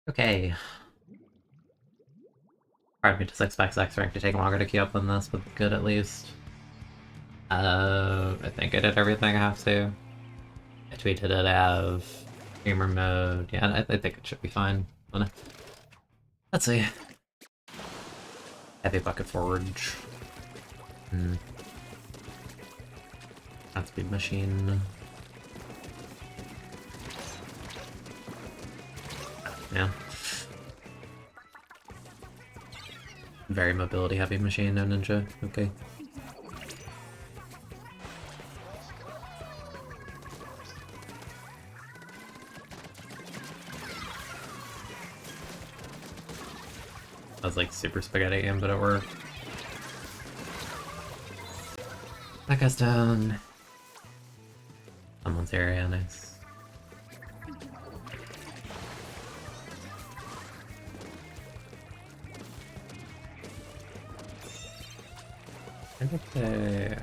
Okay. Part of me just expects X rank to take longer to queue up than this, but good at least. I think I did everything I have to. I tweeted it out. Gamer mode. Yeah, I think it should be fine. Let's see. Heavy bucket forge. That's big machine. Yeah. Very mobility heavy machine, no ninja. Okay. I was like super spaghetti game, but it worked. That guy's down. Someone's area, nice. Okay.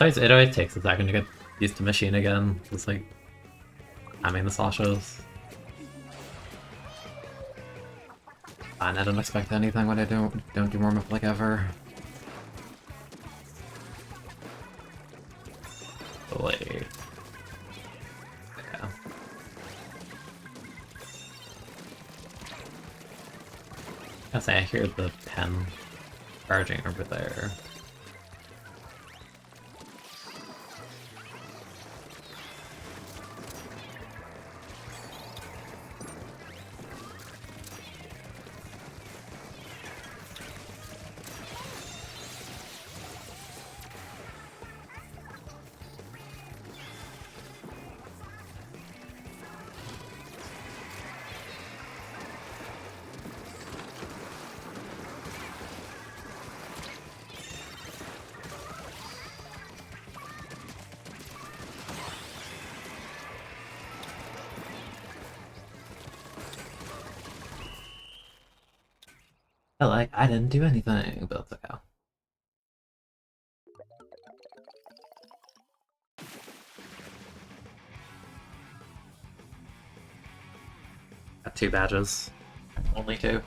It always takes a second to get used to machine again. It's like, I mean, the Sloshes. Fine, I don't expect anything when I don't do warm up like ever. Boy. Okay. I say I hear the pen charging over there. I didn't do anything, but it's okay. Got 2 badges. Only 2.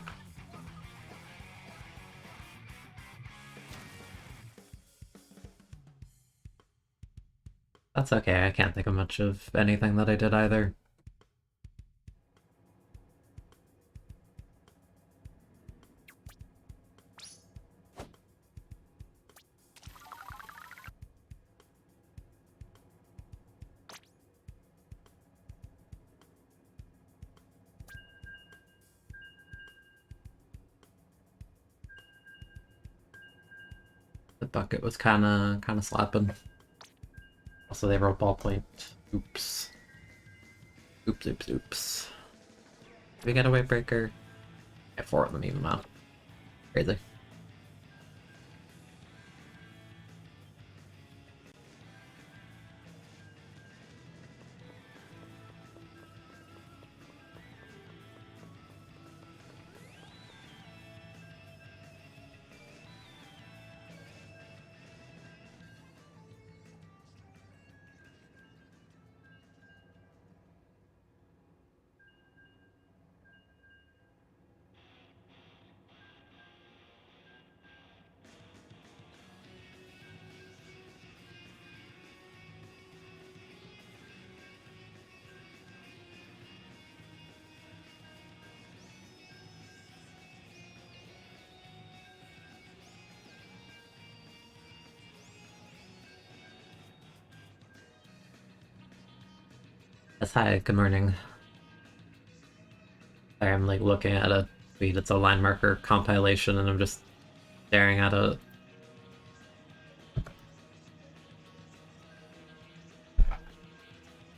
That's okay, I can't think of much of anything that I did either. The bucket was kinda slapping. Also, they wrote ballpoint. Oops. Oops, oops, oops. Did we get a weight breaker? Yeah, 4 of them even now. Crazy. Yes, hi, good morning. I'm like looking at a tweet, it's a line marker compilation, and I'm just staring at it.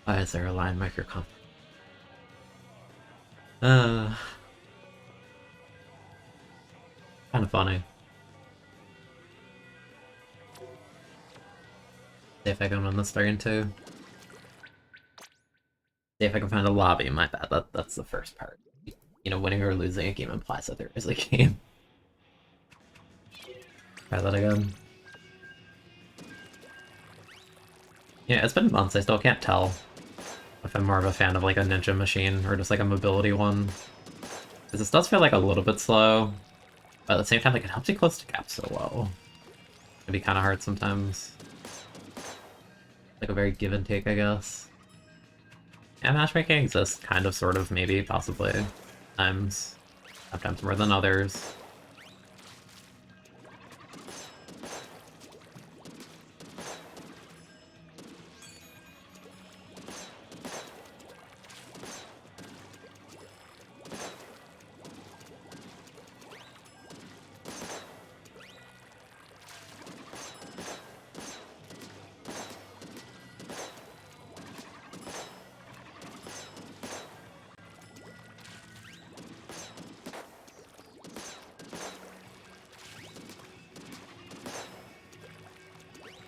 Why is there a line marker comp? Kind of funny. See if I can win this turn too. See if I can find a lobby. My bad. That's the first part. You know, winning or losing a game implies that there is a game. Try that again. Yeah, it's been months. I still can't tell if I'm more of a fan of like a ninja machine or just like a mobility one. Because this does feel like a little bit slow, but at the same time, like it helps you close to gaps so well. It'd be kind of hard sometimes. Like a very give and take, I guess. Yeah, matchmaking exists, kind of, sort of, maybe, possibly. Sometimes more than others.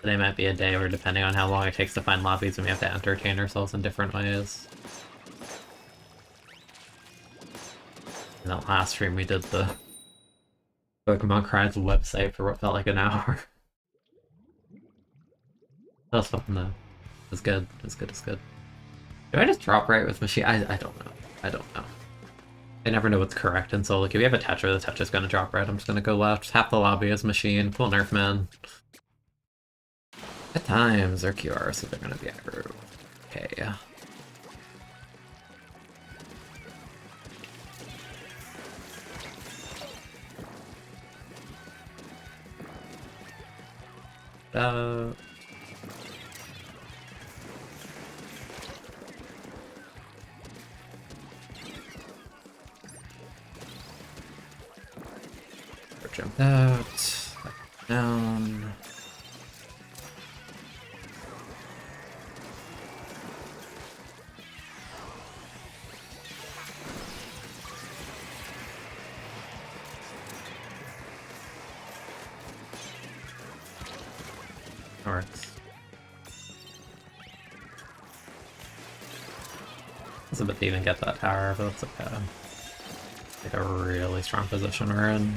Today might be a day where, depending on how long it takes to find lobbies, we have to entertain ourselves in different ways. In that last stream, we did the Pokemon Crimes website for what felt like an hour. That was fun though. It's good. It's good. It's good. Do I just drop right with Macine? I don't know. I don't know. I never know what's correct in Soul. Like, if you have a Tetra, the Tetra's gonna drop right. I'm just gonna go left. Half the lobby is Macine. Cool Nerf man. At times, they're QR, so they're gonna be aggro. Okay. Jump out. Back down. Works. It's a bit to even get that tower, but it's okay. Like a really strong position we're in.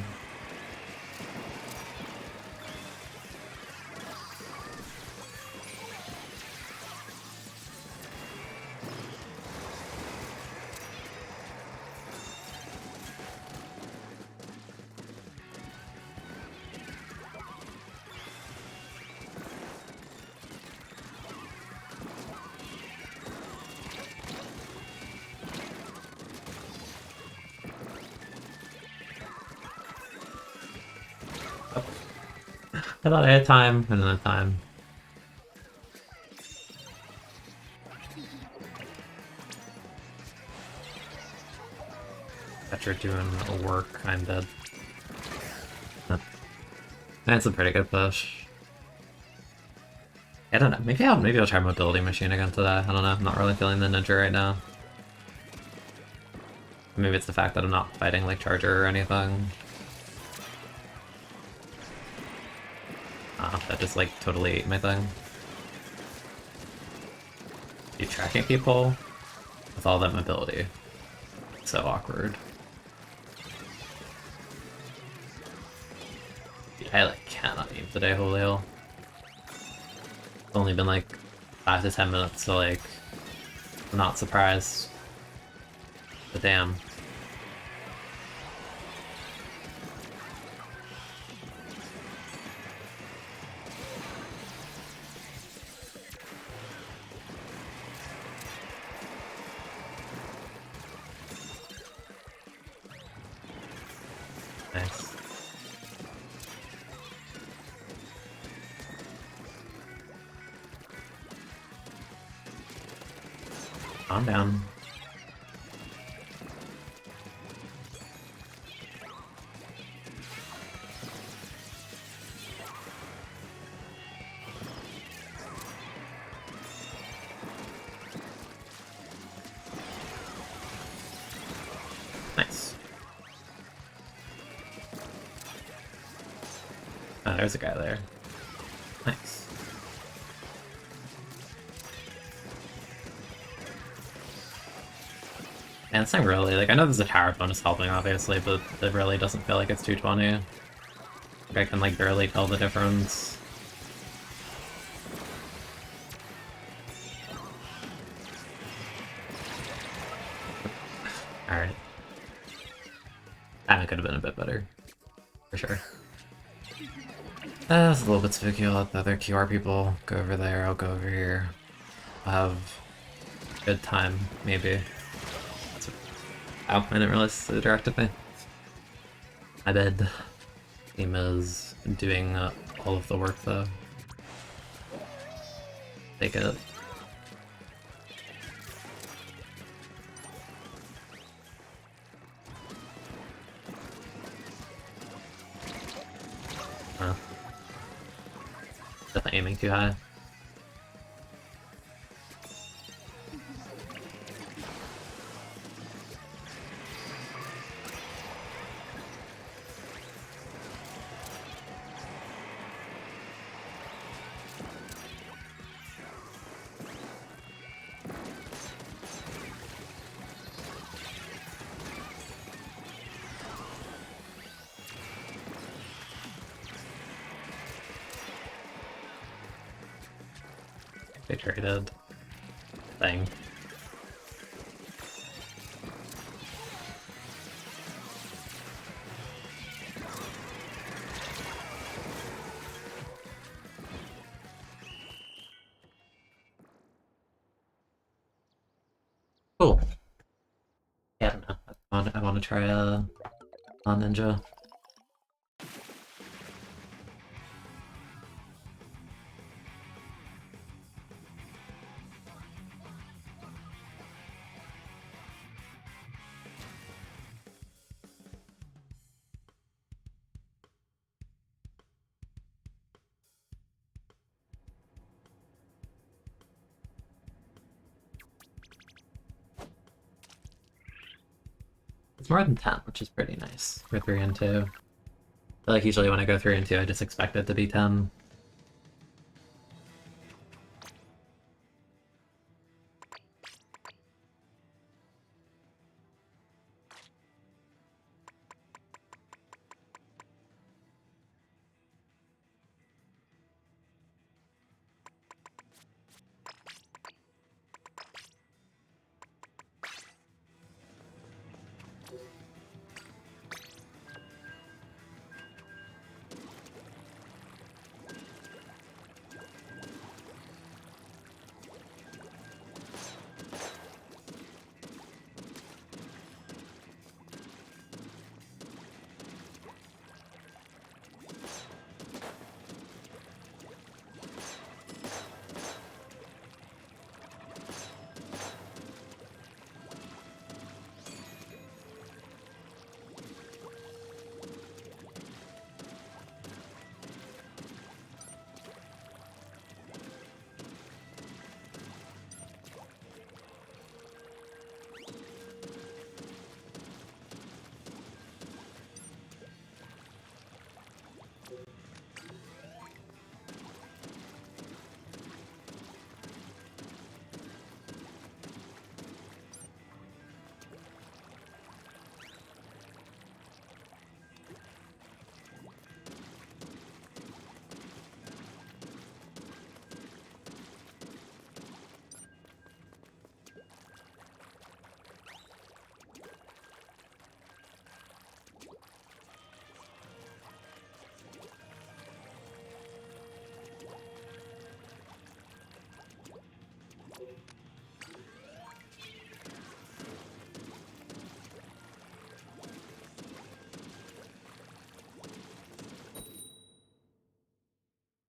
I thought I had time, and then I had time. After doing work, I'm dead. That's a pretty good push. I don't know. Maybe I'll try mobility machine again today. I don't know. I'm not really feeling the ninja right now. Maybe it's the fact that I'm not fighting like Charger or anything. That just like totally ate my thing. You tracking people with all that mobility. So awkward. Dude, I like cannot aim today, Julio. It's only been like 5 to 10 minutes, so like I'm not surprised. But damn. Nice. Calm down. Nice. Oh, there's a guy there. Nice. And it's not really, like, I know there's a tower bonus helping, obviously, but it really doesn't feel like it's 220. Like, I can, like, barely tell the difference. Alright. That could have been a bit better. For sure. It's a little bit spooky. I'll let the other QR people go over there, I'll go over here. I'll have a good time, maybe. Oh, I didn't realize it directed me. My bad. Team is doing all of the work though. Take it. Definitely aiming too high. They traded. Thing. Cool. Yeah, I don't know. I want to try a ninja. It's more than 10, which is pretty nice for 3 and 2. I feel like usually when I go 3 and 2, I just expect it to be 10.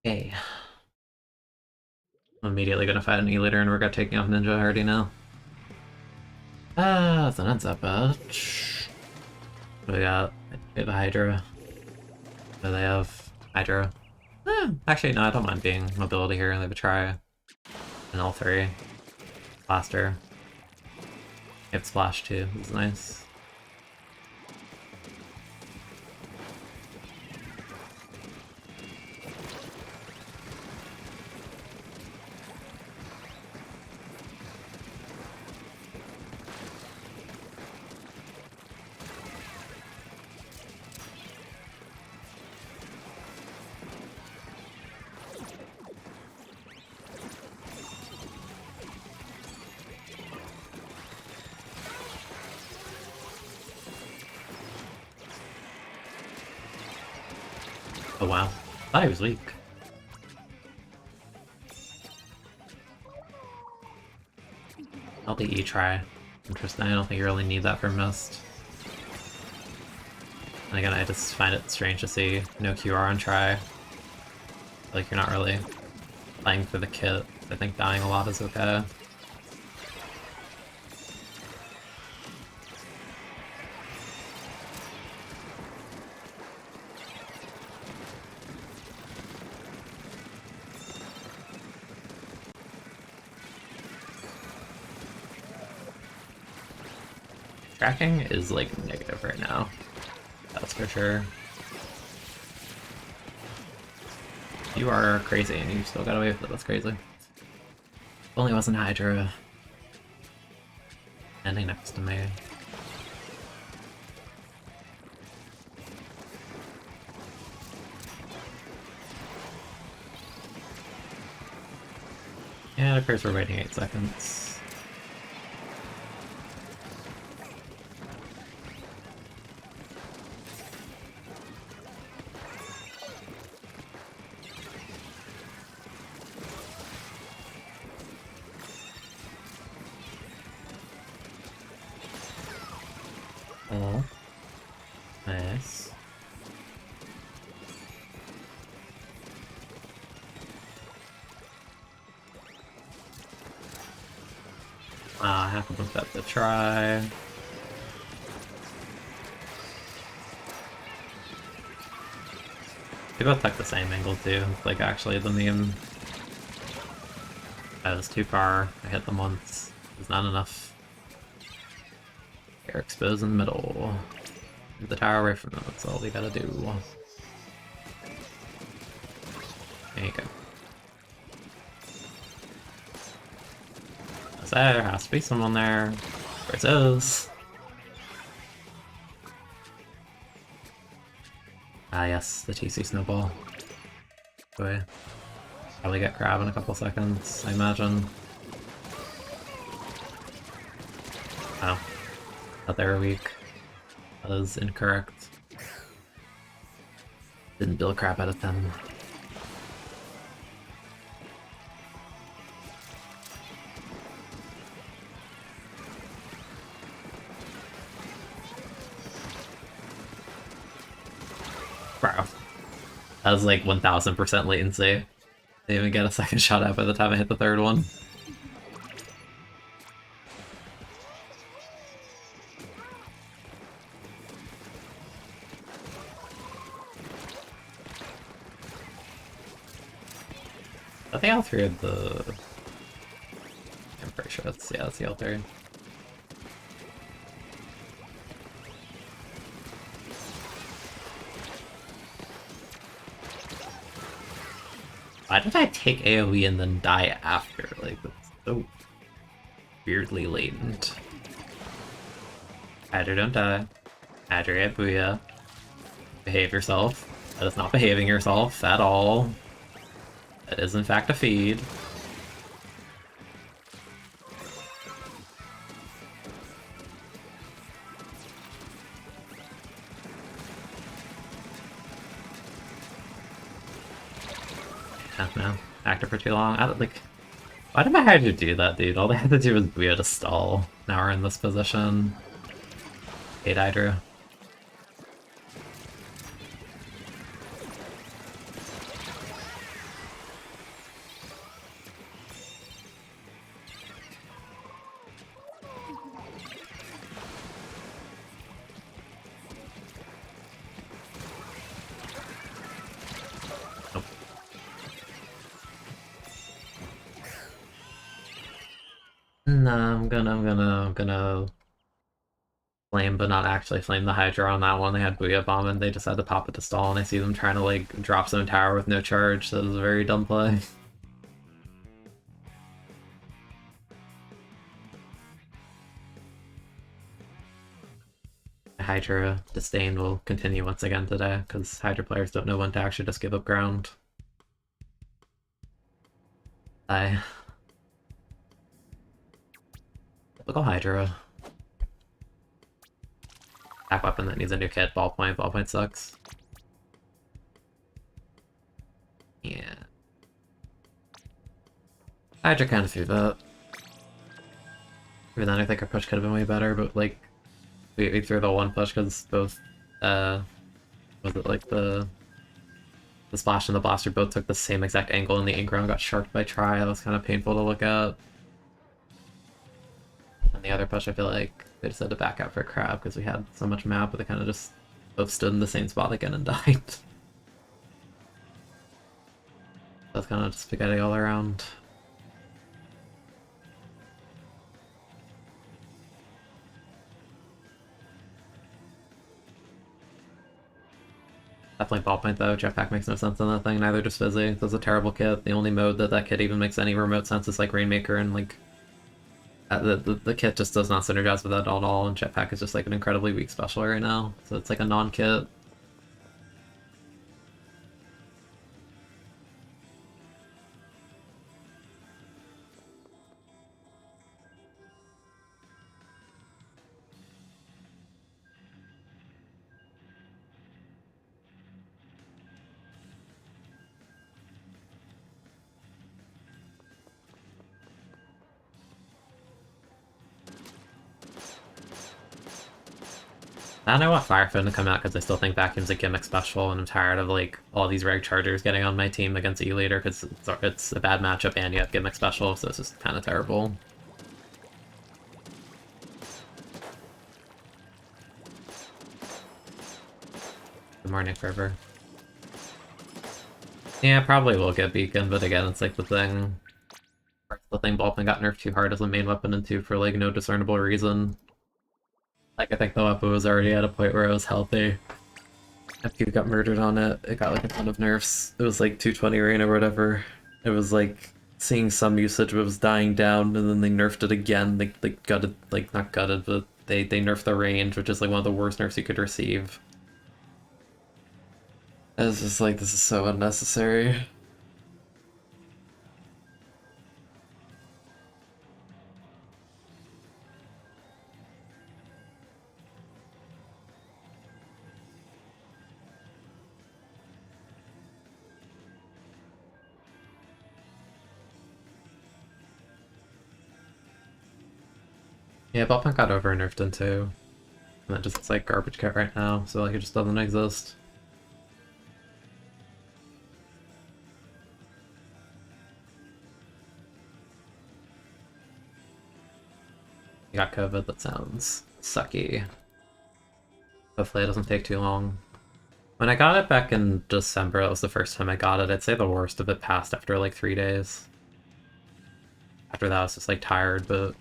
Okay. I'm immediately gonna fight an E-liter and we're taking off Ninja, I already know. So that's that bad. What do we got? We have a Hydra. Do they have Hydra? Actually, no, I don't mind being mobility here. They have a try. And all 3. Blaster. They have Splash too, this is nice. Oh wow. Thought he was weak. I'll the E-try. Interesting, I don't think you really need that for Mist. And again, I just find it strange to see no QR on try. Like, you're not really playing for the kit. I think dying a lot is okay. Tracking is, like, negative right now. That's for sure. You are crazy, and you still got away with it. That's crazy. If only it wasn't Hydra standing next to me. Yeah, it appears we're waiting 8 seconds. Oh. Nice. I have to look at the try. They both took the same angle too. Like, actually, the meme. That was too far. I hit them once. There's not enough. They're exposed in the middle. Get the tower away from them. That's all we gotta do. There you go. There has to be someone there. Where it is. Ah yes, the TC snowball. Boy. Probably get crab in a couple seconds, I imagine. Oh. Thought they were weak. That is incorrect. Didn't build crap out of them. Bro. That was like 1000% latency. Didn't even get a second shot out by the time I hit the third one. I think L3 had the... I'm pretty sure that's the L3. Why did I take AoE and then die after? Like, that's so weirdly latent. Hydra, don't die. Hydra, booyah. Behave yourself. That is not behaving yourself at all. That is in fact a feed. No, active for too long. I don't like. Why did my Hydra do that, dude? All they had to do was Booyah to stall. Now we're in this position. Hate Hydra. No, I'm gonna flame, but not actually flame the Hydra on that one. They had Booyah Bomb and they just had to pop it to stall, and I see them trying to like drop zone tower with no charge, so it was a very dumb play. Hydra disdain will continue once again today, because Hydra players don't know when to actually just give up ground. Typical Hydra. Attack weapon that needs a new kit. Ballpoint. Ballpoint sucks. Yeah. Hydra kind of threw that. Even then, I think our push could have been way better, but like, we threw the one push because both, was it like the Splash and the Blaster both took the same exact angle and the Inground got sharked by Tri. That was kind of painful to look at. And the other push, I feel like they just had to back out for Crab because we had so much map, but they kind of just both stood in the same spot again and died. That's kind of just spaghetti all around. Definitely ballpoint though. Jetpack makes no sense in that thing. Neither does Fizzy. That's a terrible kit. The only mode that kit even makes any remote sense is like Rainmaker, and like the kit just does not synergize with that at all. And Jetpack is just like an incredibly weak special right now. So it's like a non-kit. I don't want Firefin to come out because I still think Vacuum's a gimmick special, and I'm tired of like all these reg chargers getting on my team against E-Leader because it's a bad matchup and you have gimmick special, so it's just kind of terrible. Good morning, Fervor. Yeah, probably will get Beacon, but again, it's like the thing Ballpin got nerfed too hard as a main weapon and 2 for like no discernible reason. Like, I think the weapon was already at a point where it was healthy. After you got murdered on it, it got like a ton of nerfs. It was like 220 rain or whatever. It was like seeing some usage was dying down, and then they nerfed it again. They gutted, like not gutted, but they nerfed the range, which is like one of the worst nerfs you could receive. And it's just like, this is so unnecessary. Yeah, Ballpunk got over nerfed in 2. And that just it's like garbage kit right now, so like it just doesn't exist. You got COVID, that sounds sucky. Hopefully it doesn't take too long. When I got it back in December, that was the first time I got it. I'd say the worst of it passed after like 3 days. After that I was just like tired, but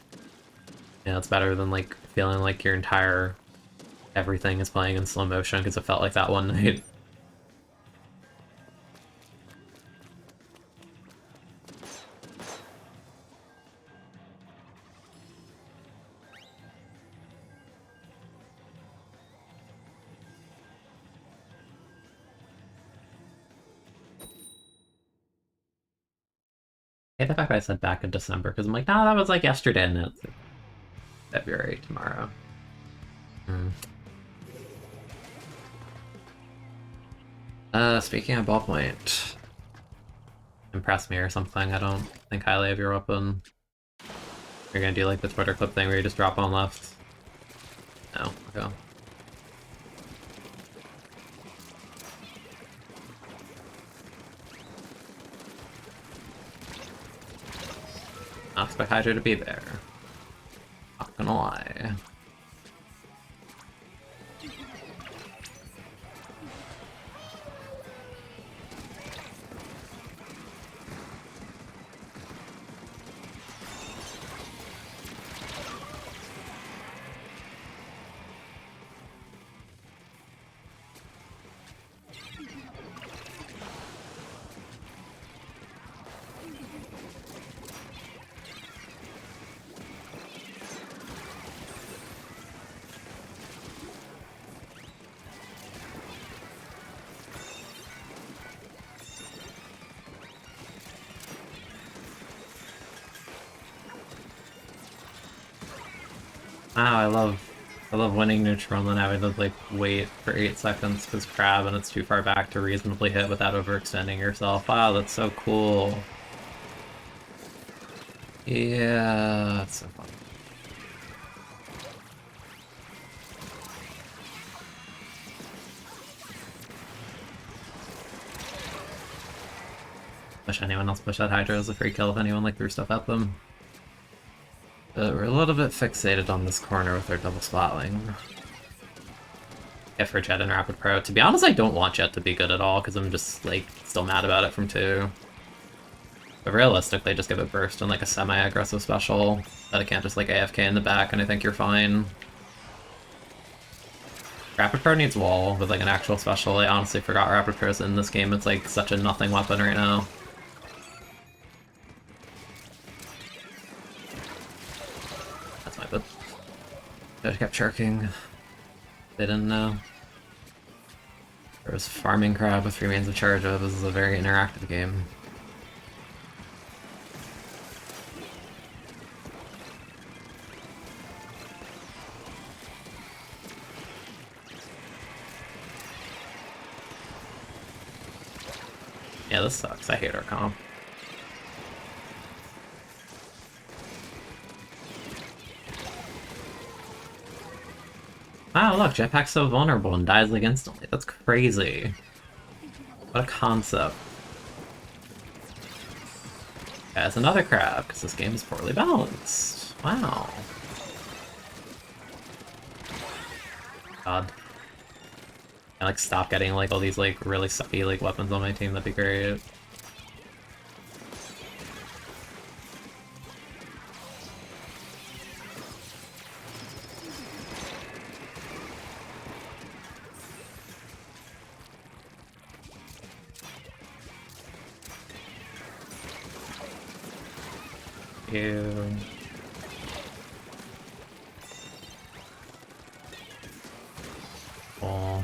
yeah, it's better than like feeling like your entire everything is playing in slow motion, because it felt like that one night. I hate the fact that I said back in December, because I'm like, nah, that was like yesterday, and it's like February tomorrow. Speaking of ballpoint, impress me or something. I don't think highly of your weapon. You're gonna do like the Twitter clip thing where you just drop on left. No, okay. Not expect Hydra to be there. Not gonna lie. Wow, I love I love winning neutral and then having to like wait for 8 seconds because crab and it's too far back to reasonably hit without overextending yourself. Wow, that's so cool. Yeah, that's so fun. Wish anyone else pushed that Hydra as a free kill if anyone like threw stuff at them. But we're a little bit fixated on this corner with our double spotling. Yeah, for Jet and Rapid Pro. To be honest, I don't want Jet to be good at all, because I'm just, like, still mad about it from 2. But realistically, just give it burst and, like, a semi-aggressive special that it can't just, like, AFK in the back, and I think you're fine. Rapid Pro needs wall with, like, an actual special. I honestly forgot Rapid Pro's in this game. It's, like, such a nothing weapon right now. That's my bit. I just kept chirking. They didn't know. There was farming crab with 3 mains of charge of. This is a very interactive game. Yeah, this sucks. I hate our comp. Wow, look, Jetpack's so vulnerable and dies like instantly. That's crazy. What a concept. Yeah, it's another crab, because this game is poorly balanced. Wow. God. I like stop getting like all these like really sucky like weapons on my team, that'd be great. Ew. Oh.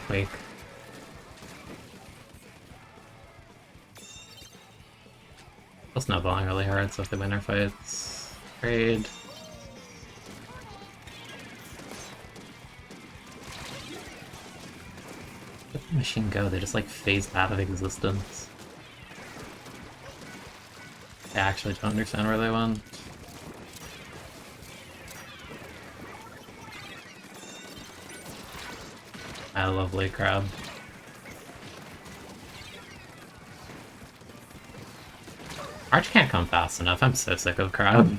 Wake. We'll snowballing really hard, so if they win our fights, trade. Let the machine go, they just like phased out of existence. I actually don't understand where they went. I love Lake Crab. Arch can't come fast enough, I'm so sick of Crab.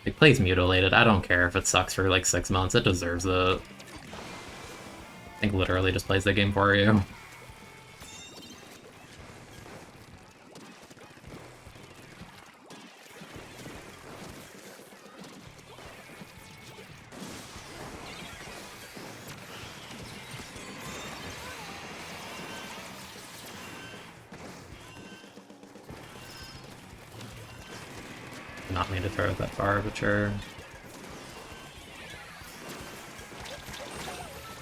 He plays Mutilated, I don't care if it sucks for like 6 months, it deserves it. I think literally just plays the game for you. Not mean to throw it that far, but sure.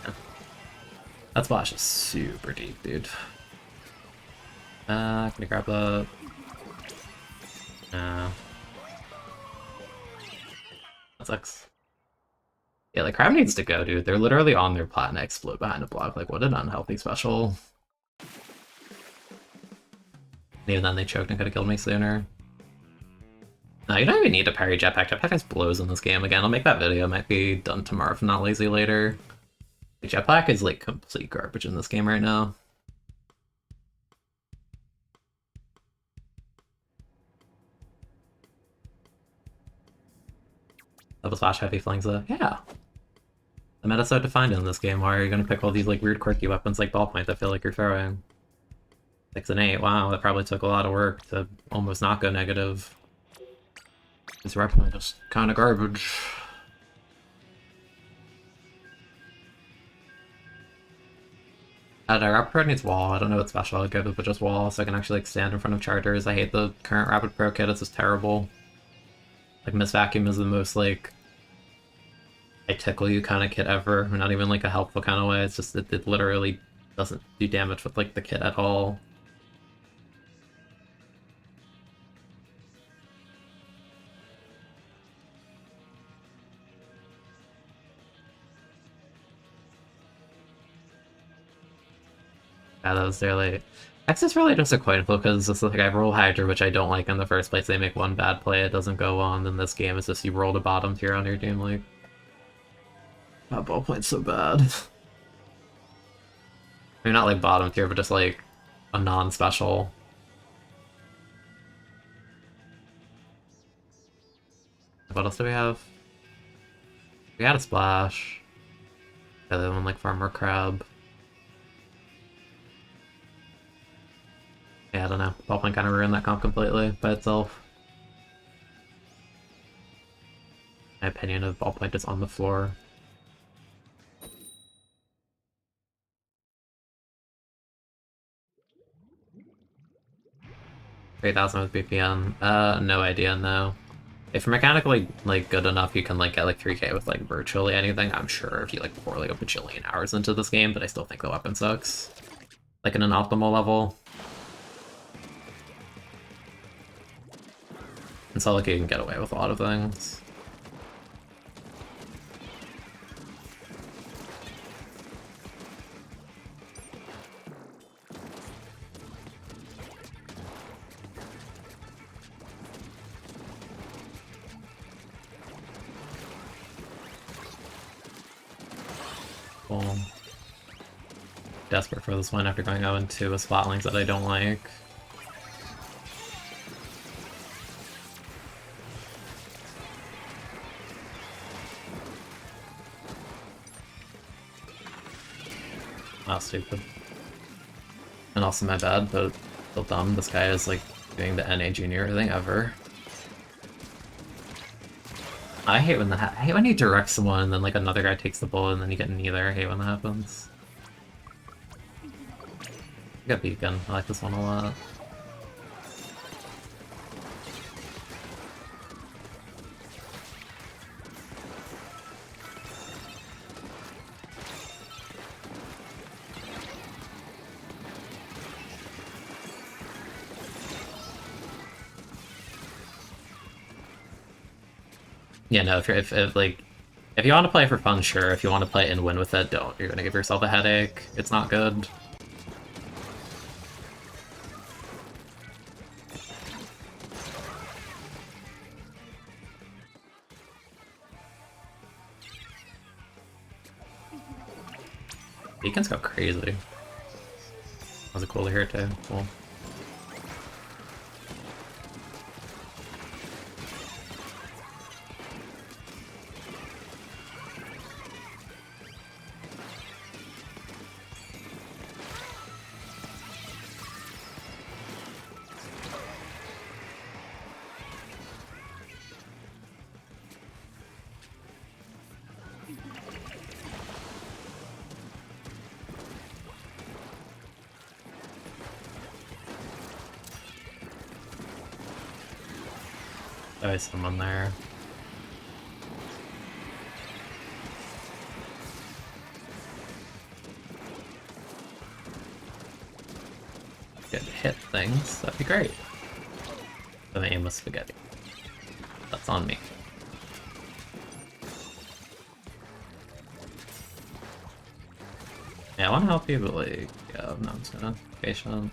Yeah. That splash is super deep, dude. Can you grab that? No. That sucks. Yeah, like Crab needs to go, dude. They're literally on their plat and explode behind a block. Like, what an unhealthy special. And even then they choked and could have killed me sooner. No, you don't even need to parry Jetpack. Jetpack has blows in this game. Again, I'll make that video. It might be done tomorrow if I'm not lazy later. Jetpack is like complete garbage in this game right now. Double Splash Heavy Flings though. Yeah. The meta's so defined in this game. Why are you gonna pick all these like weird quirky weapons like Ballpoint that feel like you're throwing? 6 and 8. Wow, that probably took a lot of work to almost not go negative. This weapon is just kind of garbage. Our Rapid Pro needs wall. I don't know what special I'd give it, but just wall, so I can actually like stand in front of chargers. I hate the current Rapid Pro kit. It's just terrible. Like Miss Vacuum is the most like I tickle you kind of kit ever. Not even like a helpful kind of way. It's just it literally doesn't do damage with like the kit at all. Yeah, that was really. X is really just a coin flip because it's like I roll Hydra, which I don't like in the first place. They make one bad play, it doesn't go on. Then this game is just you roll the bottom tier on your team. Like, that ballpoint's so bad. I mean, not like bottom tier, but just like a non-special. What else do we have? We had a splash. The other one like Farmer Crab. Yeah, I don't know. Ballpoint kind of ruined that comp completely by itself. My opinion of Ballpoint is on the floor. $3,000 with BPM. No idea, no. If you're mechanically like good enough, you can like get like 3K with like virtually anything. I'm sure if you like pour like a bajillion hours into this game, but I still think the weapon sucks. Like in an optimal level. And so like you can get away with a lot of things. Cool. Desperate for this one after going 0-2 with spot links that I don't like. Wow, stupid. And also my bad, but still dumb. This guy is like doing the NA junior thing ever. I hate when I hate when you direct someone and then like another guy takes the bullet and then you get neither. I hate when that happens. I got Beacon. I like this one a lot. Yeah, no, if like if you want to play for fun, sure. If you want to play and win with it, don't. You're gonna give yourself a headache. It's not good. Beacons go crazy. That was a cool to hear too. Cool. Always someone there. Get to hit things, that'd be great. But I aim with spaghetti. That's on me. Yeah, I want to help you, but like, yeah, no, I'm just gonna patient.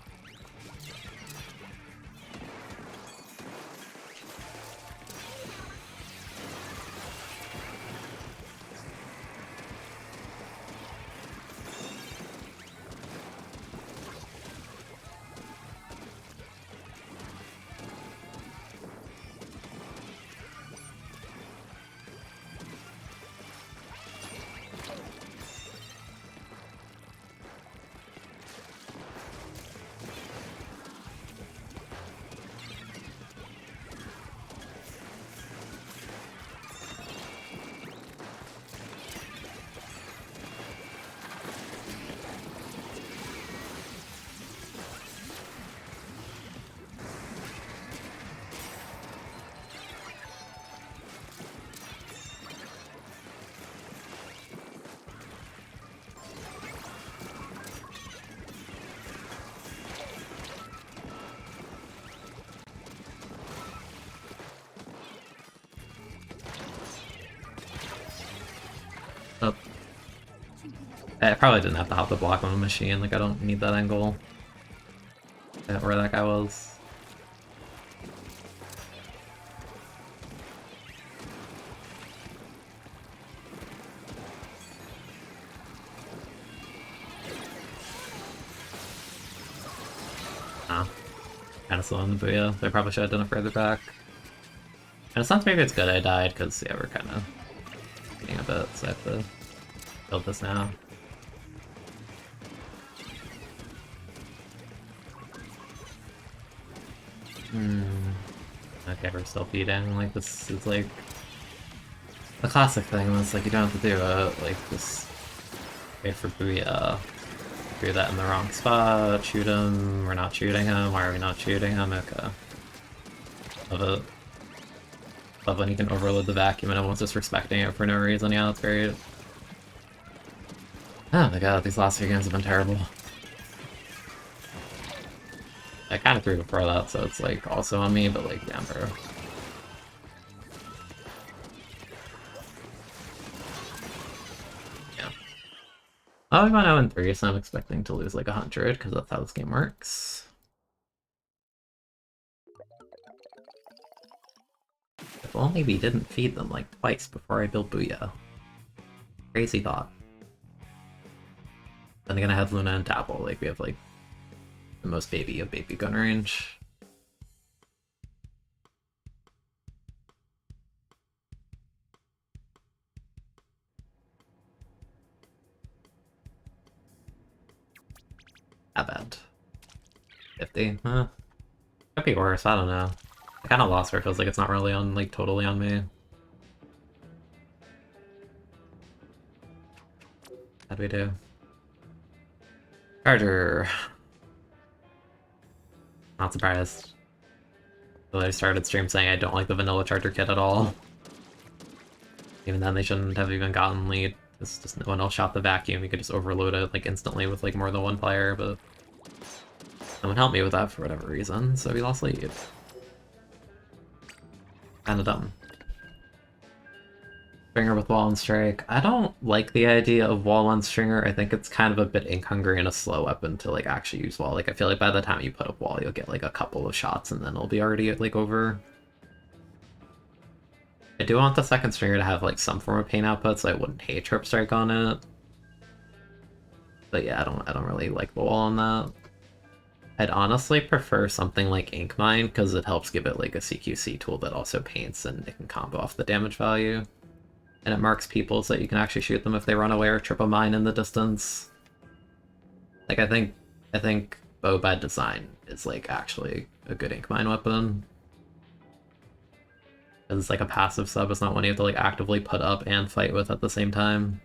Oh. I probably didn't have to hop the block on a machine, like I don't need that angle. Where that guy was. Ah. Kinda slow in the booyah. They probably should have done it further back. In a sense, maybe it's good I died, because, yeah, we're kind of getting a bit, so I have to build this now. Okay, we're still feeding. Like, this is, like, the classic thing. It's like, you don't have to do it. Like, just wait for Booyah. Do that in the wrong spot. Shoot him. We're not shooting him. Why are we not shooting him? Okay. Love it. Love when you can overload the vacuum and everyone's just respecting it for no reason. Yeah, that's great. Oh my god, these last few games have been terrible. I kind of threw before that, so it's like also on me, but like, damn, bro. Yeah. Oh, we went 0-3, so I'm expecting to lose like 100, because that's how this game works. If only we didn't feed them like twice before I built Booyah. Crazy thought. Then again, I have Luna and Tapple, like we have like the most baby of baby gun range. Not bad. 50, huh? Could be worse, I don't know. I kinda lost where it feels like it's not really on, like, totally on me. How'd we do? Charger. Not surprised. I started stream saying I don't like the vanilla charger kit at all. Even then, they shouldn't have even gotten lead. It's just no one else shot the vacuum. You could just overload it like instantly with like more than one player, but someone helped me with that for whatever reason, so we lost lead. Kinda dumb. Stringer with wall and strike. I don't like the idea of wall on stringer. I think it's kind of a bit ink hungry and a slow weapon to like actually use wall. Like I feel like by the time you put up wall, you'll get like a couple of shots and then it'll be already like over. I do want the second stringer to have like some form of pain output, so I wouldn't hate trip strike on it. But yeah, I don't really like the wall on that. I'd honestly prefer something like Ink Mine, because it helps give it like a CQC tool that also paints and it can combo off the damage value. And it marks people so that you can actually shoot them if they run away or trip a mine in the distance. Like I think bow by design is like actually a good Ink Mine weapon. It's like a passive sub, it's not one you have to like actively put up and fight with at the same time.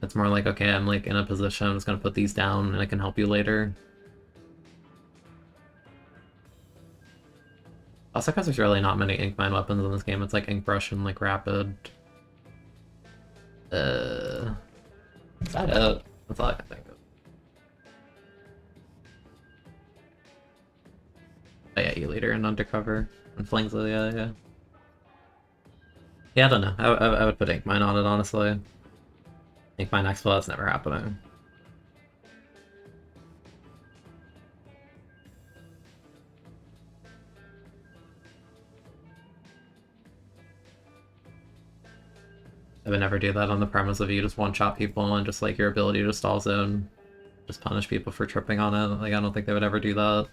It's more like, okay, I'm like in a position, I'm just gonna put these down and I can help you later. Also because there's really not many Ink Mine weapons in this game, it's like Ink Brush and like Rapid. Is that it? That's all I can think of. Oh yeah, E-Leader and Undercover. And Flings, yeah. Yeah, I don't know. I would put Ink Mine on it, honestly. Ink Mine Expo, that's never happening. I would never do that on the premise of you just one-shot people and just like your ability to stall zone. Just punish people for tripping on it. Like, I don't think they would ever do that.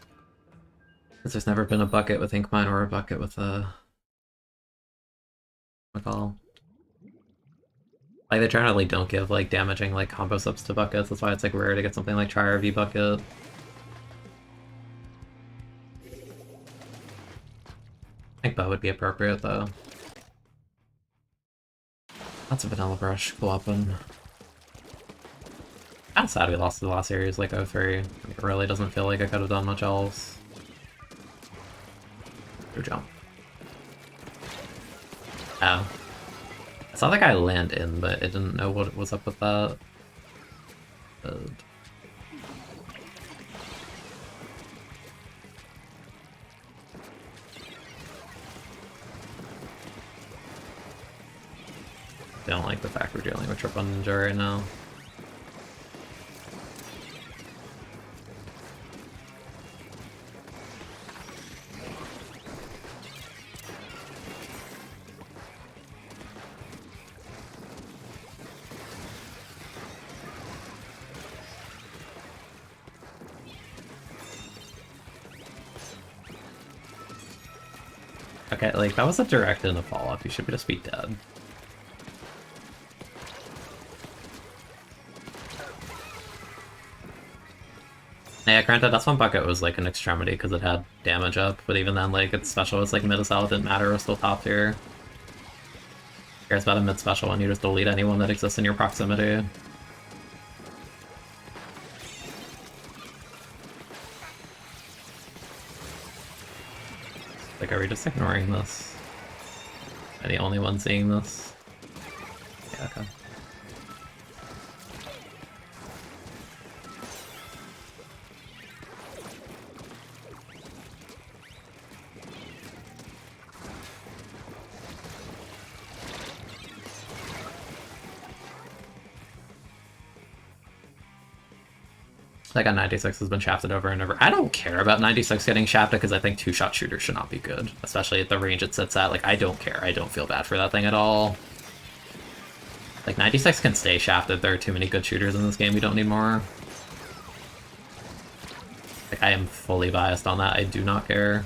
Because there's never been a bucket with Ink Mine or a bucket with McCall. Like, they generally don't give, like, damaging, like, combo subs to buckets. That's why it's, like, rare to get something like Tri RV bucket. I think bow would be appropriate, though. That's a vanilla brush. Cool weapon. Kinda sad we lost to the last series, like 0-3. It really doesn't feel like I could have done much else. Good jump. Oh. I saw that guy land in, but I didn't know what was up with that. I don't like the fact we're dealing with triple ninja right now. Okay, like, that was a direct and a follow-up. You should just be dead. Yeah, granted, that's one bucket was, like, an extremity because it had damage up, but even then, like, its special was, like, mid-as-hell, it didn't matter, it was still top tier. Who cares about a mid-special when you just delete anyone that exists in your proximity? Like, are we just ignoring this? Am I the only one seeing this? Yeah, okay. Like, a 96 has been shafted over and over. I don't care about 96 getting shafted because I think two-shot shooters should not be good. Especially at the range it sits at. Like, I don't care. I don't feel bad for that thing at all. Like, 96 can stay shafted. There are too many good shooters in this game. We don't need more. Like, I am fully biased on that. I do not care.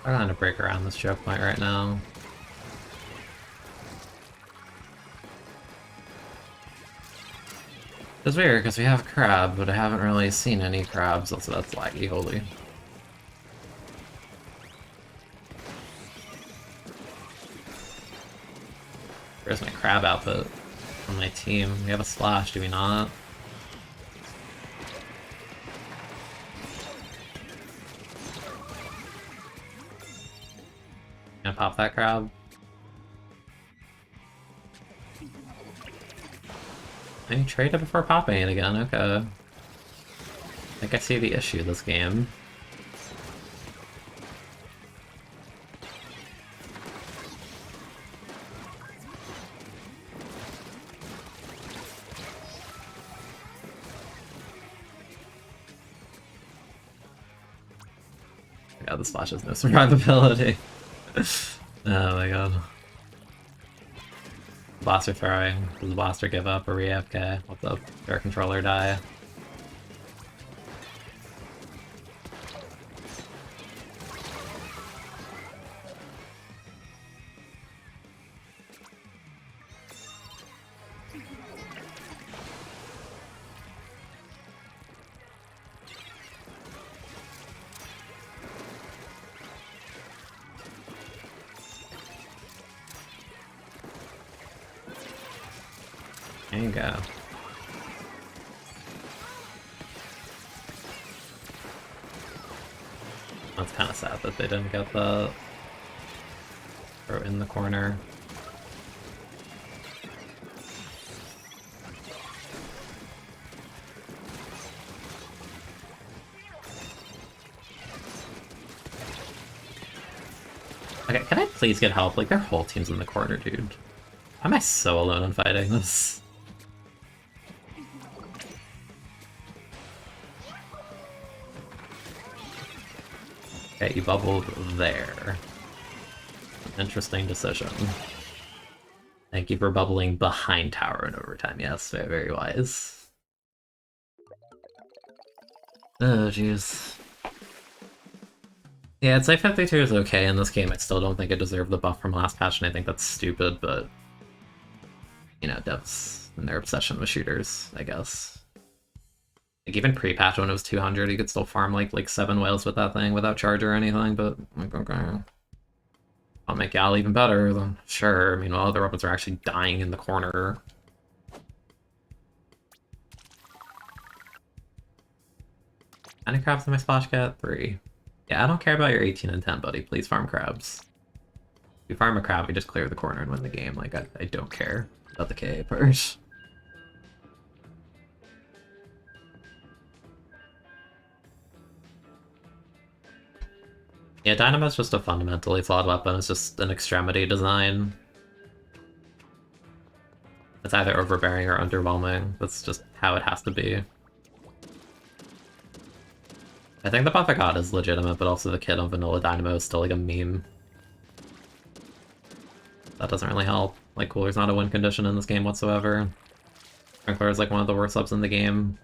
I'm trying to break around this choke point right now. It's weird because we have crab, but I haven't really seen any crabs, so that's laggy, holy. Where's my crab output on my team? We have a Slosh, do we not? Gonna pop that crab. And you trade it before popping it again, okay. I think I see the issue this game. God, the Splash has no survivability. Oh my god. Blaster throwing. Does the blaster give up or re-AFK? What's up? Air controller die. There you go. That's kind of sad that they didn't get the throw in the corner. Okay, can I please get help? Like, their whole team's in the corner, dude. Why am I so alone in fighting this? Okay, you bubbled there. Interesting decision. Thank you for bubbling behind tower in overtime. Yes, very, very wise. Oh, jeez. Yeah, I'd say 52 is okay in this game. I still don't think it deserved the buff from last patch, and I think that's stupid, but... You know, devs and their obsession with shooters, I guess. Like even pre-patch when it was 200, you could still farm like 7 whales with that thing without charge or anything, but like okay. I'll make Gal even better, then sure. Meanwhile, other weapons are actually dying in the corner. How many crabs in my splash cat? 3. Yeah, I don't care about your 18 and 10, buddy. Please farm crabs. If you farm a crab, we just clear the corner and win the game. Like, I don't care about the KA purge. Yeah, Dynamo's just a fundamentally flawed weapon. It's just an extremity design. It's either overbearing or underwhelming. That's just how it has to be. I think the buff I got is legitimate, but also the kit on Vanilla Dynamo is still like a meme. That doesn't really help. Like, Cooler's not a win condition in this game whatsoever. Sprinkler is like one of the worst subs in the game.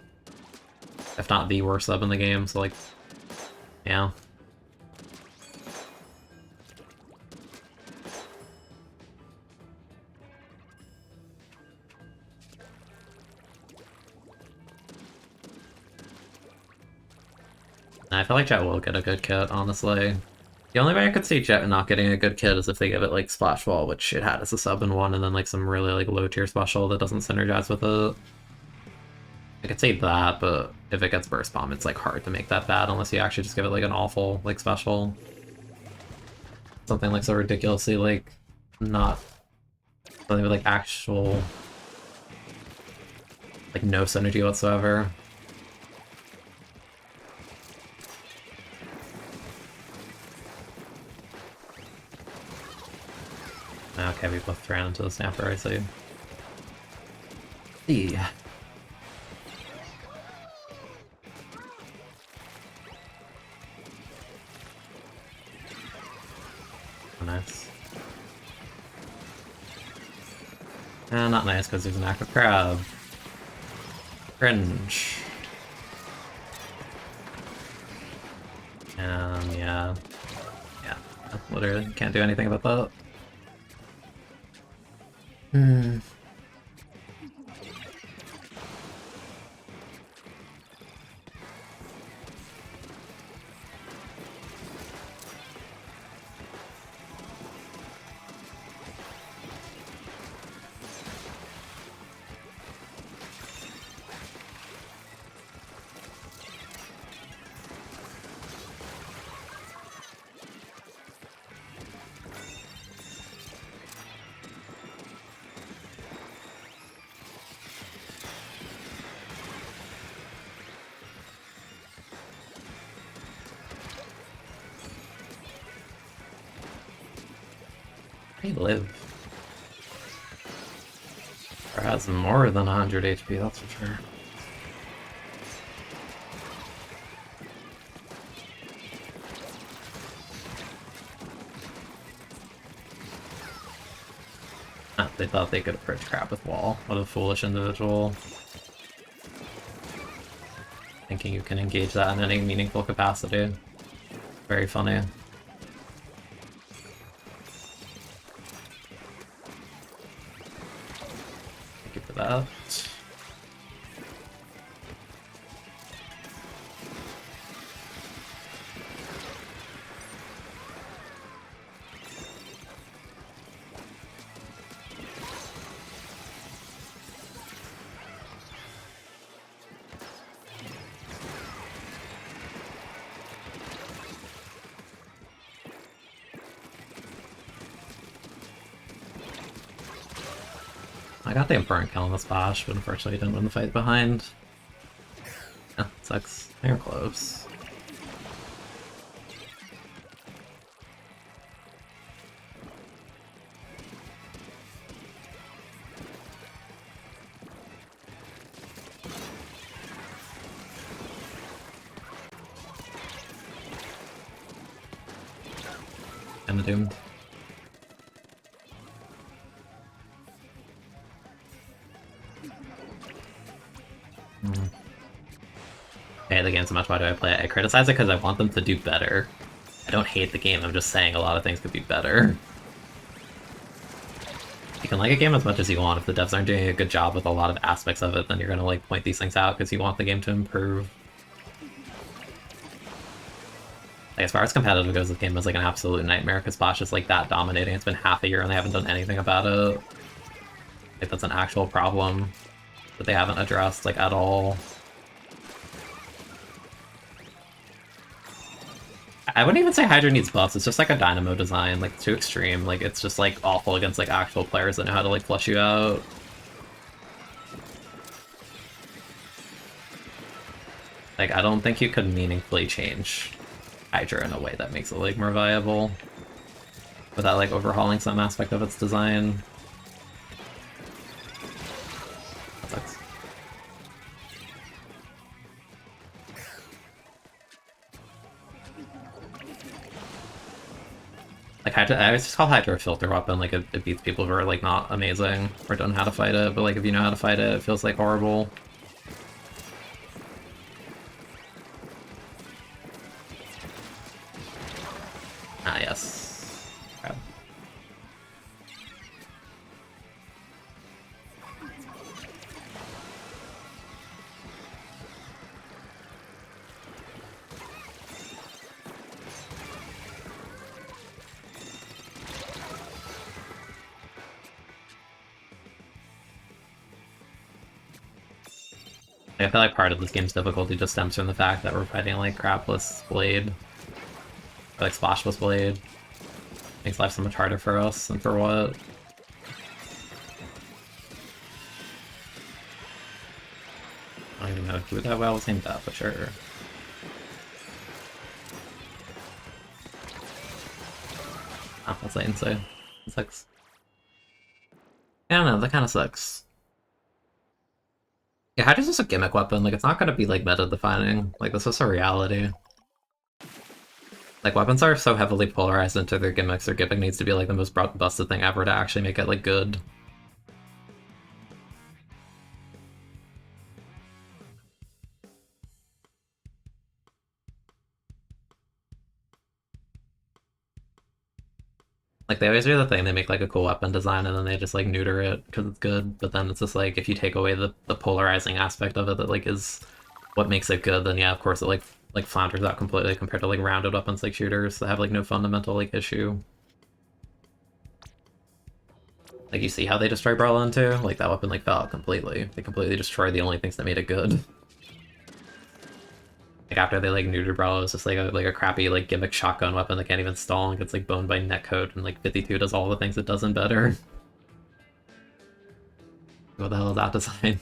If not the worst sub in the game, so like, yeah. I feel like Jet will get a good kit, honestly. The only way I could see Jet not getting a good kit is if they give it like Splash Wall, which it had as a sub in 1, and then like some really like low tier special that doesn't synergize with it. I could say that, but if it gets Burst Bomb, it's like hard to make that bad unless you actually just give it like an awful like special. Something like so ridiculously like not something with like actual like no synergy whatsoever. Okay, we both ran into the snapper, I see. Yeah. Oh, nice. Not nice, because there's an active crab. Cringe. Yeah. Yeah, literally can't do anything about that. He live. Or has more than 100 HP, that's for sure. They thought they could approach crap with wall. What a foolish individual. Thinking you can engage that in any meaningful capacity. Very funny. Thank you for that. I got the important kill on the splash, but unfortunately didn't win the fight behind. Yeah, sucks. They were close. Kinda doomed. I hate the game so much, why do I play it? I criticize it because I want them to do better. I don't hate the game, I'm just saying a lot of things could be better. You can like a game as much as you want. If the devs aren't doing a good job with a lot of aspects of it, then you're gonna like point these things out because you want the game to improve. Like, as far as competitive goes, this game is like an absolute nightmare because Bosch is like that dominating. It's been half a year and they haven't done anything about it. Like, that's an actual problem that they haven't addressed like at all. I wouldn't even say Hydra needs buffs, it's just like a dynamo design, like too extreme. Like, it's just like awful against like actual players that know how to like flush you out. Like, I don't think you could meaningfully change Hydra in a way that makes it like more viable without like overhauling some aspect of its design. That sucks. Like, Hydra, I always just call Hydra a filter weapon. Like, it beats people who are like not amazing or don't know how to fight it, but like if you know how to fight it, it feels like horrible. Ah, yes. Okay. I feel like part of this game's difficulty just stems from the fact that we're fighting like crapless Blade. Or like splashless Blade. Makes life so much harder for us, and for what? I don't even know who that well was aimed at, but sure. Oh, that's latency. It sucks. I don't know, that kind of sucks. Yeah, Hydra's just a gimmick weapon, like it's not gonna be like meta-defining. Like, this is a reality. Like, weapons are so heavily polarized into their gimmicks, their gimmick needs to be like the most busted thing ever to actually make it like good. Like, they always do the thing, they make like a cool weapon design and then they just like neuter it because it's good, but then it's just like, if you take away the polarizing aspect of it that like is what makes it good, then yeah, of course it like flounders out completely compared to like rounded weapons like shooters that have like no fundamental like issue. Like, you see how they destroy Berlin too? Like, that weapon like fell out completely. They completely destroyed the only things that made it good. Like, after they like neutered Bravo, it's just like a crappy like gimmick shotgun weapon that can't even stall and gets like boned by netcode, and like 52 does all the things it does and better. What the hell is that design?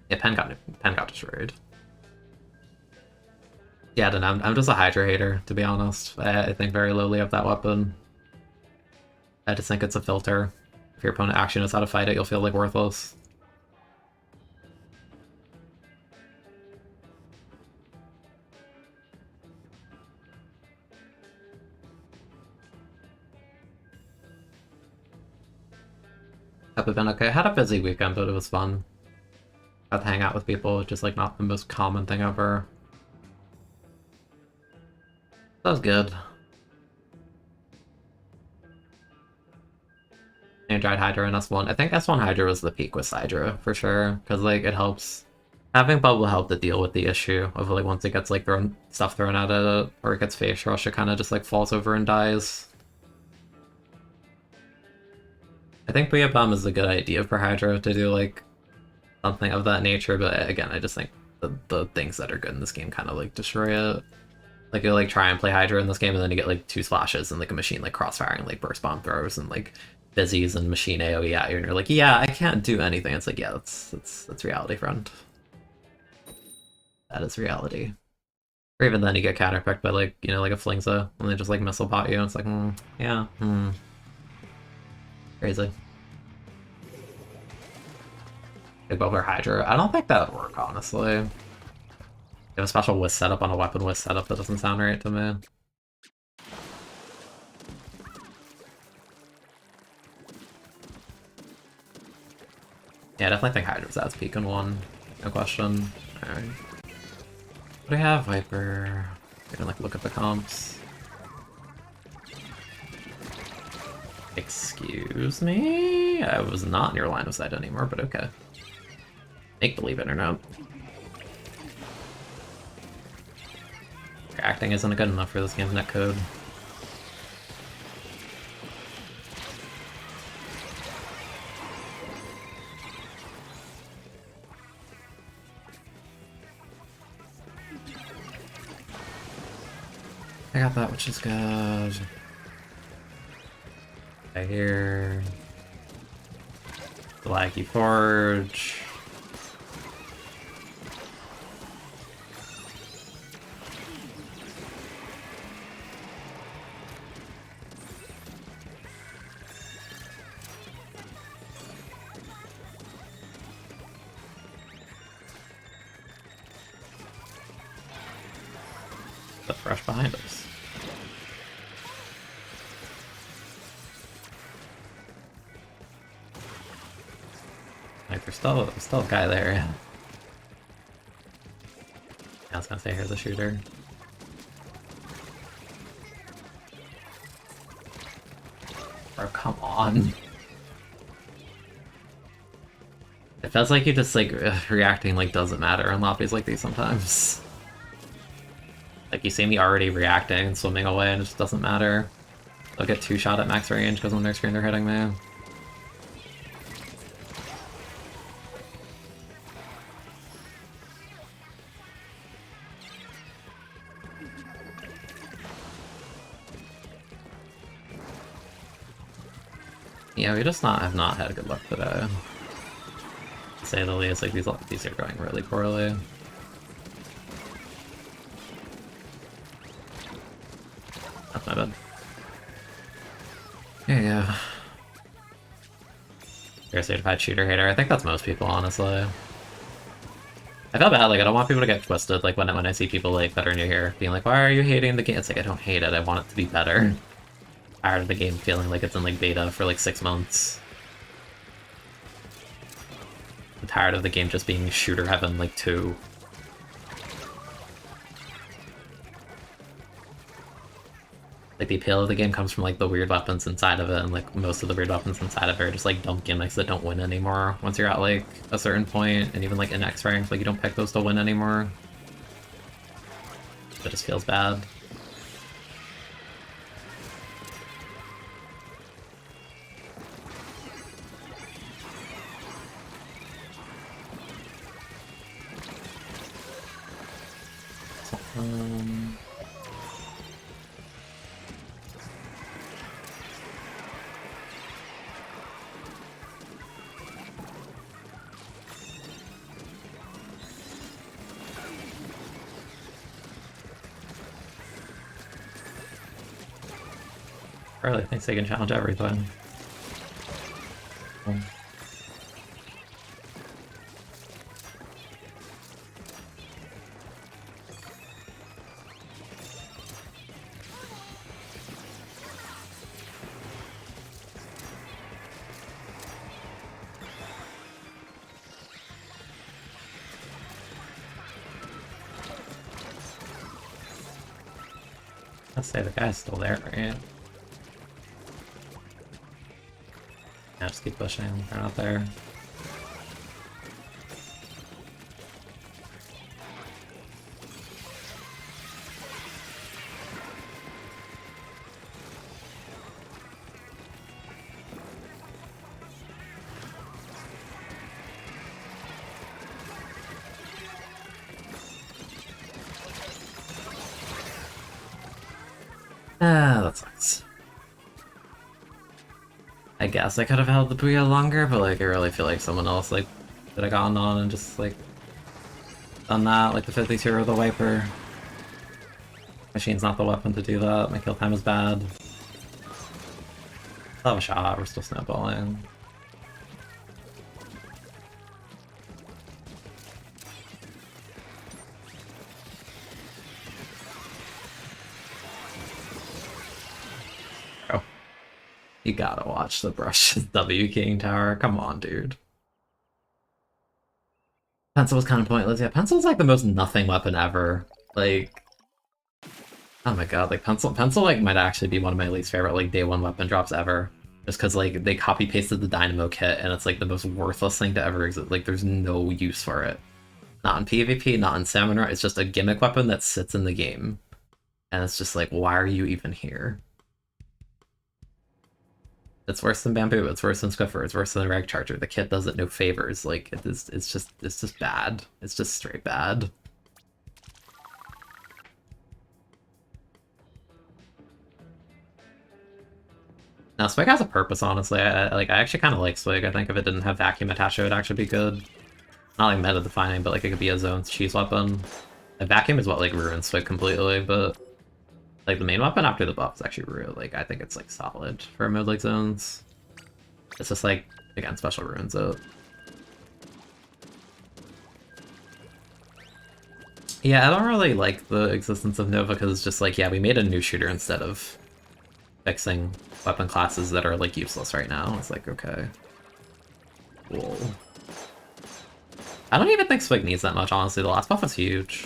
Yeah, Pen got destroyed. Yeah, I don't know, I'm just a Hydra hater, to be honest. I think very lowly of that weapon. I just think it's a filter. If your opponent actually knows how to fight it, you'll feel like worthless. Have been okay. I had a busy weekend, but it was fun. Got to hang out with people, which is like not the most common thing ever. That was good. I enjoyed Hydra and S1. I think S1 Hydra was the peak with Hydra, for sure. Because, like, it helps. Having bubble help to deal with the issue of, like, once it gets, like, stuff thrown at it, or it gets face rush, it kind of just, like, falls over and dies. I think Booyah Bomb is a good idea for Hydra to do, like, something of that nature, but again, I just think the things that are good in this game kind of, like, destroy it. Like, you'll, like, try and play Hydra in this game, and then you get, like, 2 splashes and, like, a machine, like, crossfiring, like, burst bomb throws, and, like, Fizzies and machine AoE at you, and you're like, yeah, I can't do anything. It's like, yeah, that's reality, friend. That is reality. Or even then you get counterpicked by, like, you know, like a Flingza, and they just, like, missile pot you, and it's like, yeah, Crazy. Big Bubbler Hydra. I don't think that would work, honestly. You have a special whisk setup on a weapon whisk setup, that doesn't sound right to me. Yeah, I definitely think Hydra's at its peak in 1. No question. Alright. What do we have? Viper. We're gonna like look at the comps. Excuse me? I was not near line of sight anymore, but okay. Make believe it or not. Your acting isn't good enough for this game's netcode. I got that, which is good. I hear the laggy forge. The brush behind us. Like there's still a guy there. Yeah, I was gonna say here's a shooter. Bro, come on. It feels like you just like reacting like doesn't matter in lobbies like these sometimes. Like you see me already reacting and swimming away and it just doesn't matter. They'll get 2-shot at max range because on their screen they're hitting me. Yeah, we just have not had good luck today. To say the least, like these are going really poorly. That's my bad. Yeah. You're a certified shooter hater. I think that's most people, honestly. I feel bad, like I don't want people to get twisted, like when I see people like that are new here being like, why are you hating the game? It's like I don't hate it, I want it to be better. Tired of the game feeling like it's in like beta for like 6 months. I'm tired of the game just being shooter heaven like 2. Like the appeal of the game comes from like the weird weapons inside of it, and like most of the weird weapons inside of it are just like dumb gimmicks that don't win anymore once you're at like a certain point, and even like in X rank, like you don't pick those to win anymore. It just feels bad. Really thinks they can challenge everything. Let's say the guy's still there, right? Yeah, just keep pushing. They're not there. Ah, that sucks. I guess I could have held the Booyah longer, but like I really feel like someone else like could have gotten on and just like done that, like the 52 or the Wiper. Machine's not the weapon to do that. My kill time is bad. Still have a shot, we're still snowballing. You gotta watch the brush W King Tower. Come on, dude. Pencil was kind of pointless. Yeah, pencil's like the most nothing weapon ever. Like, oh my god, like pencil like might actually be one of my least favorite like day 1 weapon drops ever. Just because like they copy pasted the Dynamo kit and it's like the most worthless thing to ever exist. Like there's no use for it. Not in PvP, not in Stamina. It's just a gimmick weapon that sits in the game. And it's just like, why are you even here? It's worse than Bamboo, it's worse than Squiffer, it's worse than Rag Charger. The kit does it no favors. Like it's just bad. It's just straight bad. Now Swig has a purpose, honestly. I actually kind of like Swig. I think if it didn't have vacuum attached, it would actually be good. Not like meta defining, but like it could be a zone's cheese weapon. A vacuum is what like ruins Swig completely, but like the main weapon after the buff is actually real. Like I think it's like solid for a mode like zones. It's just like again special ruins it. Yeah, I don't really like the existence of Nova because it's just like, yeah, we made a new shooter instead of fixing weapon classes that are like useless right now. It's like, okay. Cool. I don't even think Swig needs that much, honestly. The last buff was huge.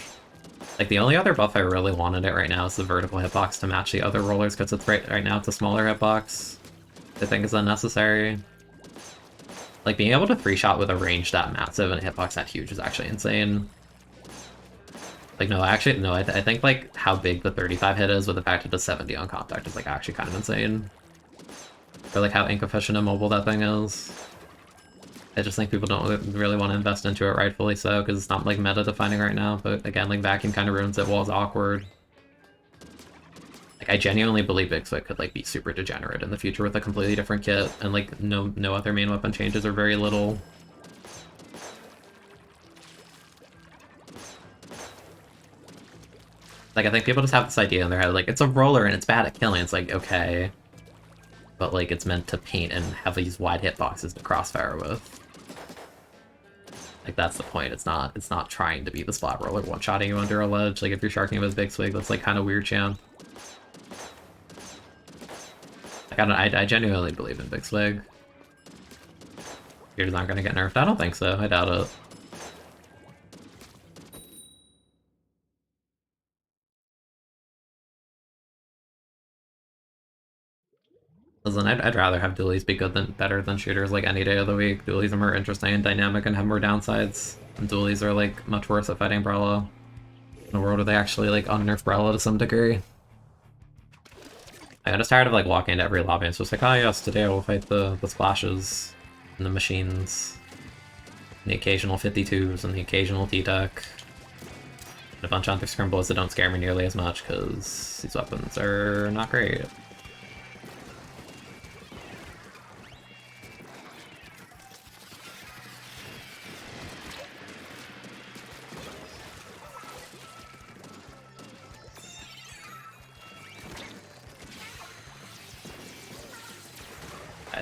Like, the only other buff I really wanted it right now is the vertical hitbox to match the other rollers, because it's right now it's a smaller hitbox. I think is unnecessary. Like, being able to 3-shot with a range that massive and a hitbox that huge is actually insane. Like, no, actually, no, I think, like, how big the 35 hit is with the fact it does 70 on contact is, like, actually kind of insane. For, like, how ink-efficient and mobile that thing is. I just think people don't really want to invest into it, rightfully so, because it's not, like, meta-defining right now, but, again, like, vacuum kind of ruins it while it's awkward. Like, I genuinely believe Big Swig could, like, be super degenerate in the future with a completely different kit, and, like, no other main weapon changes or very little. Like, I think people just have this idea in their head, like, it's a roller and it's bad at killing. It's like, okay. But, like, it's meant to paint and have these wide hitboxes to crossfire with. Like, that's the point. It's not trying to be the splat roller one-shotting you under a ledge. Like, if you're sharking with Big Swig, that's, like, kind of weird, Chan. Like, I genuinely believe in Big Swig. You're not gonna get nerfed? I don't think so. I doubt it. Listen, I'd rather have dualies be better than shooters like any day of the week. Dualies are more interesting and dynamic and have more downsides. And dualies are like much worse at fighting Brella. In a world where they actually like unnerf Brella to some degree. I got just tired of like walking into every lobby and it's just like, oh yes, today I will fight the splashes and the machines. And the occasional 52s and the occasional T-Tech. And a bunch of other scrimbles that don't scare me nearly as much because these weapons are not great.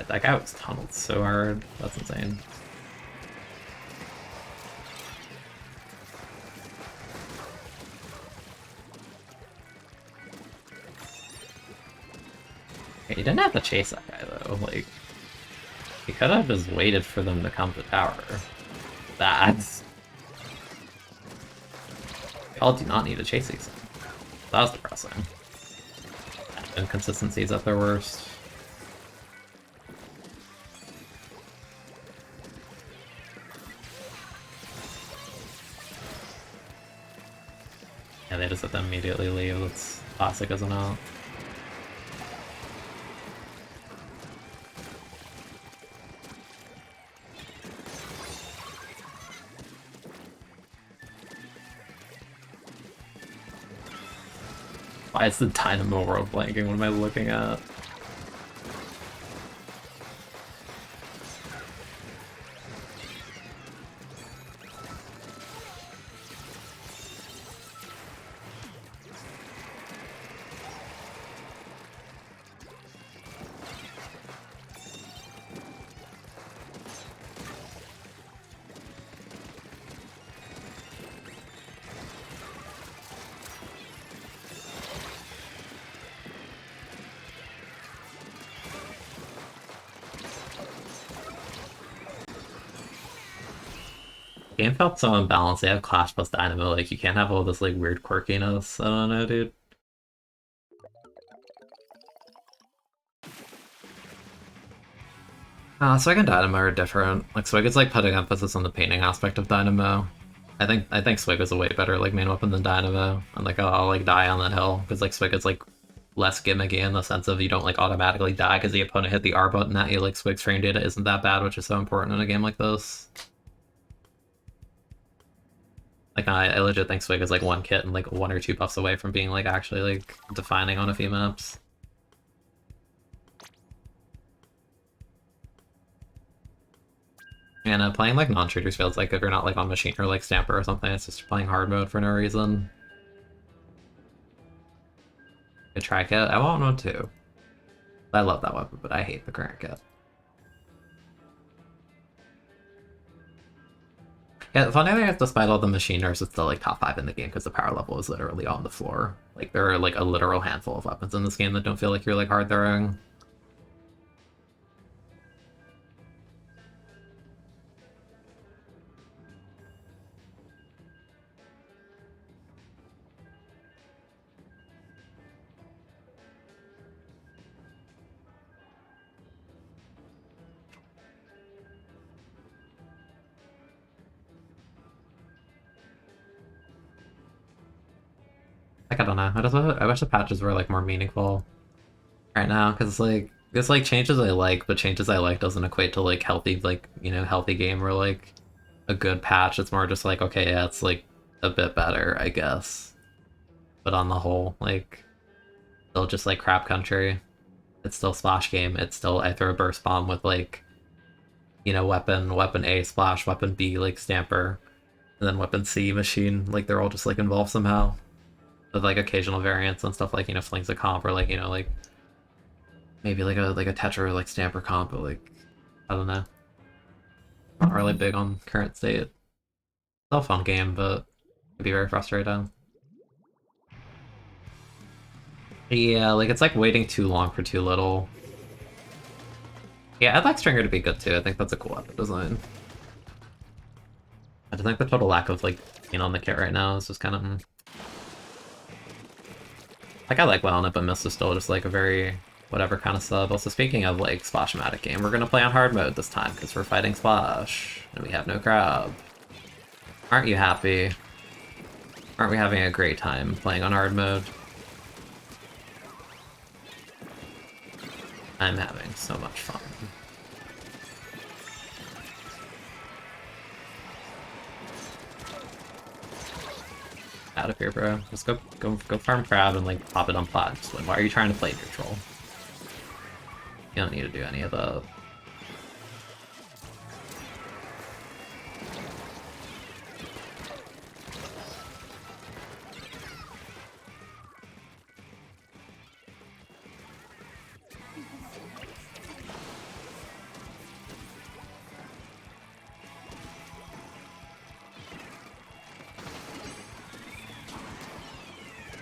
That guy was tunneled so hard. That's insane. He didn't have to chase that guy though. Like, he could have just waited for them to come to tower. That's... Y'all do not need to chase these. That was depressing. Inconsistencies at their worst. Yeah, they just let them immediately leave. That's classic, isn't it? Why is the Dynamo world blanking? What am I looking at? Game felt so unbalanced. They have Clash plus Dynamo. Like, you can't have all this, like, weird quirkiness. I don't know, dude. Swig and Dynamo are different. Like Swig is like putting emphasis on the painting aspect of Dynamo. I think Swig is a way better like main weapon than Dynamo, and like I'll like die on that hill because like Swig is like less gimmicky in the sense of you don't like automatically die because the opponent hit the R button at you. Like Swig's frame data isn't that bad, which is so important in a game like this. Like I legit think Swig is like one kit and like one or two buffs away from being like actually like defining on a few maps. And playing like non-shooters feels like if you're not like on Macine or like Stamper or something, it's just playing hard mode for no reason. Good try kit. I want one too. I love that weapon, but I hate the current kit. Yeah, the funny thing is, despite all the machiners, it's still like top 5 in the game because the power level is literally on the floor. Like there are like a literal handful of weapons in this game that don't feel like you're like hard throwing. Like I don't know. I wish the patches were like more meaningful right now because like it's like changes I like, but changes I like doesn't equate to like healthy like healthy game or like a good patch. It's more just like okay, yeah, it's like a bit better, I guess. But on the whole, like still just like crap country. It's still splash game. It's still I throw a burst bomb with like weapon A splash, weapon B like stamper, and then weapon C machine. Like they're all just like involved somehow with like occasional variants and stuff like flings a comp or like like maybe like a Tetra like stamper comp, but like I don't know. Not really big on current state. Still a fun game, but it'd be very frustrating. Yeah, like it's like waiting too long for too little. Yeah, I'd like Stringer to be good too. I think that's a cool weapon design. I just think the total lack of like on the kit right now is just kind of like I like well on it, but Mist is still just like a very whatever kind of sub. Also, speaking of like Splash-matic game, we're gonna play on hard mode this time because we're fighting Splash and we have no crowd. Aren't you happy? Aren't we having a great time playing on hard mode? I'm having so much fun. Out of here, bro. Just go farm crab and like pop it on plat. Just win. Why are you trying to play neutral? You don't need to do any of that.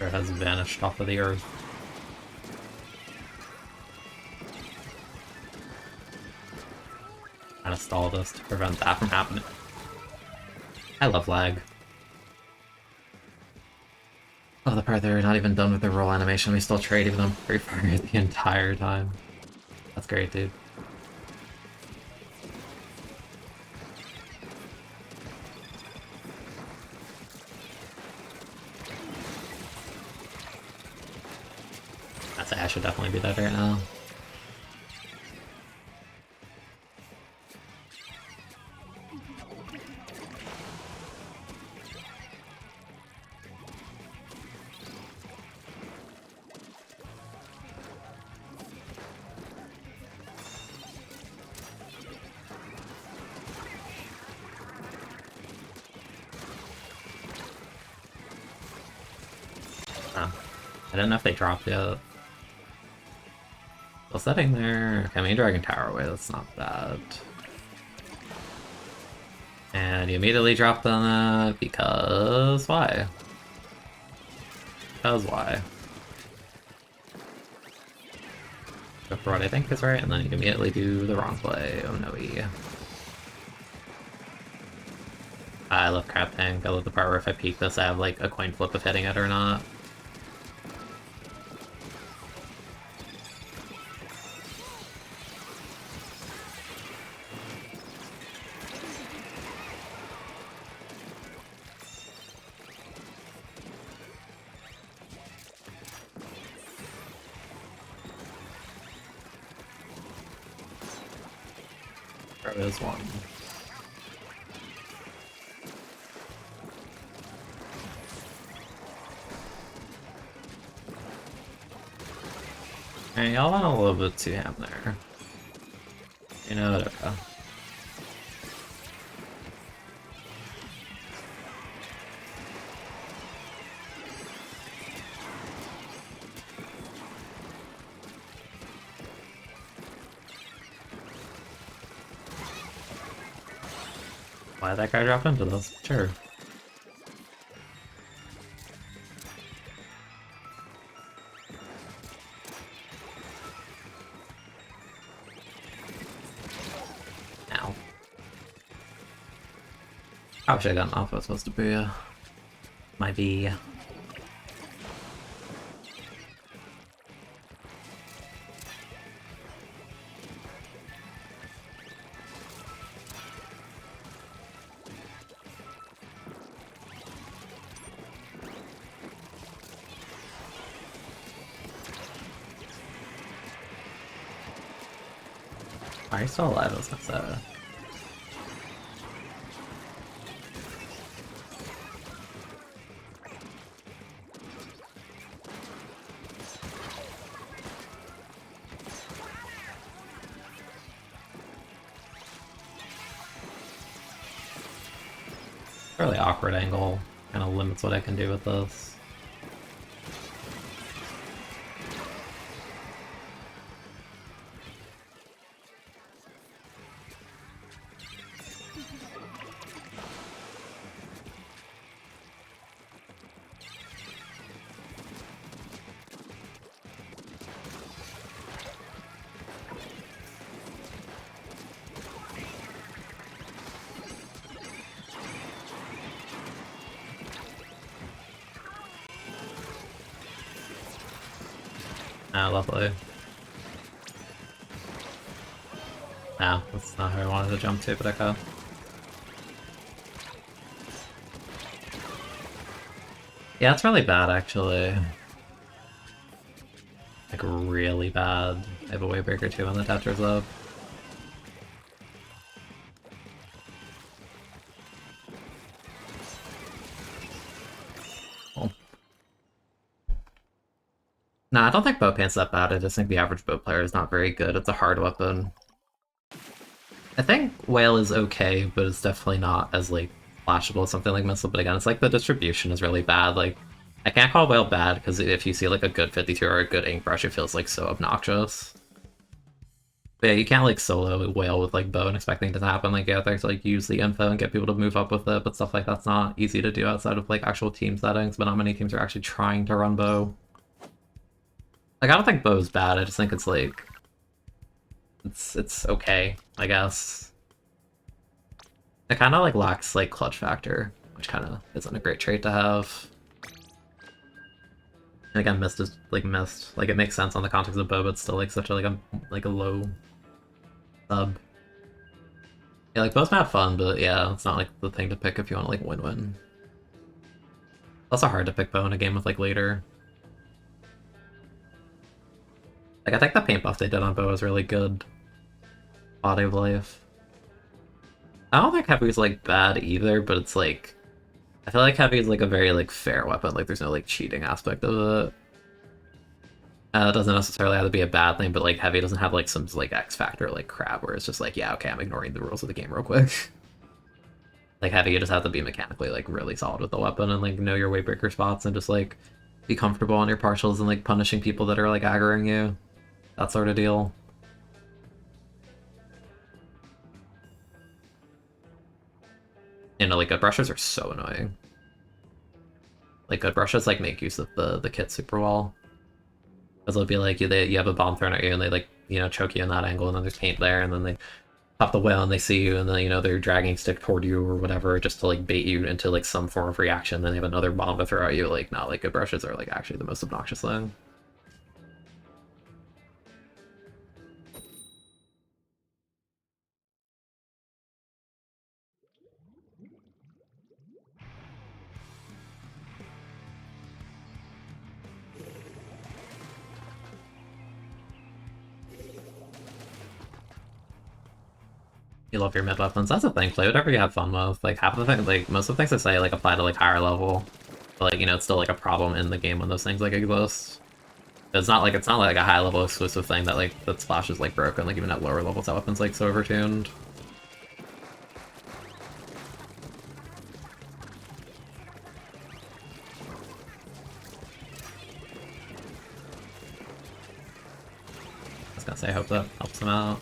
Or has vanished off of the earth. Trying to stall this to prevent that from happening. I love lag. Oh, the part they're not even done with their roll animation, we still trading them free fire the entire time. That's great, dude. I should definitely be dead right now. I didn't know if they dropped yet. Still setting there. Okay, main Dragon Tower away, that's not bad. And you immediately dropped on that because why? Because why? Go for what I think is right, and then you immediately do the wrong play. Oh no. I love Crab Tank. I love the part where if I peek this, I have like a coin flip of hitting it or not. There is one. Hey, y'all went a little bit too ham there. You know, whatever. Why that guy dropped into this? Sure. Ow. I wish I got off. I was supposed to be my V. Are you still alive? I was gonna say. Fairly awkward angle. Kind of limits what I can do with this. Ah, lovely. Nah, that's not who I wanted to jump to, but okay. Yeah, it's really bad, actually. Like, really bad. I have a Waybreaker too on the Tetris up. Cool. Nah, I don't think bow paint's that bad. I just think the average bow player is not very good. It's a hard weapon. I think Whale is okay, but it's definitely not as, like, flashable as something like Missile. But again, it's like the distribution is really bad. Like, I can't call Whale bad, because if you see, like, a good 52 or a good ink brush, it feels, like, so obnoxious. But yeah, you can't, like, solo Whale with, like, bow and expecting it to happen. Like, you have to, like, use the info and get people to move up with it, but stuff like that's not easy to do outside of, like, actual team settings, but not many teams are actually trying to run bow. Like, I don't think bow's bad, I just think it's, like... It's okay, I guess. It kind of, like, lacks, like, clutch factor, which kind of isn't a great trait to have. And again, mist is, like, mist. Like, it makes sense on the context of bow, but still, like, such a, like a low sub. Yeah, like, bow's not fun, but yeah, it's not, like, the thing to pick if you want to, like, win-win. It's also hard to pick bow in a game with, like, later. Like, I think the paint buff they did on bow is really good. Body of life. I don't think heavy's, like, bad either, but it's, like... I feel like heavy is, like, a very, like, fair weapon. Like, there's no, like, cheating aspect of it. It doesn't necessarily have to be a bad thing, but, like, heavy doesn't have, like, some, like, X factor, like, crap, where it's just like, yeah, okay, I'm ignoring the rules of the game real quick. Like, heavy, you just have to be mechanically, like, really solid with the weapon and, like, know your Waybreaker spots and just, like, be comfortable on your partials and, like, punishing people that are, like, aggroing you. That sort of deal. You know, like, good brushes are so annoying. Like, good brushes, like, make use of the kit super well. Because it'll be like, you have a bomb thrown at you, and they, like, you know, choke you in that angle, and then there's paint there, and then they pop the whale, and they see you, and then, you know, they're dragging stick toward you or whatever, just to, like, bait you into, like, some form of reaction, then they have another bomb to throw at you. Like, not like, good brushes are, like, actually the most obnoxious thing. You love your mid weapons. That's the thing. Play whatever you have fun with. Like half of the thing, like most of the things I say, like apply to like higher level. But like it's still like a problem in the game when those things like exist. It's not like a high level exclusive thing that like that Splash is like broken. Like even at lower levels, that weapon's like so overtuned. I was gonna say, I hope that helps him out.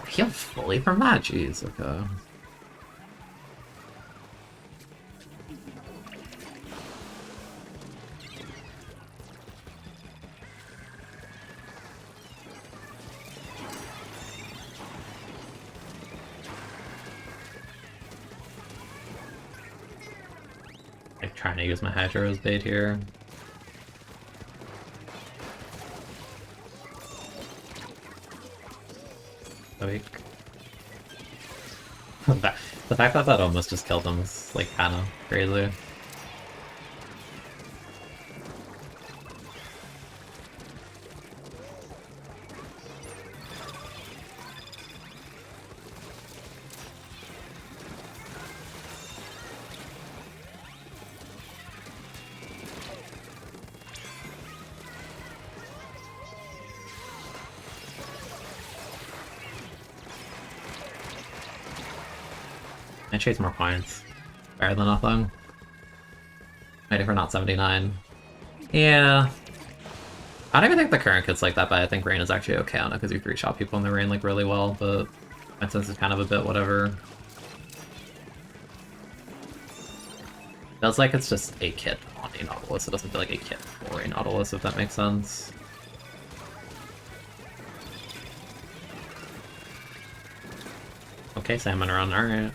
Healed fully from that? Jeez, okay. Like trying to use my Hydro as bait here. Weak. The fact that that almost just killed him is like kind of crazy. I chase more points. Better than nothing. Waiting for not 79. Yeah. I don't even think the current kit's like that bad. I think Rain is actually okay on it because you 3-shot people in the Rain like really well, but my sense is kind of a bit whatever. Feels like it's just a kit on a Nautilus. It doesn't feel like a kit for a Nautilus, if that makes sense. Okay, Salmon run, alright.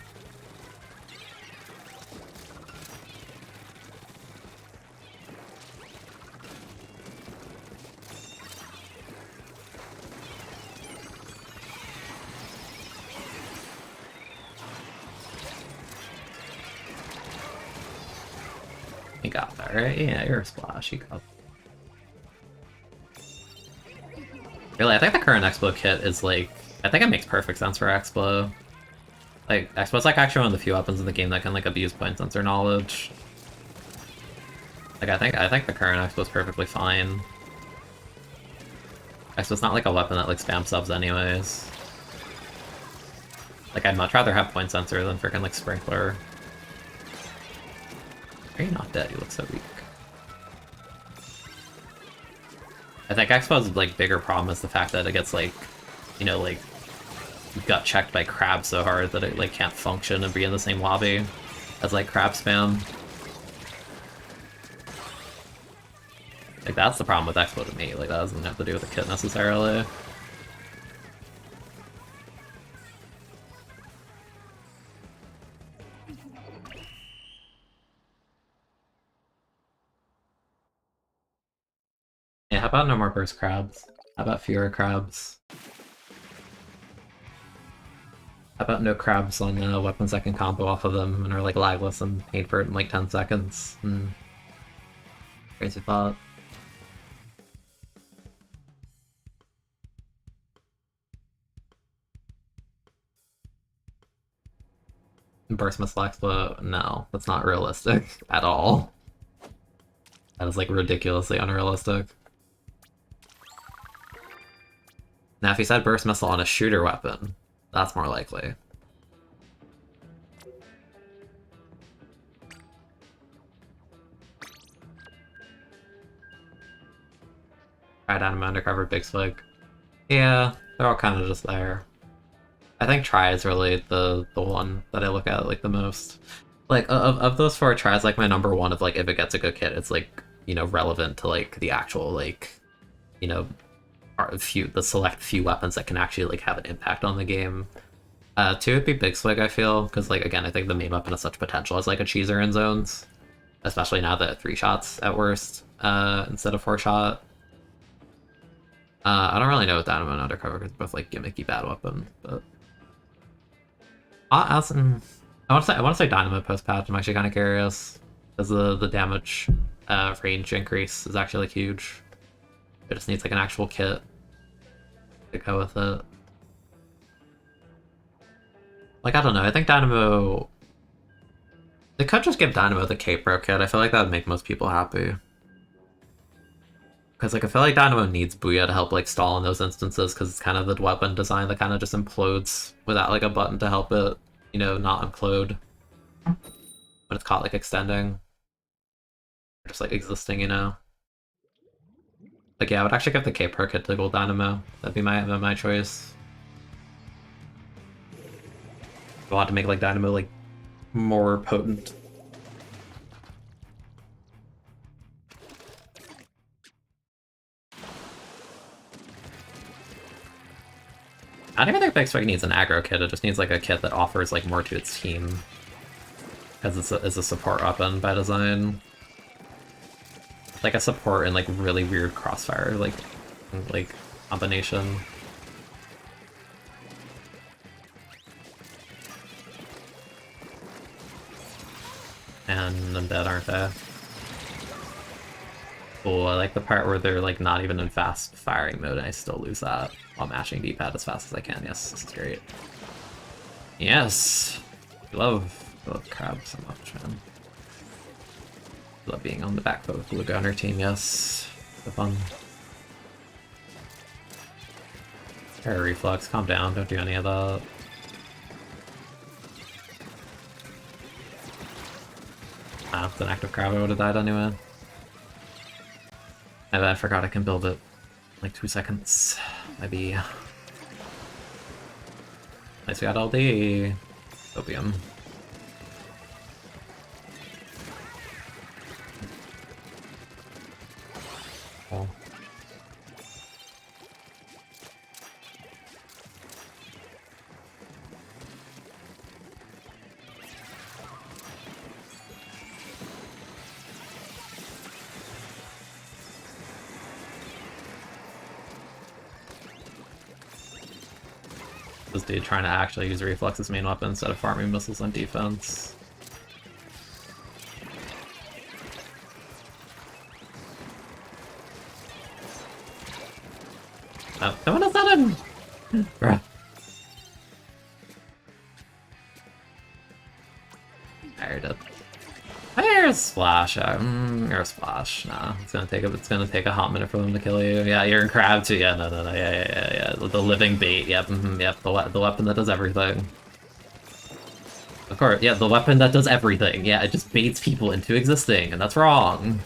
You got that, right? Yeah, you're a Splash, you got that. Really, I think the current Explo kit is like... I think it makes perfect sense for Explo. Like, Explo's like actually one of the few weapons in the game that can like abuse point sensor knowledge. Like, I think the current Explo's perfectly fine. Explo's not like a weapon that like spam subs anyways. Like, I'd much rather have point sensor than freaking like Sprinkler. Are you not dead? You look so weak. I think Expo's like bigger problem is the fact that it gets like, like got checked by crab so hard that it like can't function and be in the same lobby as like crab spam. Like that's the problem with Expo to me. Like that doesn't have to do with the kit necessarily. Yeah, how about no more burst crabs? How about fewer crabs? How about no crabs on weapons that can combo off of them and are like lagless and paid for it in like 10 seconds? Crazy thought. Burst Missile Expo? No, that's not realistic at all. That is like ridiculously unrealistic. Now if you said Burst Missile on a shooter weapon, that's more likely. Try down undercover big Swig. Yeah, they're all kind of just there. I think Try is really the one that I look at like the most. Like of those 4 tries, like my number one of like if it gets a good kit, it's like relevant to like the actual like the select few weapons that can actually like have an impact on the game. Two would be Big Swig, I feel, because, like, again, I think the main weapon has such potential as, like, a cheeser in zones. Especially now that 3 shots at worst, instead of 4 shot. I don't really know with Dynamo and Undercover because both, like, gimmicky bad weapon, but... I want to say Dynamo post-patch, I'm actually kind of curious. Because the damage range increase is actually, like, huge. It just needs, like, an actual kit to go with it. Like, I don't know, I think Dynamo... They could just give Dynamo the K-Pro kit, I feel like that would make most people happy. Because, like, I feel like Dynamo needs Booyah to help, like, stall in those instances, because it's kind of the weapon design that kind of just implodes without, like, a button to help it, you know, not implode. When it's caught, like, extending. Or just, like, existing, you know? Like, yeah, I would actually give the K-Pro kit to Gold Dynamo. That'd be my choice. I want to make, like, Dynamo, like, more potent. I don't even think Big Swig needs an aggro kit, it just needs, like, a kit that offers, like, more to its team. Because it's a support weapon by design. Like, a support and, like, really weird crossfire, like combination. And I'm dead, aren't they? Oh, I like the part where they're, like, not even in fast firing mode and I still lose that while mashing D-pad as fast as I can. Yes, this is great. Yes! I love Crab so much, man. I love being on the back foot with the Blue Gunner team, yes. The fun. Air reflux, calm down, don't do any of that. Ah, it's an active crab, I would have died anyway. I forgot I can build it in like 2 seconds. Maybe. Nice, we got all the opium. Oh. This dude trying to actually use Reflux as main weapon instead of farming missiles on defense. Oh, no one else at him! Bruh. There, dead. There's Splash. You're a Splash. Nah, it's gonna take a hot minute for them to kill you. Yeah, you're in Crab too. Yeah, no, yeah. The living bait. Yep, yep. The weapon that does everything. Of course, yeah, the weapon that does everything. Yeah, it just baits people into existing, and that's wrong.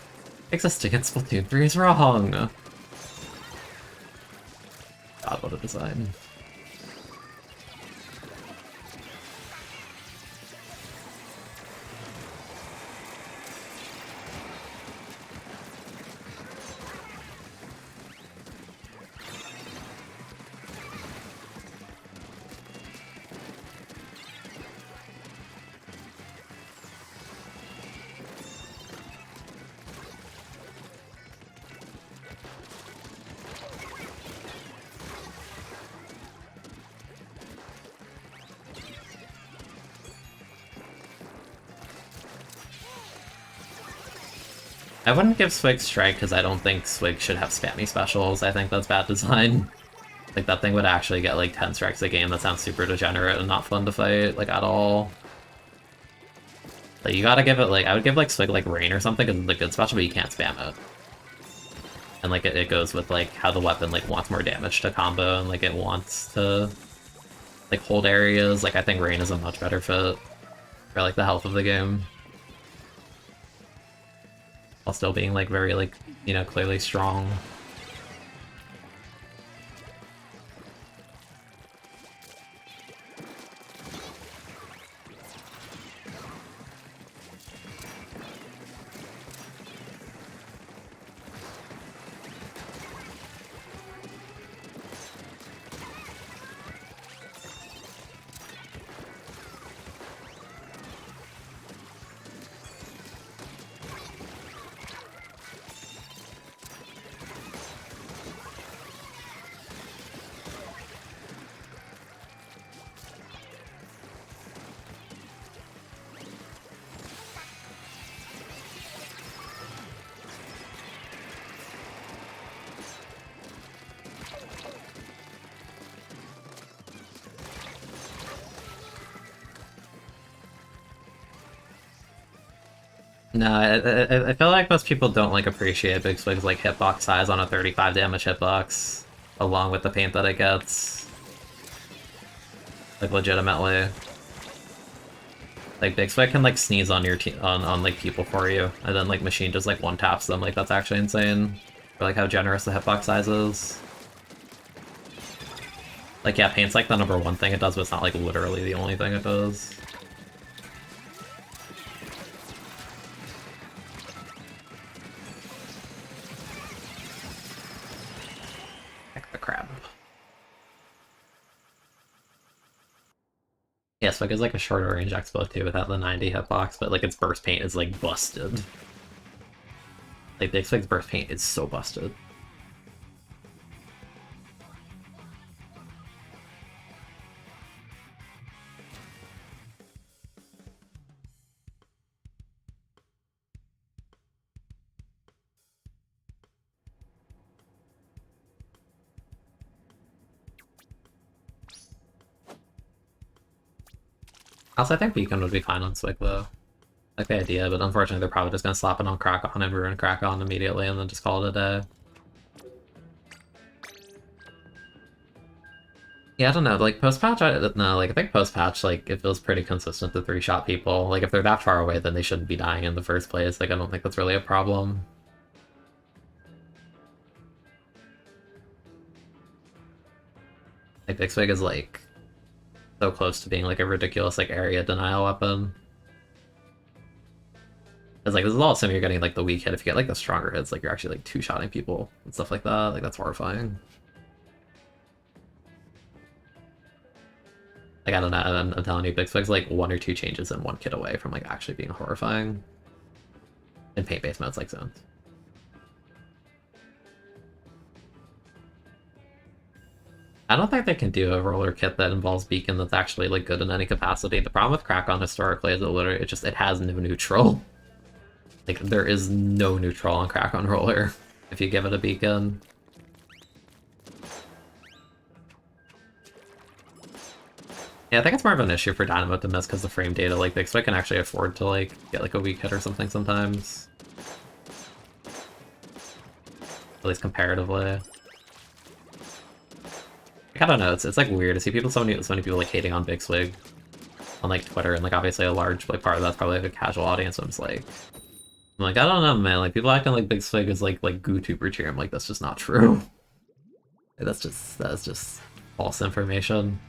Existing in Splatoon 3 is wrong. God, what a design. I wouldn't give Swig Strike because I don't think Swig should have spammy specials. I think that's bad design. Like, that thing would actually get, like, 10 strikes a game. That sounds super degenerate and not fun to fight, like, at all. Like, you gotta give it, like, I would give, like, Swig, like, Rain or something, because it's a good special, but you can't spam it. And, like, it goes with, like, how the weapon, like, wants more damage to combo, and, like, it wants to, like, hold areas. Like, I think Rain is a much better fit for, like, the health of the game. While still being, like, very, like, you know, clearly strong. No, I feel like most people don't like appreciate Big Swig's like hitbox size on a 35 damage hitbox, along with the paint that it gets. Like legitimately, like Big Swig can like sneeze on your on like people for you, and then like Macine just like one taps them. Like that's actually insane. For like how generous the hitbox size is. Like yeah, paint's like the #1 thing it does, but it's not like literally the only thing it does. Heck the crab. Yeah, Swig is like a shorter range expo too without the 90 hitbox, but like its burst paint is like busted. Like Big Swig's burst paint is so busted. Also, I think Beacon would be fine on Swig though. Like the idea, but unfortunately they're probably just gonna slap it on Crack-On and ruin Crack-On immediately and then just call it a day. Yeah, I don't know, like post-patch, no, like I think post-patch, like it feels pretty consistent to 3-shot people. Like if they're that far away, then they shouldn't be dying in the first place. Like I don't think that's really a problem. Like Big Swig is like so close to being like a ridiculous like area denial weapon. It's like this is all assuming you're getting like the weak hit. If you get like the stronger hits, like you're actually like 2-shotting people and stuff like that. Like that's horrifying. Like I don't know, I'm telling you, Big Swig's like 1 or 2 changes and 1 kit away from like actually being horrifying. In paint-based modes like zones. I don't think they can do a roller kit that involves beacon that's actually like good in any capacity. The problem with Crack-On historically is that literally it has no neutral. Like there is no neutral on Crack-On roller if you give it a beacon. Yeah, I think it's more of an issue for Dynamo to miss because the frame data, like Big Swig can actually afford to like get like a weak hit or something sometimes. At least comparatively. Like, I don't know, it's like weird to see people so many people like hating on Big Swig on like Twitter, and like obviously a large like part of that's probably like a casual audience. So I'm like I don't know, man. Like people acting like Big Swig is like GooTuber cheer. I'm like that's just not true. Like, that's just false information.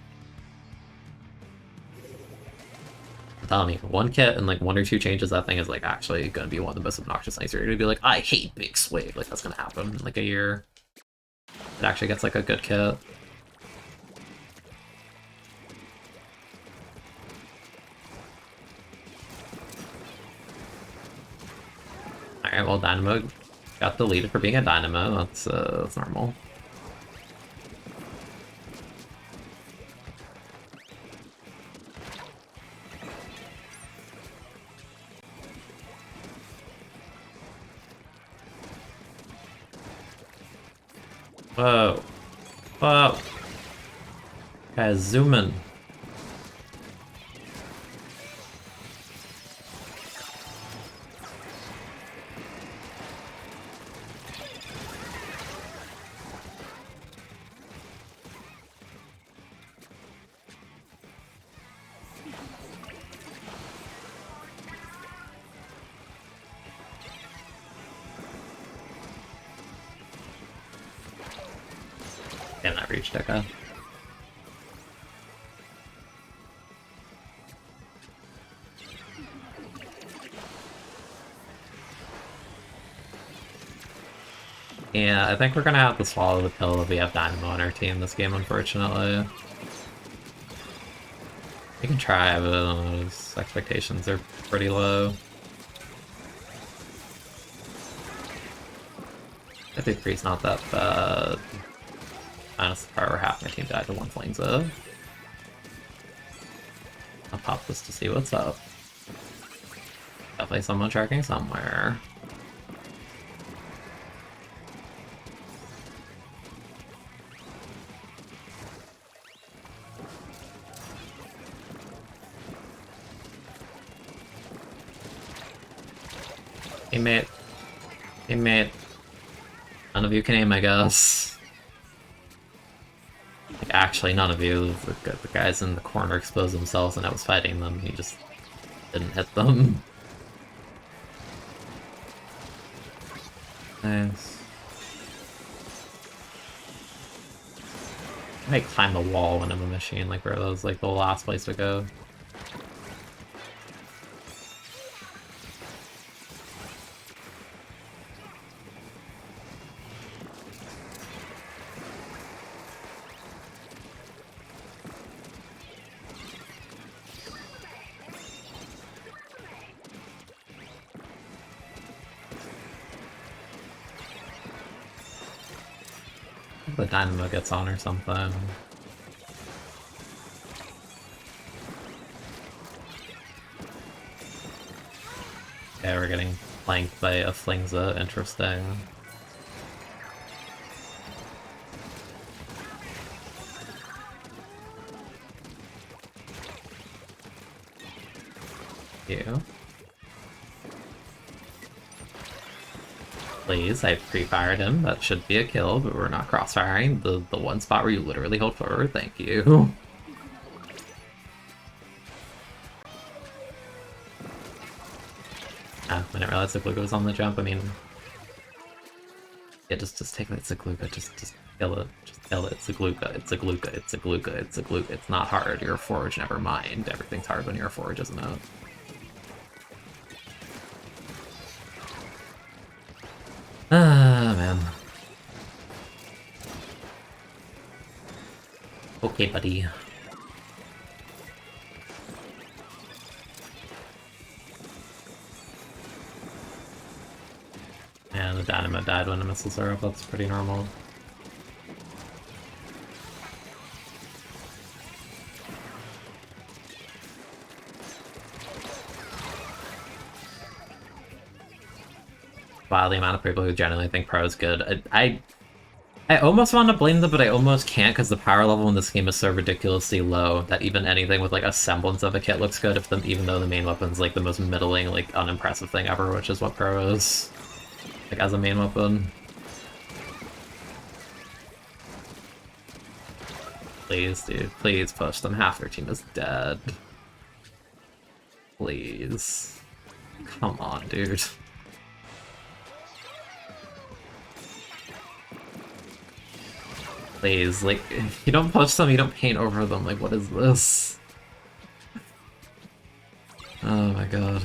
I'm telling you, 1 kit and like 1 or 2 changes, that thing is like actually gonna be one of the most obnoxious things. You're gonna be like, I hate Big Swig. Like that's gonna happen in like a year. It actually gets like a good kit. Alright, well Dynamo got deleted for being a Dynamo. That's normal. Whoa. Whoa. Guys, zoom in. Damn, that reached Deca. Yeah, I think we're gonna have to swallow the pill if we have Dynamo on our team this game, unfortunately. We can try, but those expectations are pretty low. 53 is not that bad. Minus the part where half my team died to 1 Flames of. I'll pop this to see what's up. Definitely someone tracking somewhere. Teammate. Teammate. None of you can aim, I guess. Like, actually, none of you. The guys in the corner exposed themselves and I was fighting them. He just didn't hit them. Nice. I might climb the wall when I'm a machine, like where that was like the last place to go. The dynamo gets on or something. Okay, we're getting flanked by a Flingza, interesting. You. Please, I pre-fired him. That should be a kill, but we're not cross-firing. The one spot where you literally hold forward, thank you. I didn't realize Zigluga was on the jump. I mean, yeah, just take that Zigluga, just kill it. Just kill it. Zigluga, it's Zigluga, it's Zigluga, it's Zigluga. It's not hard. You're a forge, never mind. Everything's hard when you're a forge, isn't it? Ah, man. Okay, buddy. And the dynamo died when the missiles are up, that's pretty normal. Wow, the amount of people who genuinely think Pro is good. I almost want to blame them, but I almost can't because the power level in this game is so ridiculously low that even anything with like a semblance of a kit looks good, even though the main weapon's like the most middling, like unimpressive thing ever, which is what Pro is. Like as a main weapon. Please, dude. Please push them. Half their team is dead. Please. Come on, dude. Please, like, if you don't push them, you don't paint over them. Like, what is this? Oh my god.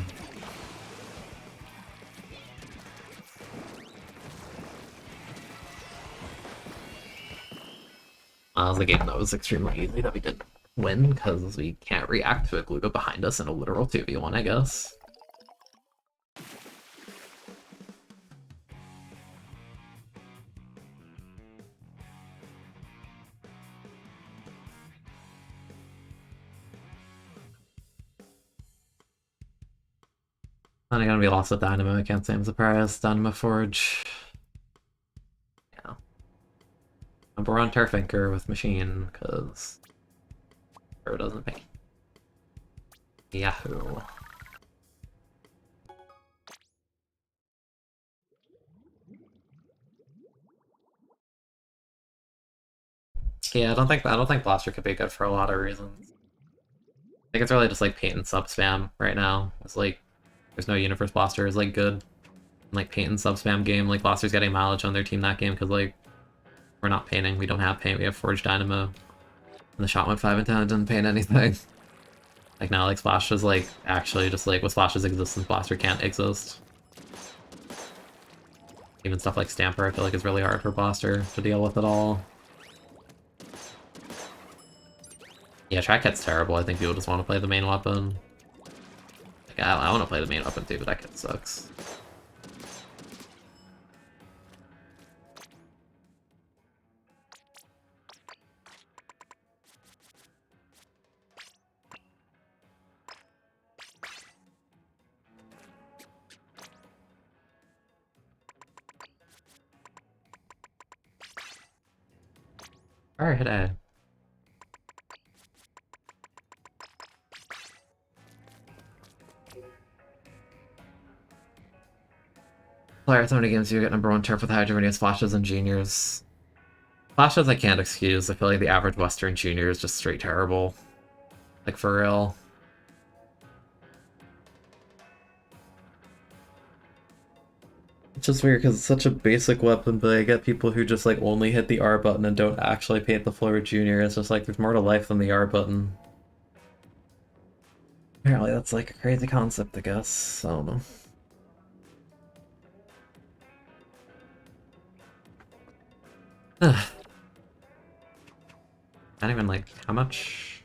That was a game that was extremely easy that we didn't win because we can't react to a Gluga behind us in a literal 2v1, I guess. Then again, we lost with Dynamo. I can't say I'm surprised. Dynamo Forge. Yeah. Number one Turf Anchor with Macine, because Pro doesn't pay. Yahoo. Yeah, I don't think Blaster could be good for a lot of reasons. I think it's really just like paint and sub spam right now. It's like there's no Universe Blaster is like good. Like paint and sub spam game, like Blaster's getting mileage on their team that game because like we're not painting, we don't have paint, we have Forge Dynamo. And the shot went 5 and 10, it didn't paint anything. Like now like Splash is like actually just like with Splash's existence, Blaster can't exist. Even stuff like Stamper I feel like is really hard for Blaster to deal with at all. Yeah, Track Hit's terrible, I think people just want to play the main weapon. Like I want to play the main weapon too, but that kit sucks. Alright, hit A. Player so many games you get number 1 turf with Hydra when he has flashes and juniors. Flashes I can't excuse. I feel like the average Western junior is just straight terrible. Like, for real. It's just weird because it's such a basic weapon, but I get people who just like only hit the R button and don't actually paint the floor with Junior. It's just like there's more to life than the R button. Apparently that's like a crazy concept, I guess. I don't know. Not even like how much?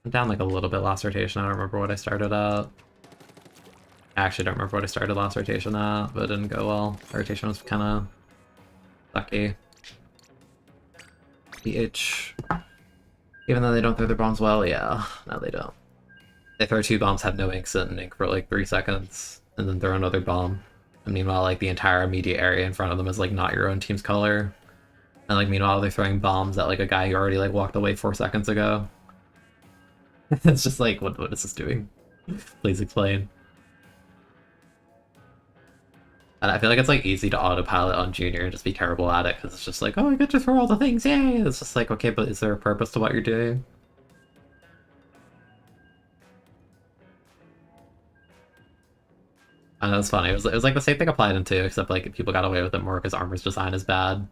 I'm down like a little bit last rotation. I don't remember what I started at. I actually don't remember what I started last rotation at, but it didn't go well. The rotation was kind of sucky. PH. Even though they don't throw their bombs well, yeah. No, they don't. They throw 2 bombs, have no ink, sit and ink for like 3 seconds, and then throw another bomb. And meanwhile, like, the entire immediate area in front of them is like not your own team's color. And like, meanwhile, they're throwing bombs at like a guy who already like walked away 4 seconds ago. It's just like, what is this doing? Please explain. And I feel like it's like easy to autopilot on Junior and just be terrible at it, because it's just like, oh, I get to throw all the things, yay! It's just like, okay, but is there a purpose to what you're doing? I know, it's funny. It was like the same thing applied in 2, except like people got away with it more because Armor's design is bad.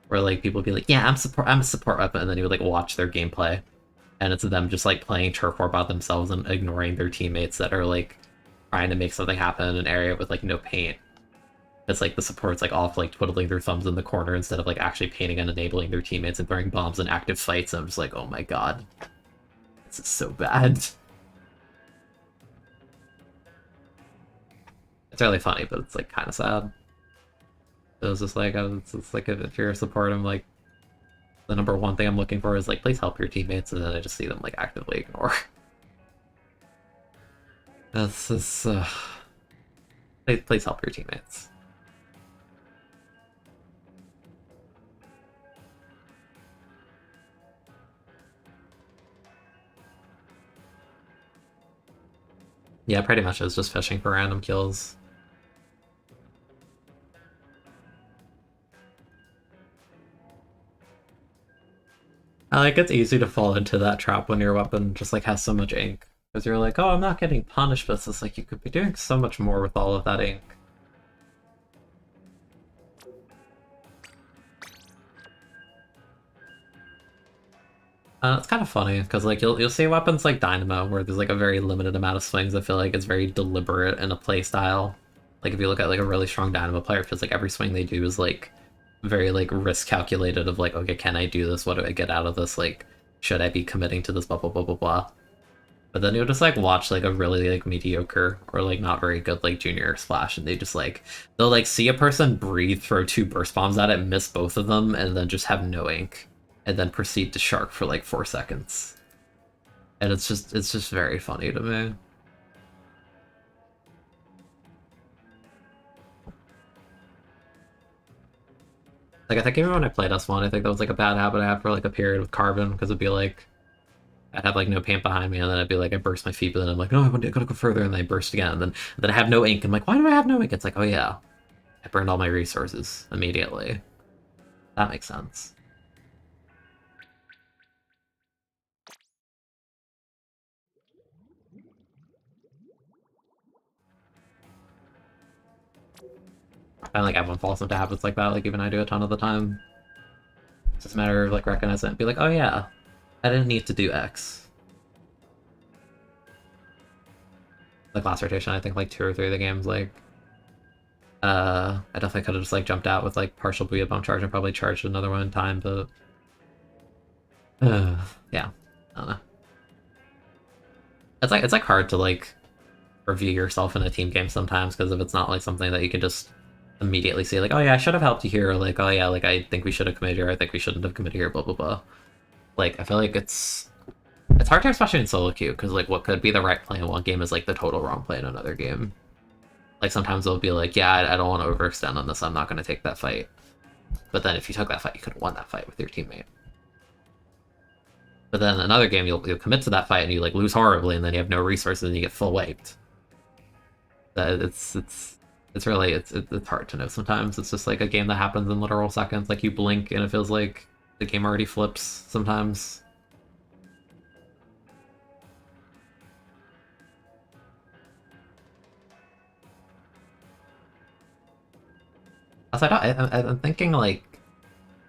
Where like people would be like, yeah, I'm a support weapon, and then you would like watch their gameplay. And it's them just like playing turf war by themselves and ignoring their teammates that are like trying to make something happen in an area with like no paint. It's like the support's like off like twiddling their thumbs in the corner instead of like actually painting and enabling their teammates and throwing bombs in active fights. And I'm just like, oh my god. This is so bad. It's really funny, but it's like kind of sad. It was just like, it's like if you're a support, I'm like, the number 1 thing I'm looking for is like, please help your teammates, and then I just see them like actively ignore. That's just, please help your teammates. Yeah, pretty much. I was just fishing for random kills. I like it's easy to fall into that trap when your weapon just like has so much ink. Because you're like, oh, I'm not getting punished, but it's like you could be doing so much more with all of that ink. It's kind of funny, because like you'll see weapons like Dynamo, where there's like a very limited amount of swings. I feel like it's very deliberate in a play style. Like if you look at like a really strong Dynamo player, it feels like every swing they do is like very like risk calculated of like, okay, can I do this? What do I get out of this? Like, should I be committing to this? Blah blah blah blah blah. But then you'll just like watch like a really like mediocre or like not very good like junior splash, and they just like they'll like see a person breathe, throw 2 burst bombs at it, miss both of them, and then just have no ink, and then proceed to shark for like 4 seconds. And it's just very funny to me. Like, I think even when I played S1, I think that was like a bad habit I had for like a period with Carbon, because it'd be like, I'd have like no paint behind me, and then I'd be like, I burst my feet, but then I'm like, no, I gotta go further, and then I burst again, and then I have no ink. I'm like, why do I have no ink? It's like, oh yeah, I burned all my resources immediately. That makes sense. I like everyone falls into habits like that, like even I do a ton of the time. It's just a matter of like recognizing it and be like, oh yeah, I didn't need to do X. Like last rotation, I think like 2 or 3 of the games, like I definitely could have just like jumped out with like partial Booyah Bomb charge and probably charged another one in time, but yeah, I don't know. It's like hard to like review yourself in a team game sometimes, because if it's not like something that you can just immediately say like, oh yeah, I should have helped you here, or like, oh yeah, like I think we should have committed here, I think we shouldn't have committed here, blah blah blah. Like I feel like it's hard to, especially in solo queue, because like what could be the right play in one game is like the total wrong play in another game. Like sometimes it'll be like, yeah, I don't want to overextend on this, I'm not going to take that fight. But then if you took that fight, you could have won that fight with your teammate. But then another game, you'll commit to that fight and you like lose horribly, and then you have no resources and you get full wiped. It's really it's hard to know sometimes. It's just like a game that happens in literal seconds. Like you blink and it feels like the game already flips sometimes. Also, I'm thinking like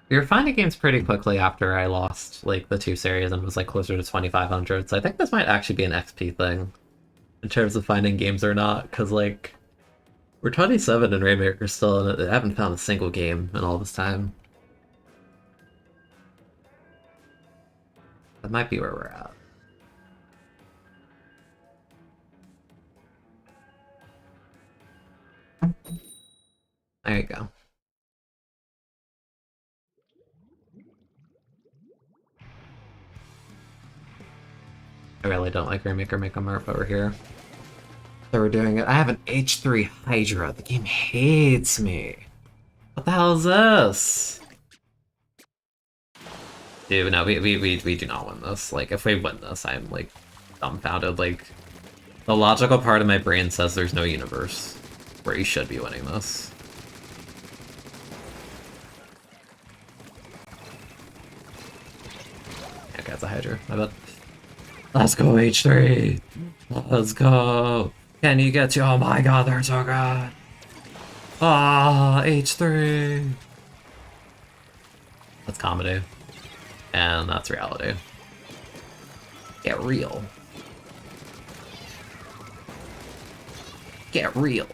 we were finding games pretty quickly after I lost like the 2 series and was like closer to 2500. So I think this might actually be an XP thing in terms of finding games or not, because like we're 27 in Rainmaker still, and I haven't found a single game in all this time. That might be where we're at. There you go. I really don't like Rainmaker make a mark over here. So we're doing it. I have an H3 Hydra. The game hates me. What the hell is this? Dude, no, we do not win this. Like, if we win this, I'm, like, dumbfounded. Like, the logical part of my brain says there's no universe where you should be winning this. Okay, it's a Hydra. I bet. Let's go, H3! Let's go! Can you get to— oh my god, they're so good! Ah, H3! That's comedy. And that's reality. Get real. Get real.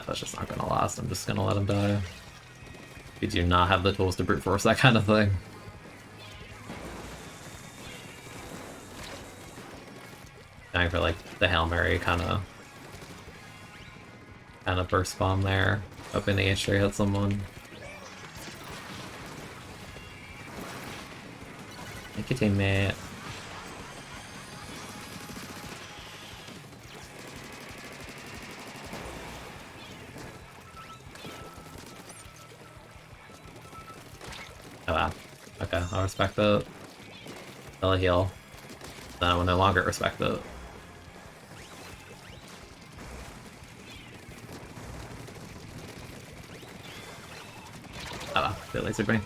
That's just not gonna last. I'm just gonna let him die. We do not have the tools to brute force that kind of thing. Going for like the Hail Mary kind of burst bomb there, hoping the H3 hits someone. Thank you, teammate. Oh wow. Okay, I'll respect it. I'll heal. Then I will no longer respect it. Oh wow, they lasered me.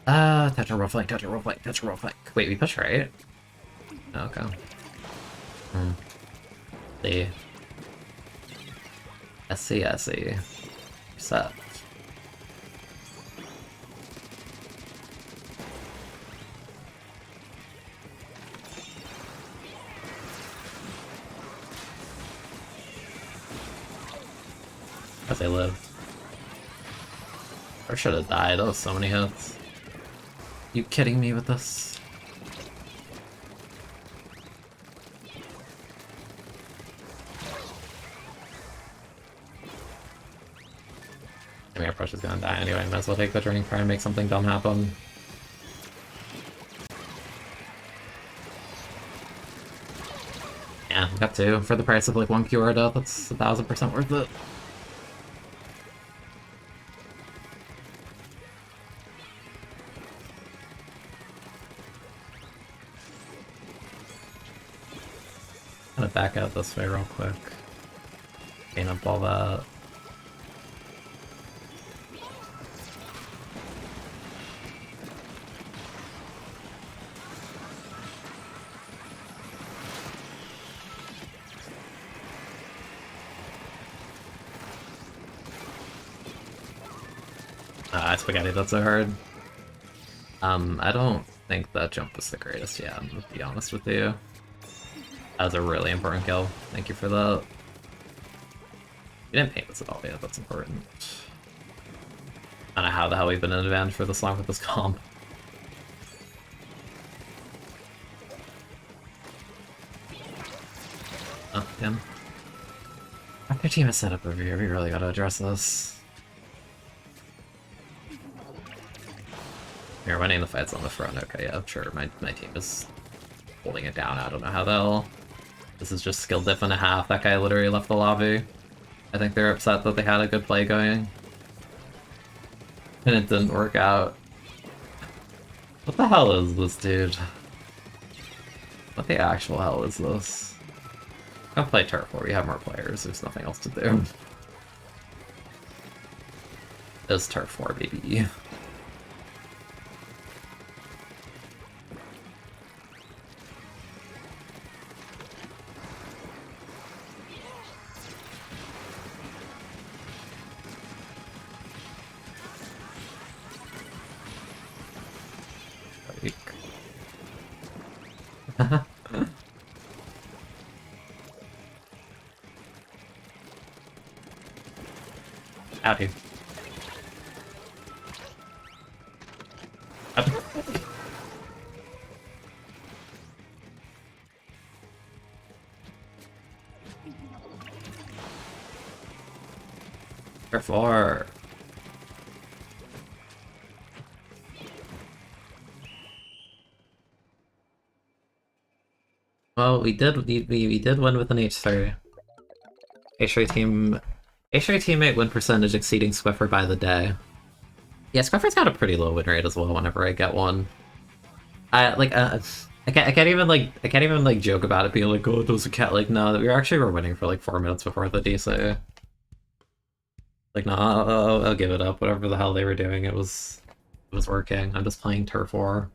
Touch a roll flank, touch a roll flank, touch a roll flank. Wait, we push right? Oh, okay. See. SC. Set. As they live. Or should have died. That was so many hits. You kidding me with this? I mean, our push is gonna die anyway. Might as well take the Draining Fire and make something dumb happen. Yeah, got 2. For the price of like 1 QR death, that's 1000% worth it. I'm gonna back out this way real quick. Gain up all that. Spaghetti, that's so hard. I don't think that jump was the greatest, yeah, I'm gonna be honest with you. That was a really important kill. Thank you for that. You didn't paint this at all yet, that's important. I don't know how the hell we've been in advantage for this long with this comp. Oh, damn. Our team is set up over here, we really gotta address this. You're winning the fights on the front. Okay, yeah, sure. My team is holding it down. I don't know how the hell. This is just skill diff and a half. That guy literally left the lobby. I think they're upset that they had a good play going. And it didn't work out. What the hell is this, dude? What the actual hell is this? I'll play turf where we have more players. There's nothing else to do. It's turf war, baby. Howdy. Four. Well, we did win with an H3. H3 team H3 teammate win percentage exceeding Swiffer by the day. Yeah, Swiffer's got a pretty low win rate as well whenever I get one. I can't even like joke about it being like, oh, it was a cat. Like, no, we actually were winning for like 4 minutes before the DC. Like, no, I'll give it up. Whatever the hell they were doing, it was working. I'm just playing Turf War.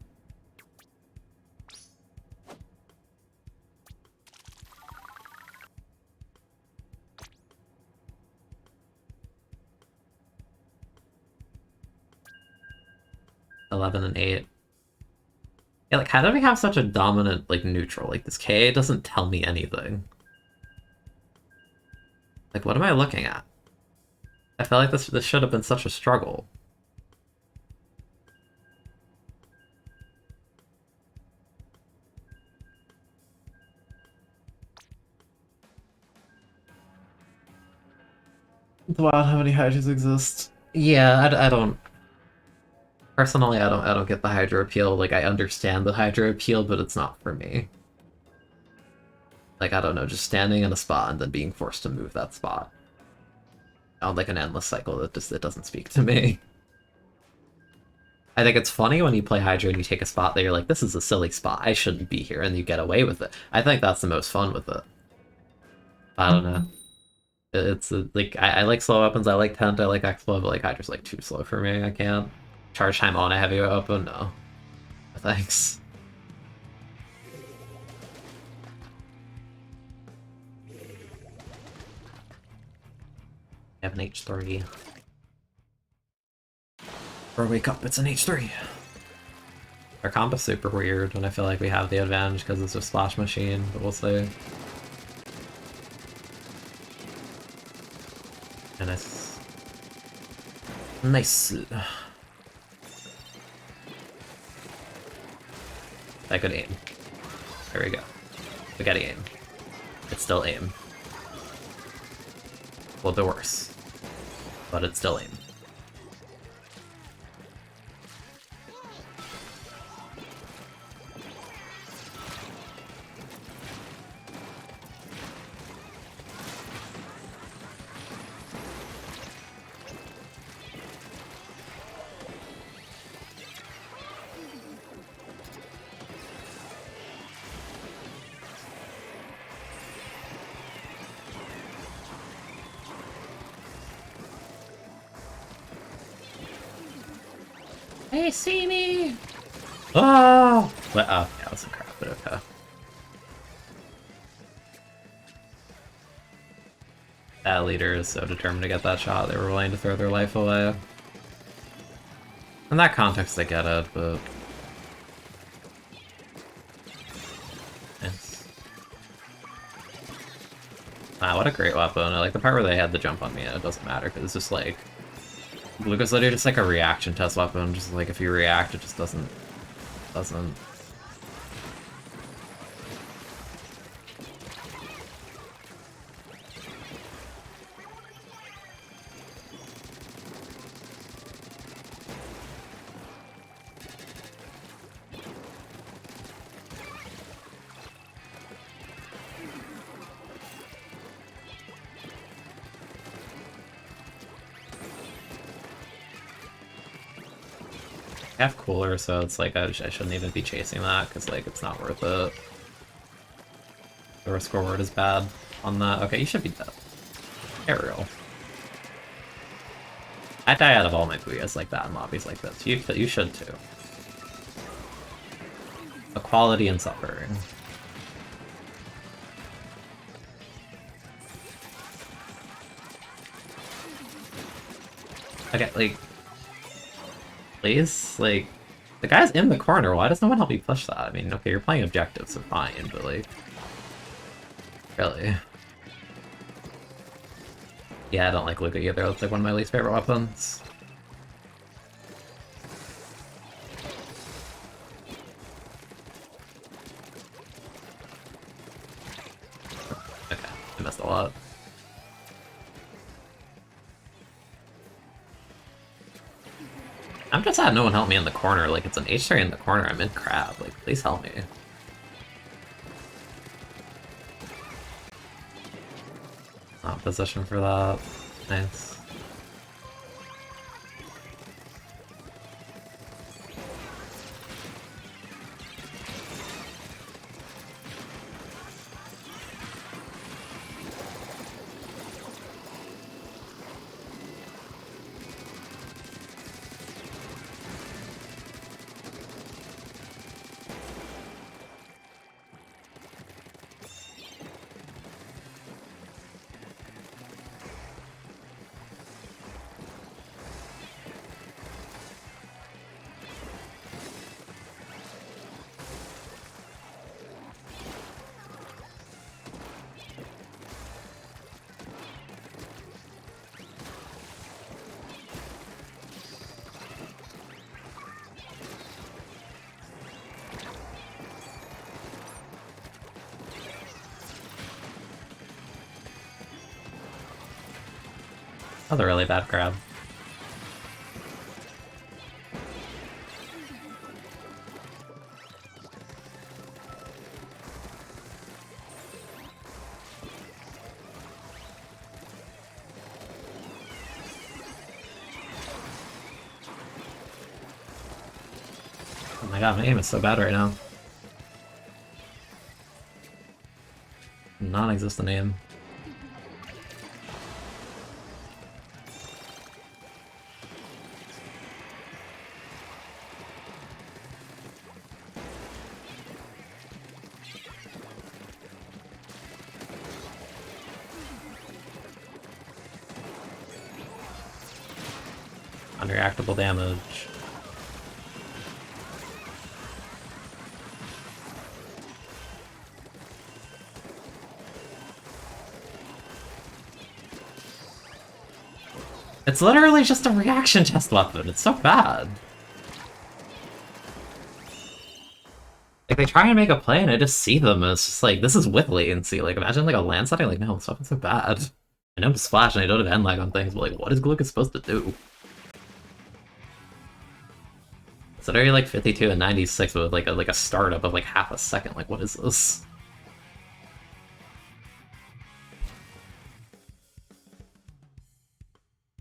$11 and $8. Yeah, like, how do we have such a dominant, like, neutral? Like, this KA doesn't tell me anything. Like, what am I looking at? I feel like this should have been such a struggle. Wow, how many Hydras exist? Yeah, I don't... Personally, I don't get the Hydra appeal. Like, I understand the Hydra appeal, but it's not for me. Like, I don't know, just standing in a spot and then being forced to move that spot. On, like, an endless cycle that it doesn't speak to me. I think it's funny when you play Hydra and you take a spot that you're like, this is a silly spot, I shouldn't be here, and you get away with it. I think that's the most fun with it. I don't know. It's like, I like slow weapons, I like Tent, I like Explode, but like Hydra's like too slow for me, I can't. Charge time on a heavy weapon? No. Thanks. I have an H3. Or wake up, it's an H3. Our comp is super weird when I feel like we have the advantage because it's a splash machine, but we'll see. And nice. Nice. I could aim. There we go. We gotta aim. It's still aim. A little bit worse. But it's still aim. Hey, see me! Oh! Well, oh, yeah, that was a crap, but okay. That leader is so determined to get that shot, they were willing to throw their life away. In that context, I get it, but... Yes. Ah, what a great weapon. I like the part where they had the jump on me, and it doesn't matter, because it's just like... Lucas literally just like a reaction test weapon, just like if you react, it just doesn't... have cooler, so it's like I shouldn't even be chasing that, because like it's not worth it. The risk reward is bad on that. Okay, you should be dead. Ariel. I die out of all my booyahs like that in lobbies like this. You should too. Equality and suffering. Okay, like... Please? Like... The guy's in the corner, why does no one help me push that? I mean, okay, you're playing objectives, so fine, but like... Really? Yeah, I don't like Luca either, that's like one of my least favorite weapons. Okay, I missed a lot. I'm just sad no one helped me in the corner, like it's an H3 in the corner, I'm in crab, like please help me. Not position for that. Nice. That was a really bad grab. Oh my god, my aim is so bad right now. Non-existent aim. Unreactable damage. It's literally just a reaction test weapon, it's so bad. Like, they try and make a play and I just see them and it's just like, this is with latency. Like, imagine like a land setting, like, no, this weapon's so bad. I know I'm Splash and I don't have end lag on things, but like, what is Glucas supposed to do? It's literally like 52 and 96 with like a startup of like half a second. Like, what is this?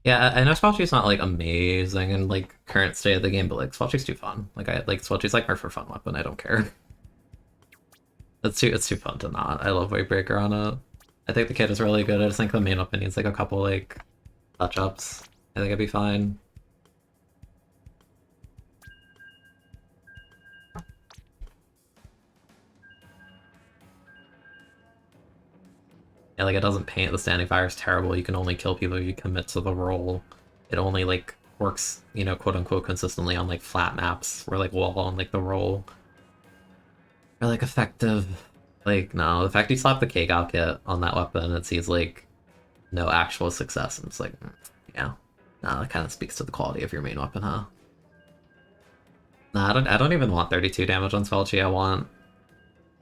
Yeah, I know Swatchy's not like amazing in like current state of the game, but like Swatchy's too fun. Like I like Swatchy's like my for fun weapon. I don't care. It's too fun to not. I love Wavebreaker on it. I think the kit is really good. I just think the main weapon needs like a couple like touch ups. I think it'd be fine. Yeah, like it doesn't paint. The standing fire is terrible. You can only kill people if you commit to the role. It only like works, you know, quote unquote consistently on like flat maps where like wall on like the roll. Or like effective. Like no, the fact you slap the K-Gal kit on that weapon, it sees like no actual success, and it's like, yeah, nah, that kind of speaks to the quality of your main weapon, huh? Nah, I don't even want 32 damage on Swelchy. I want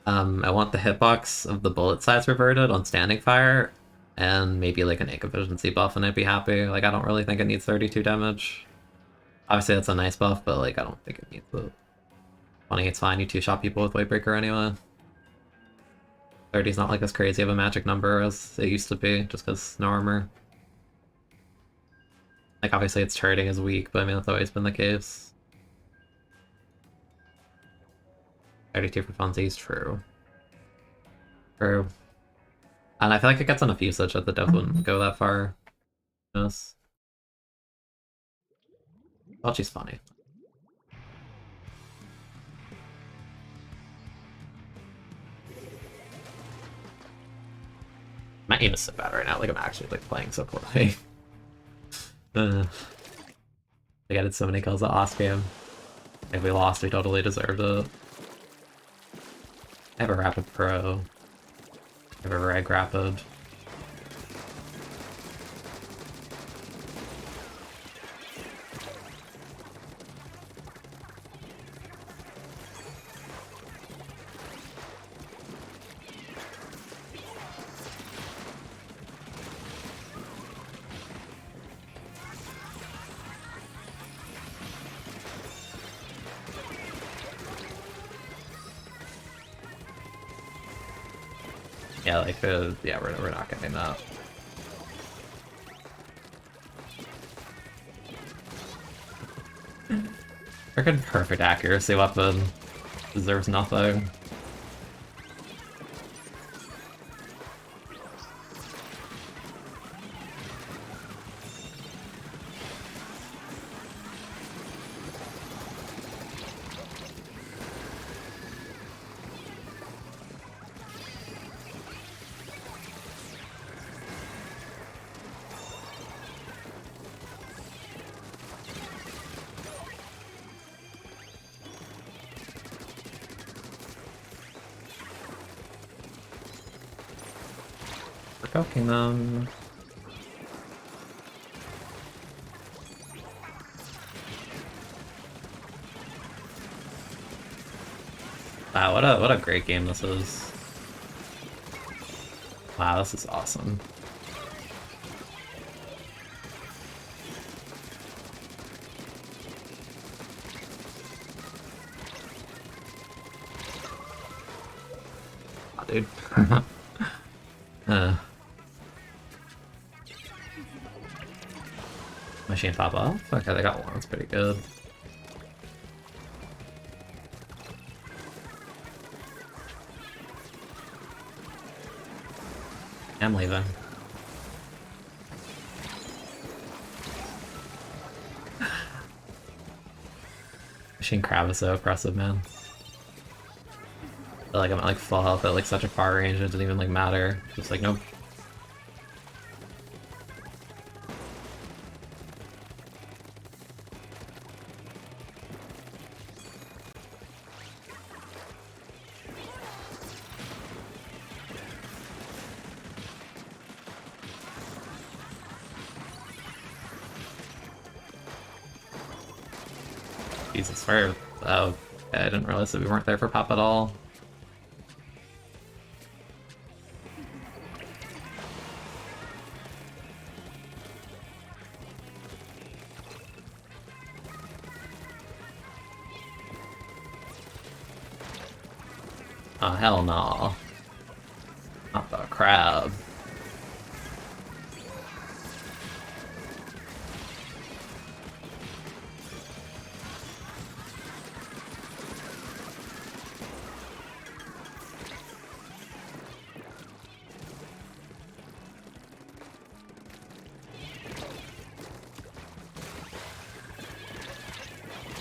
the hitbox of the bullet size reverted on standing fire, and maybe like an ink efficiency buff, and I'd be happy. Like, I don't really think it needs 32 damage. Obviously, that's a nice buff, but like, I don't think it needs it. 28's fine. You two-shot people with Wavebreaker anyway. 30's not like as crazy of a magic number as it used to be, just because no armor. Like, obviously, its turreting is weak, but I mean, that's always been the case. 32 for funsies, true. True. And I feel like it gets enough usage that the dev wouldn't go that far. Yes. Well, she's funny. My aim is so bad right now, like I'm actually like playing so poorly. Like I did so many kills at last game. If we lost, we totally deserved it. I have a rapid pro. I have a reg rapid. Yeah, like yeah, we're not getting that. Freaking perfect accuracy weapon deserves nothing. We're poking them. Wow, what a great game this is. Wow, this is awesome. Oh, dude. Machine pop off? Okay, they got one, that's pretty good. I'm leaving. Machine crab is so oppressive, man. I feel like I'm at like full health at like such a far range, it doesn't even like matter. Just like, nope. Jesus, where? Oh, yeah, I didn't realize that we weren't there for pop at all. Oh, hell no. Not the crab.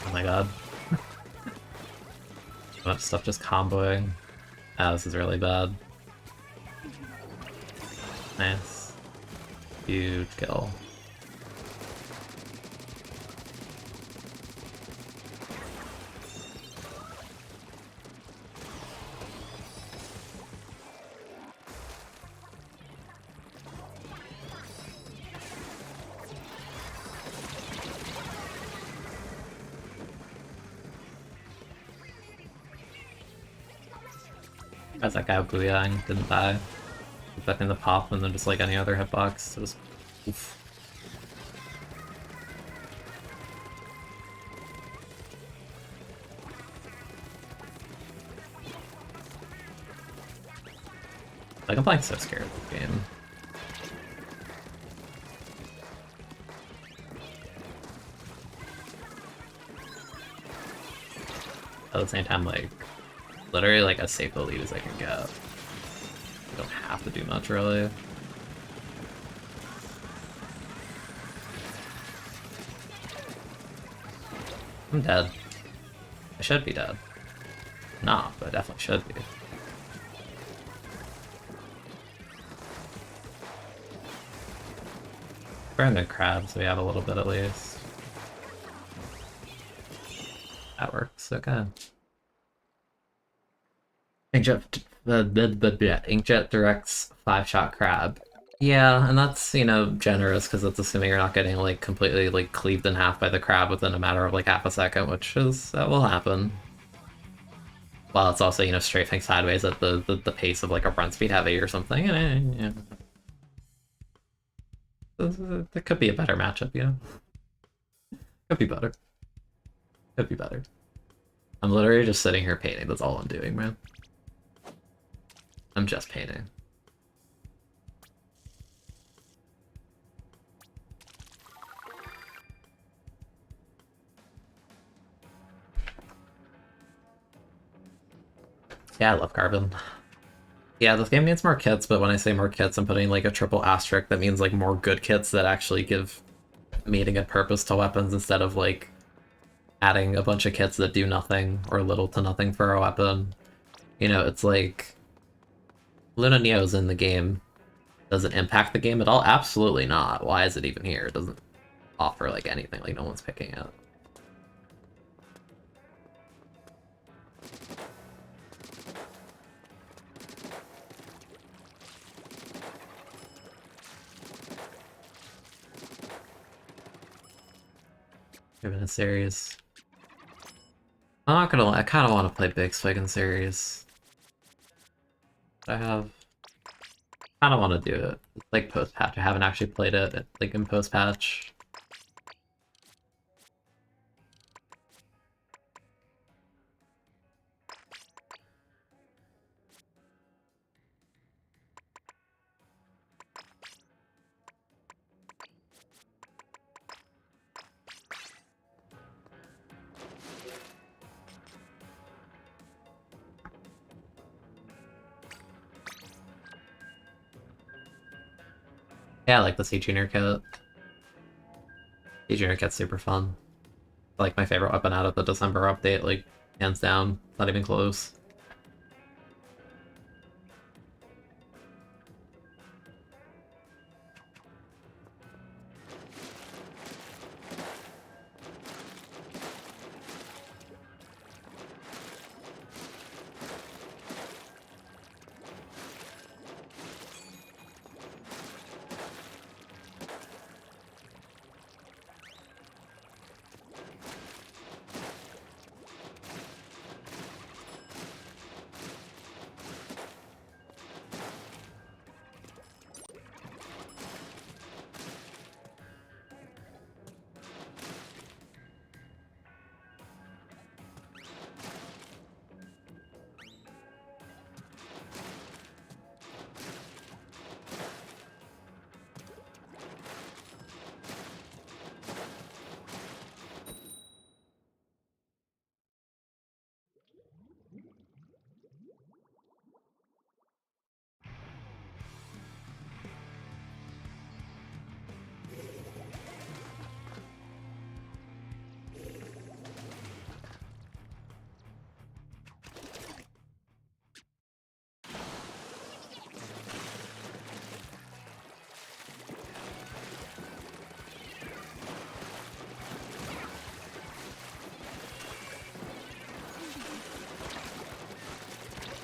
Oh my god. So much stuff just comboing. Oh, this is really bad. Nice. Huge kill. As that guy Booyang didn't die. Expecting the pop and then just like any other hitbox. It was oof. Like I'm playing so scared of this game. At the same time, like Literally like as safe a lead as I can get. You don't have to do much really. I'm dead. I should be dead. Nah, but I definitely should be. Burn the crabs, we have a little bit at least. That works, okay. Inkjet directs 5-shot crab. Yeah, and that's, you know, generous because it's assuming you're not getting like completely like cleaved in half by the crab within a matter of like half a second, which is that will happen. While it's also, you know, strafing sideways at the pace of like a run speed heavy or something. Yeah. That could be a better matchup, you know? Could be better. Could be better. I'm literally just sitting here painting, that's all I'm doing, man. I'm just painting. Yeah, I love carbon. Yeah, this game needs more kits, but when I say more kits, I'm putting like a triple asterisk. That means like more good kits that actually give meaning and purpose to weapons instead of like adding a bunch of kits that do nothing or little to nothing for a weapon. You know, it's like Luna Neo's in the game. Does it impact the game at all? Absolutely not. Why is it even here? It doesn't offer like anything, like no one's picking it. Given a series. I'm not gonna lie, I kinda wanna play Big Swig in series. I kinda wanna do it. It's like post patch. I haven't actually played it like in post patch. Yeah, I like the C Junior kit. C Junior kit's super fun. Like my favorite weapon out of the December update, like hands down, not even close.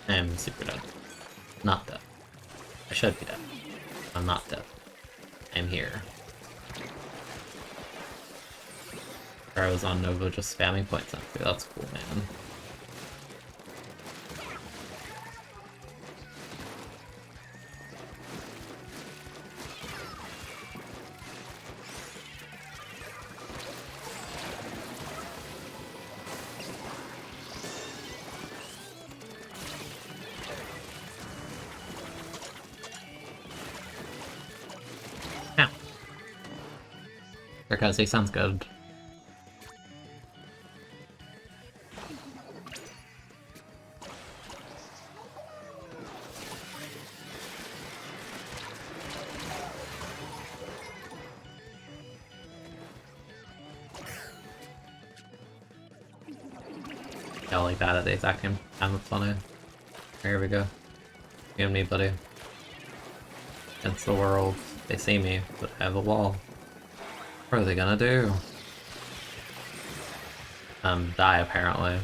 I am super dead. Not dead. I should be dead. I'm not dead. I'm here. Or I was on Nova just spamming points after. That's cool, man. Yeah. Because he sounds good. Yeah, like that at the exact same time. That's funny. Here we go. You and me, buddy. Against the world. They see me, but I have a wall. What are they gonna do? Die apparently.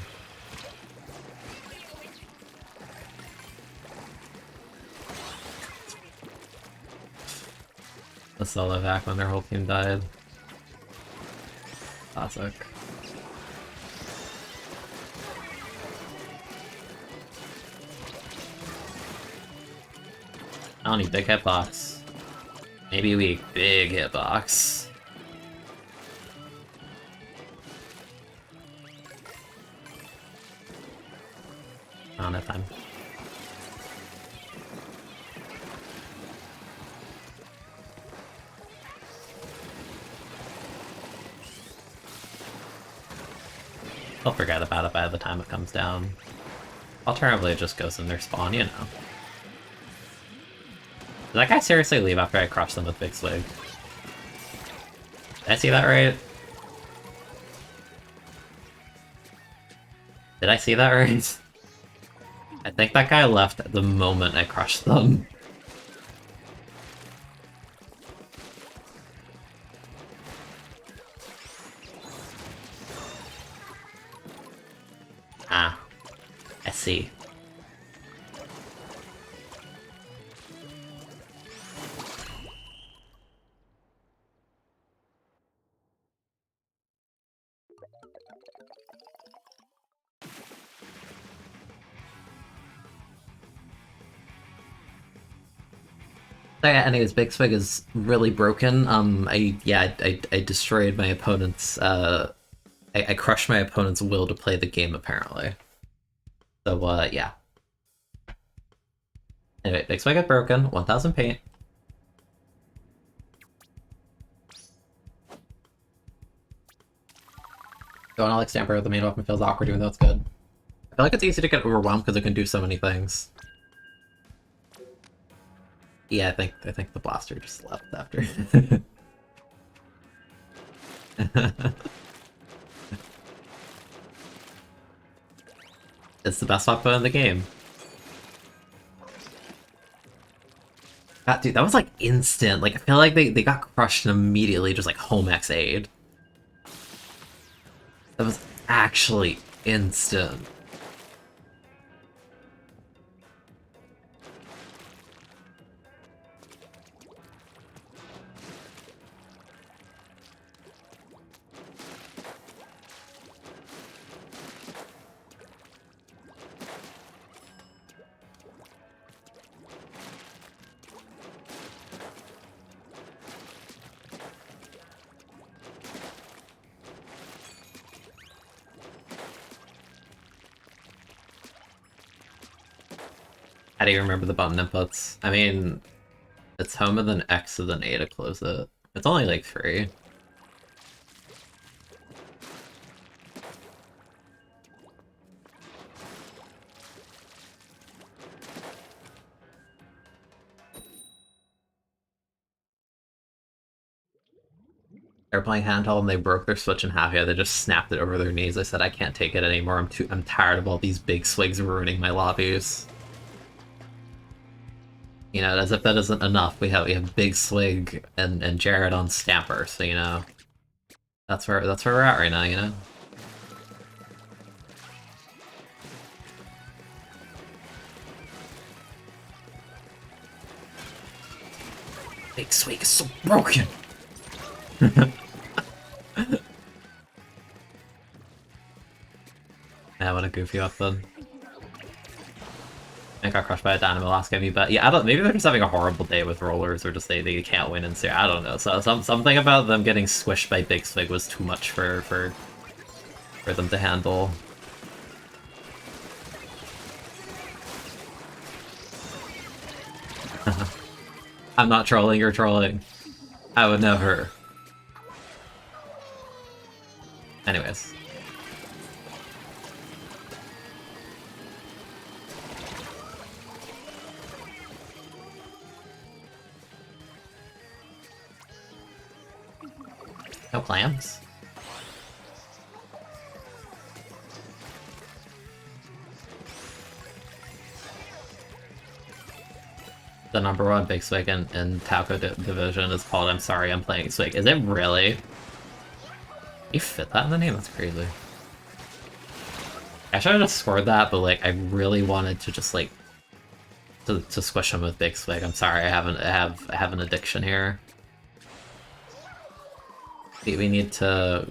The solo back when their whole team died. Classic. I don't need big hitbox. Maybe weak, big hitbox. I don't have time. I'll forget about it by the time it comes down. Alternatively, it just goes in their spawn, you know. Did that guy seriously leave after I crushed them with Big Swig? Did I see that right? Did I see that right? I think that guy left the moment I crushed them. Ah, I see. So yeah, anyways, Big Swig is really broken. I destroyed my opponent's I crushed my opponent's will to play the game apparently. So yeah. Anyway, Big Swig got broken, 1000 paint. Going Alex Stamper, the main weapon feels awkward even though it's good. I feel like it's easy to get overwhelmed because it can do so many things. Yeah, I think the blaster just left after. It's the best weapon in the game. God, dude, that was like instant. Like I feel like they got crushed and immediately just like home X aid. That was actually instant. How do you remember the button inputs? I mean, it's home and then X and then A to close it. It's only like 3. They're playing handheld and they broke their Switch in half. Yeah, they just snapped it over their knees. I said, I can't take it anymore. I'm tired of all these big swigs ruining my lobbies. You know, as if that isn't enough, we have Big Swig and Jared on Stamper, so you know. That's where we're at right now, you know? Big Swig is so broken! Yeah, what a goofy weapon. I got crushed by a dynamo last game, but yeah, I don't. Maybe they're just having a horrible day with rollers, or just they can't win in series. I don't know. So something about them getting squished by Big Swig was too much for them to handle. I'm not trolling. You're trolling. I would never. Anyways. No clams? The number one big Swig in Taco Division is called I'm Sorry I'm Playing Swig. Is it really? You fit that in the name? That's crazy. I should have just scored that, but like I really wanted to just like to squish him with big Swig. I'm sorry, I have an addiction here. We need to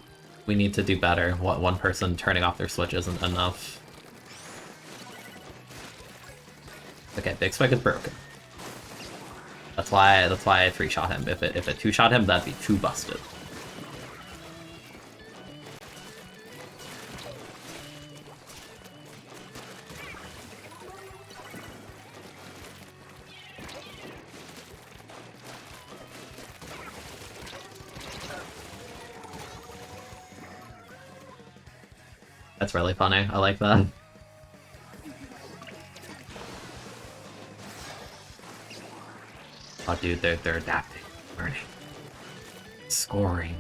do better. One person turning off their Switch isn't enough. Okay, big Swig is broken. That's why I 3-shot him. If it 2-shot him, that'd be too busted. That's really funny. I like that. Oh, dude, they're adapting, learning, scoring.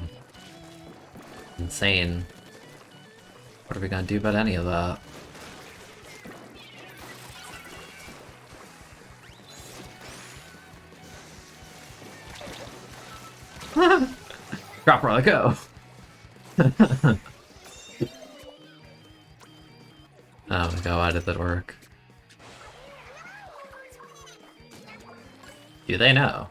Insane. What are we gonna do about any of that? Drop roll, go. Oh my god, why did that work? Do they know?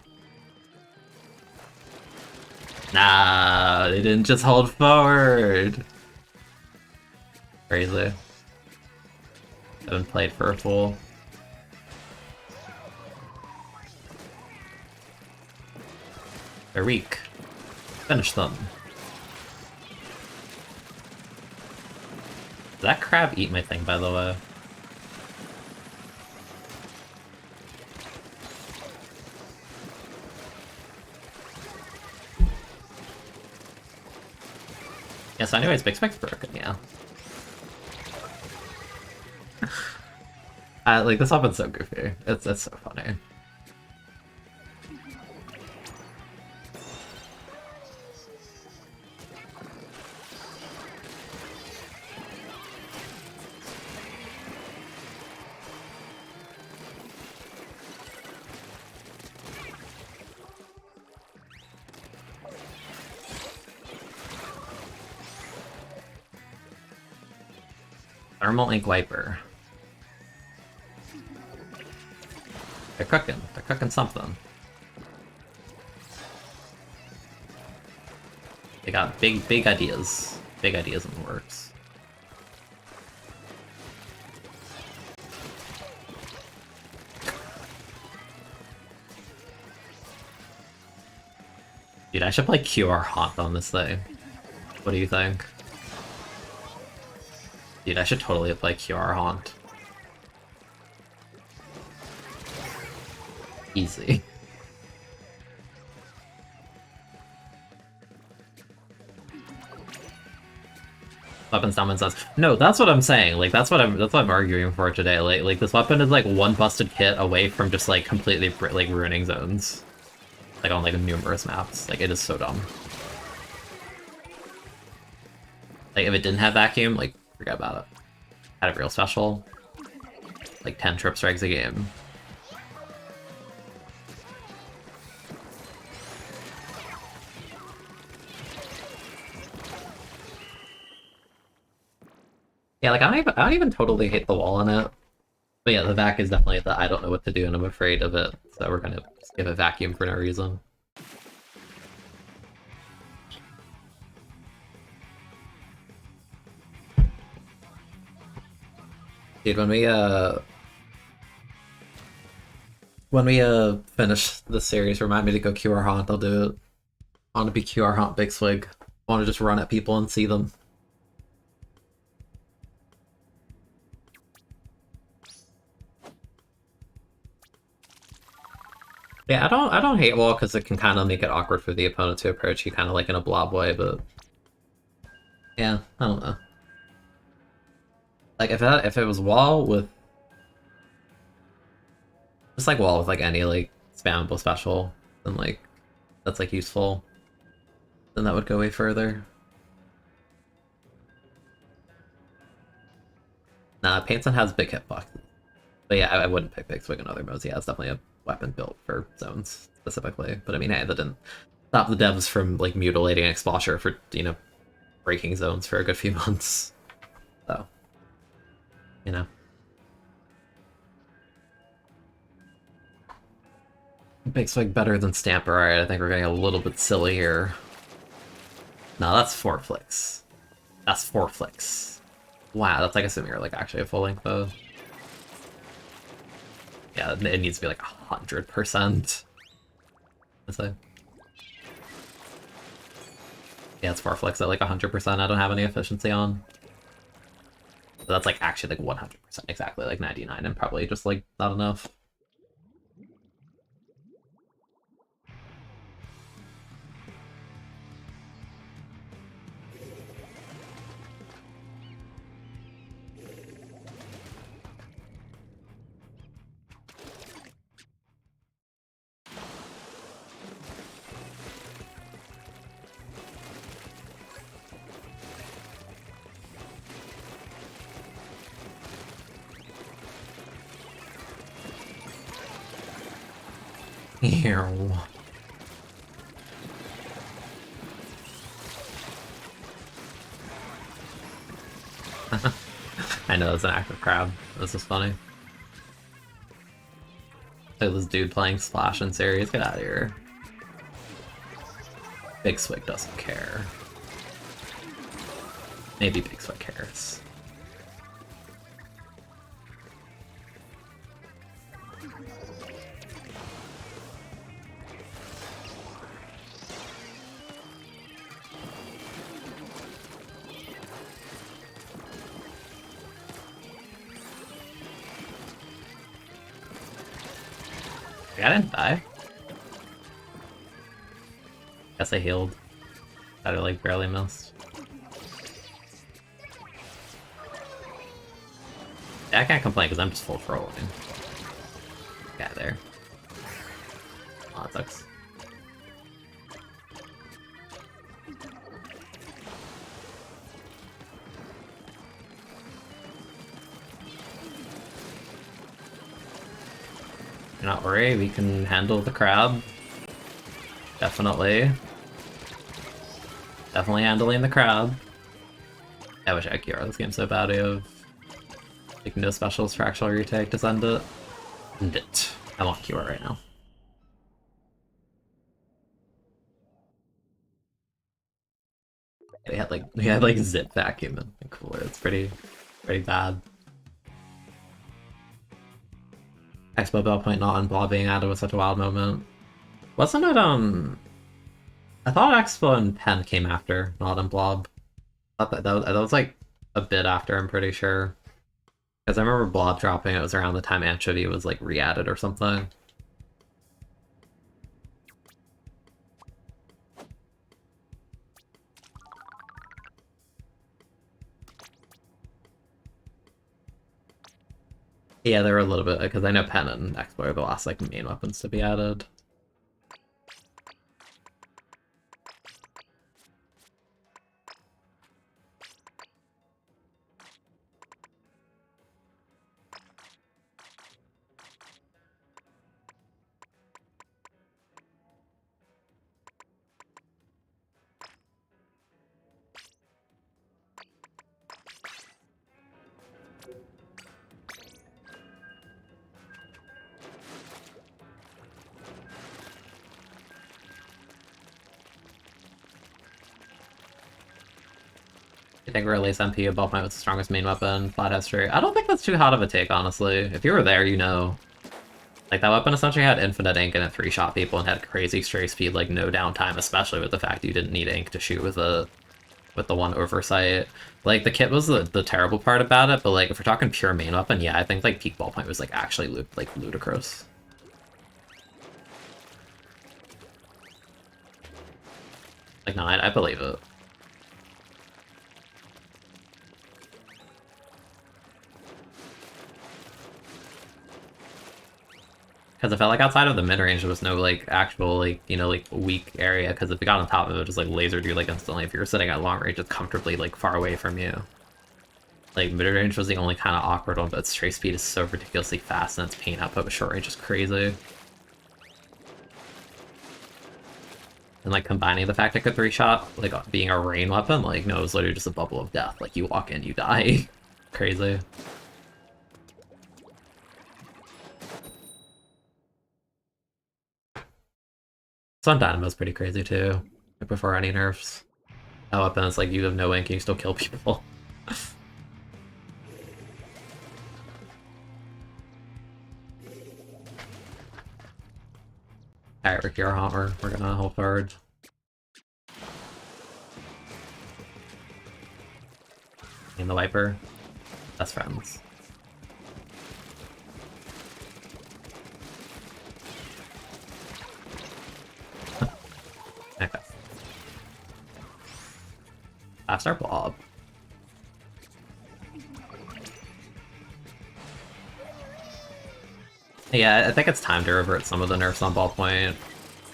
Nah, they didn't just hold forward. Crazy. Haven't played for a fool. They're weak. Finish them. Did that crab eat my thing, by the way? Yes, anyways, Big Spec's broken, yeah. Like, this weapon's so goofy. It's so funny. Thermal ink wiper. They're cooking. They're cooking something. They got big ideas. Big ideas in the works. Dude, I should play QR Haunt on this thing. What do you think? Dude, I should totally play QR Haunt. Easy. Weapon summons us. No, that's what I'm saying. Like that's what I'm arguing for today. Like this weapon is like one busted kit away from just like completely like ruining zones. Like on like numerous maps. Like it is so dumb. Like if it didn't have vacuum, like forget about it. Had a real special. Like 10 trip strikes a game. Yeah, like I don't even totally hate the wall on it. But yeah, the vac is definitely the I don't know what to do and I'm afraid of it. So we're gonna just give it vacuum for no reason. Dude, when we finish the series, remind me to go QR Haunt, I'll do it. I want to be QR Haunt Big Swig. I want to just run at people and see them. Yeah, I don't hate wall because it can kind of make it awkward for the opponent to approach you kind of like in a blob way, but yeah, I don't know. Like if it was wall with just like wall with like any like spammable special, then like that's like useful, then that would go way further. Nah, Painson has big hitbox. But yeah, I wouldn't pick Big Swig in other modes. Yeah, it's definitely a weapon built for zones specifically. But I mean, hey, that didn't stop the devs from like mutilating Exposure for, you know, breaking zones for a good few months. So, you know. Makes Swig better than Stamper. Alright, I think we're getting a little bit silly here. No, that's 4 flicks. That's 4 flicks. Wow, that's like assuming you're like actually a full length though. Yeah, it needs to be like 100%. I'd say. Yeah, it's 4 flicks at like 100%. I don't have any efficiency on. So that's like actually like 100% exactly, like 99, and probably just like not enough. Ew. I know it's an active crab. This is funny. Look at this dude playing Splash in series. Get out of here. Big Swig doesn't care. Maybe Big Swig cares. I didn't die. Guess I healed. That I like barely missed. Yeah, I can't complain because I'm just full trolling. Yeah, there. Oh, that sucks. Do not worry, we can handle the crab. Definitely. Definitely handling the crab. I wish I had QR. This game's so bad. I have like no specials for actual retake to send it. Send it. I want QR right now. We had like zip vacuum and cooler. It's pretty bad. Expo Bellpoint not on Blob being added was such a wild moment. Wasn't it, I thought Expo and Pen came after, not on Blob. I thought that was like a bit after, I'm pretty sure. Because I remember Blob dropping, it was around the time Anchovy was like re-added or something. Yeah, there were a little bit, because I know Pen and Expo are the last like main weapons to be added. I think release MP above my with the strongest main weapon, flat history. I don't think that's too hot of a take, honestly. If you were there, you know. Like, that weapon essentially had infinite ink and it 3-shot people and had crazy stray speed, like, no downtime, especially with the fact you didn't need ink to shoot with the one oversight. Like, the kit was the terrible part about it, but, like, if we're talking pure main weapon, yeah, I think, like, peak ballpoint was, like, actually, like, ludicrous. Like, no, I believe it. Because I felt like outside of the mid-range, there was no, like, actual, like, you know, like, weak area, because if you got on top of it, just, like, lasered you, like, instantly. If you were sitting at long range, it's comfortably, like, far away from you. Like, mid-range was the only kind of awkward one, but its stray speed is so ridiculously fast, and its pain output with short range is crazy. And like combining the fact it could 3-shot, like being a rain weapon, like no, it was literally just a bubble of death. Like you walk in, you die. Crazy. Sun Dynamo's pretty crazy too. Like before any nerfs. That weapon is like you have no ink and you still kill people. Alright, Ricky or Hammer, we're gonna hold forward. And the Viper. Best friends. Okay. That's our blob. Yeah, I think it's time to revert some of the nerfs on ballpoint.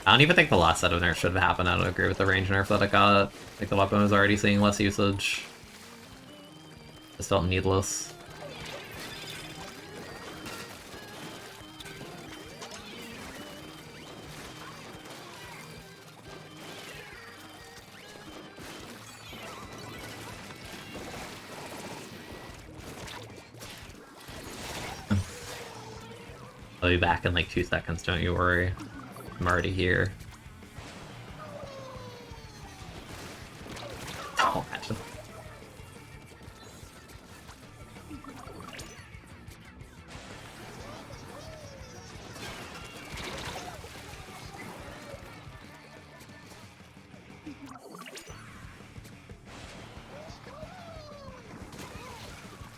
I don't even think the last set of nerfs should have happened. I don't agree with the range nerf that it got. Like the weapon was already seeing less usage. Just felt needless. I'll be back in like 2 seconds, don't you worry. I'm already here. Oh, imagine.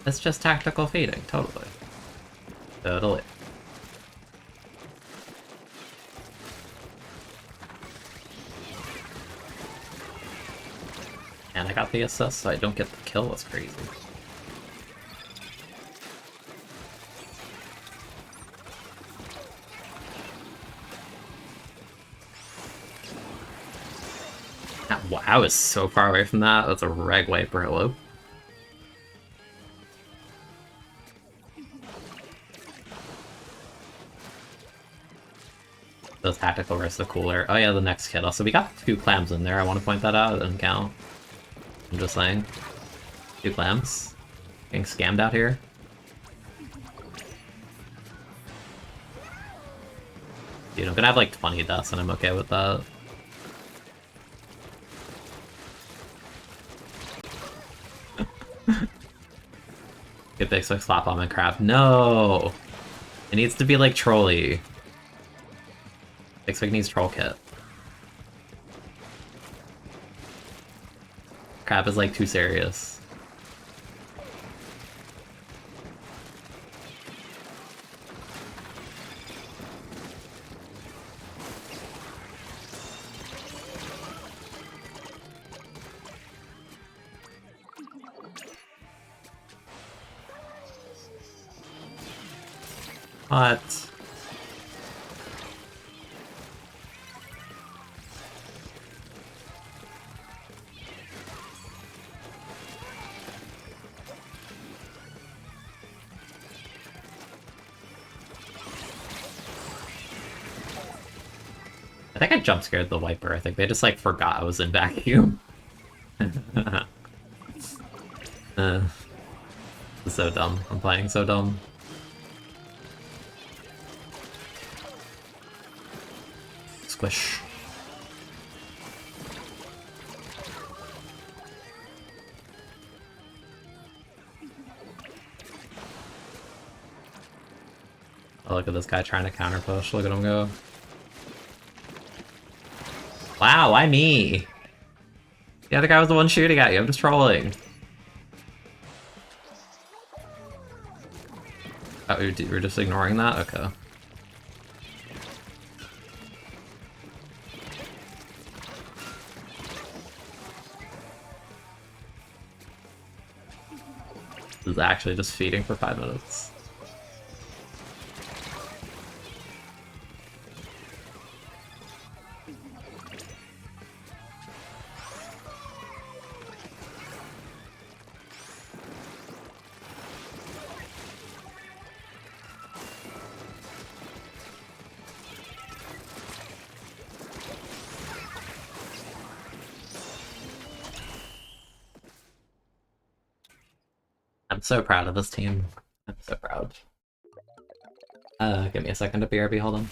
It's just tactical fading, totally. Totally. And I got the assist, so I don't get the kill. That's crazy. Wow, I was so far away from that. That's a reg wiper. Hello. Those tactical risks are cooler. Oh yeah, the next kid. Also, we got 2 clams in there. I want to point that out. It doesn't count. I'm just saying. 2 clams. Getting scammed out here. Dude, I'm gonna have like 20 deaths and I'm okay with that. Get big Swig slap on Minecraft. No! It needs to be like trolly. Big Swig needs troll kit. Crab is like too serious. What? I think I jump scared the wiper. I think they just like forgot I was in vacuum. This is so dumb. I'm playing so dumb. Squish. Oh, look at this guy trying to counter push. Look at him go. Wow, why me? The other guy was the one shooting at you. I'm just trolling. Oh, we're just ignoring that? Okay. This is actually just feeding for 5 minutes. I'm so proud of this team. I'm so proud. Give me a second to BRB, hold on.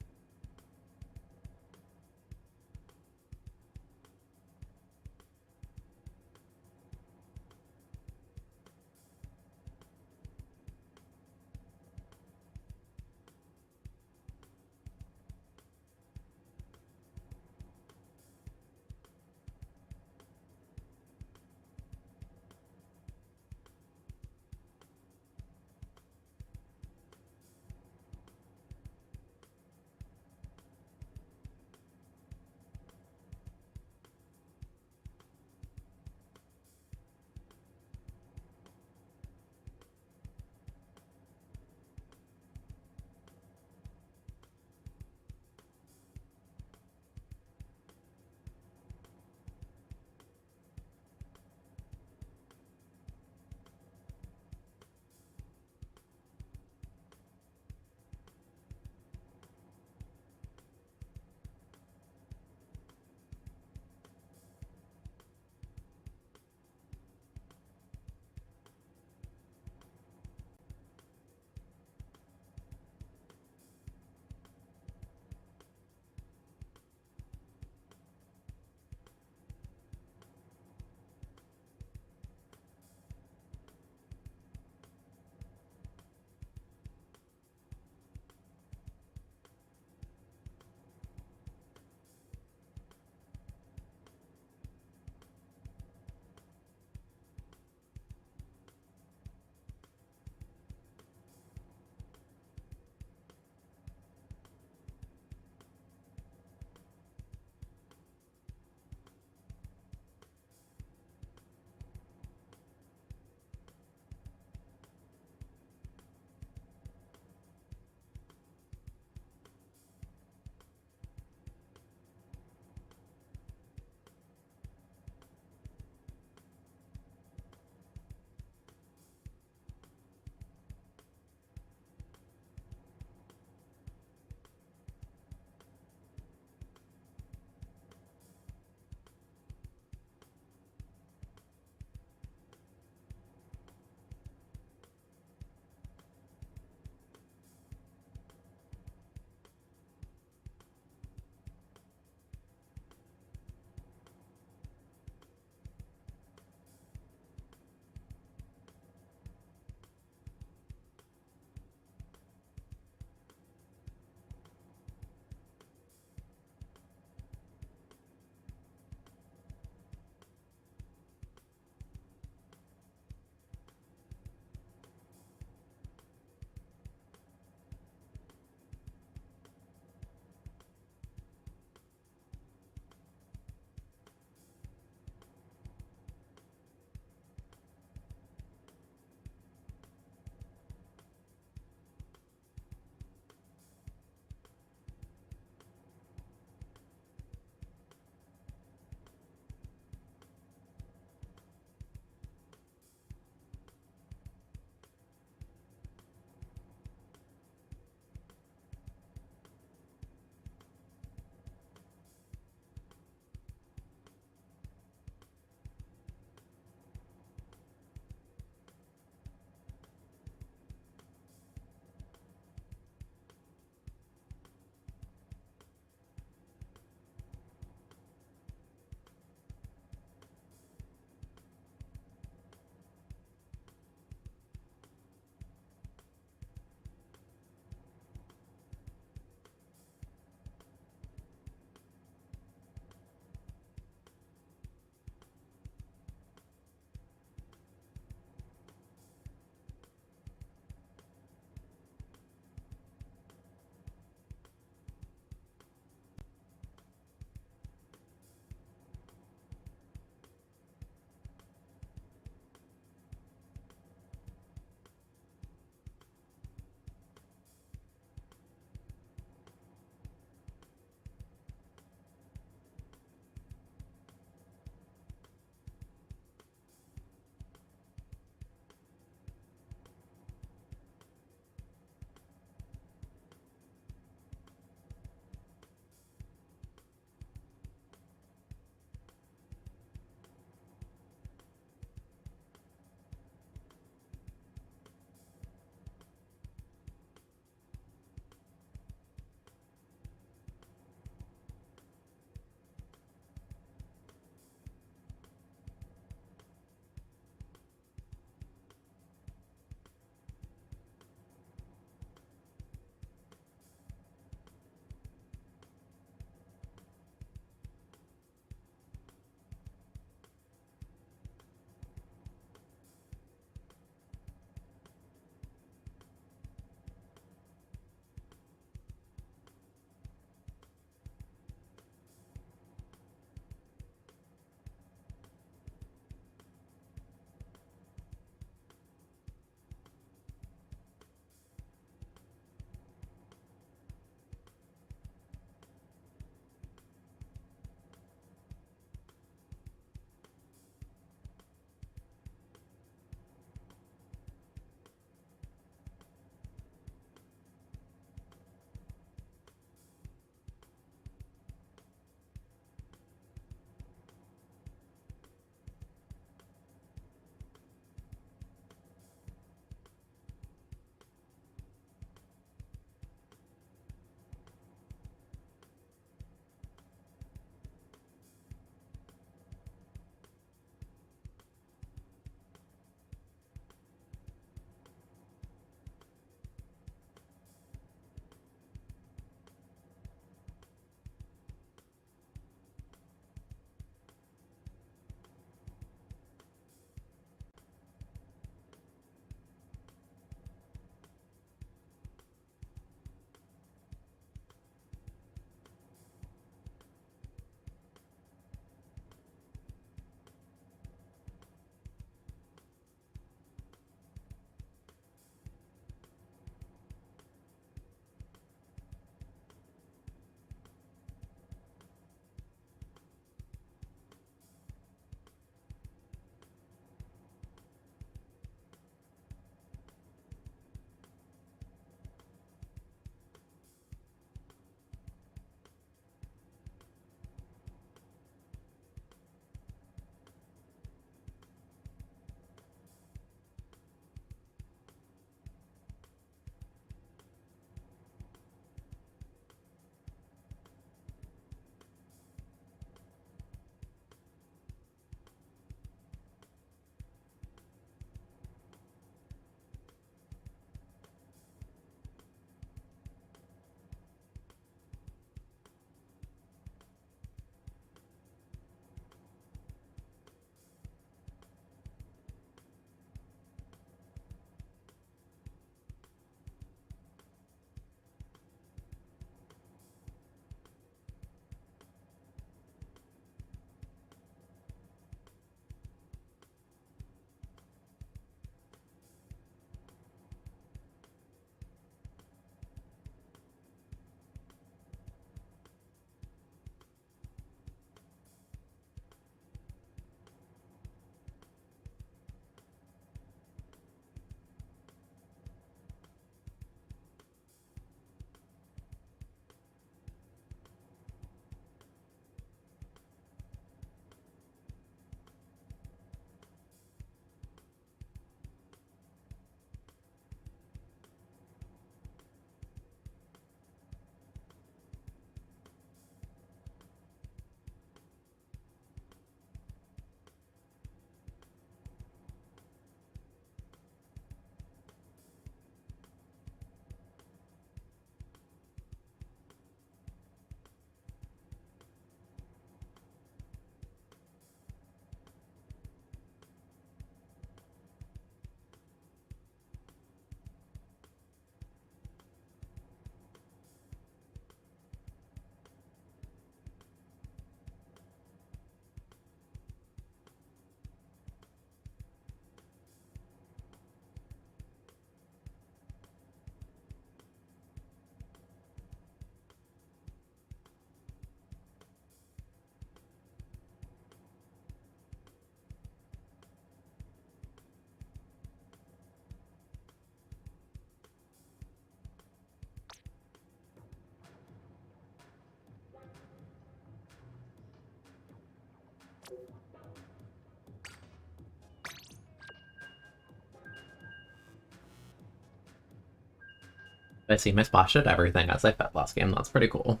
I see my splash at everything as I fed last game. That's pretty cool.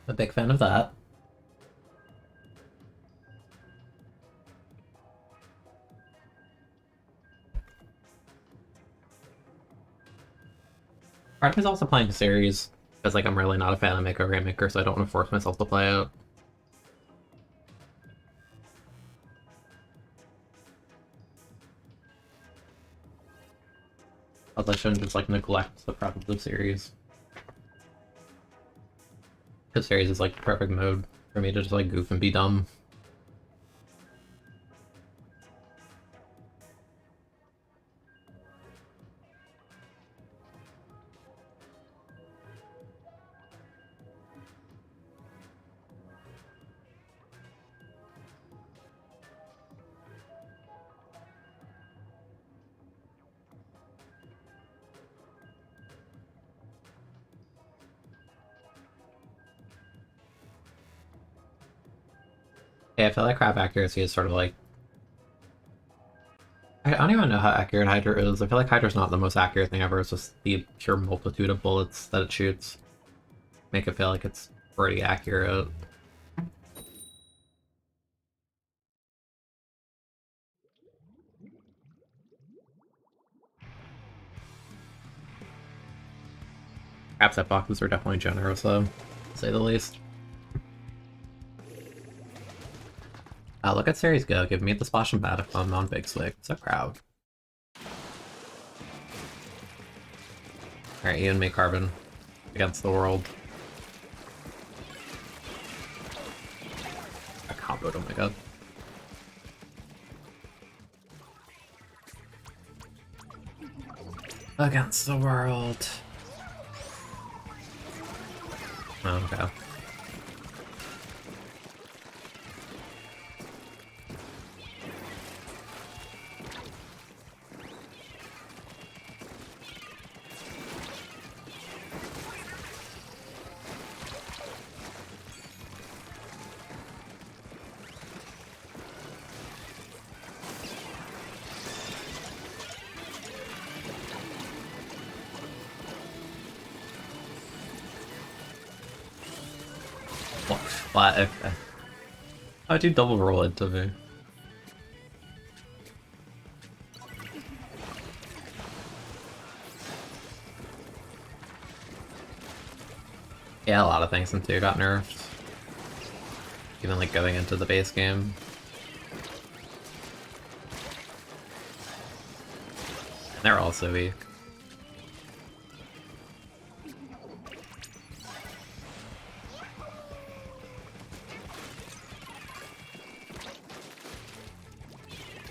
A big fan of that. Part of me's also playing a series, because like I'm really not a fan of Maker Rainmaker, so I don't want to force myself to play it. Although I shouldn't just like neglect the prep of the series. Because series is like the perfect mode for me to just like goof and be dumb. Yeah, I feel like crab accuracy is sort of like... I don't even know how accurate Hydra is. I feel like Hydra's not the most accurate thing ever. It's just the pure multitude of bullets that it shoots. Make it feel like it's pretty accurate. Crab set boxes are definitely generous though, to say the least. Look at Series go, give me the splash and bat if I'm on Big Swig. So proud. Alright, you and me, Carbon. Against the world. I comboed, oh my god. Against the world. Oh, okay. What? Okay. How'd you double roll into me? Yeah, a lot of things in 2 got nerfed. Even like going into the base game. They're also weak.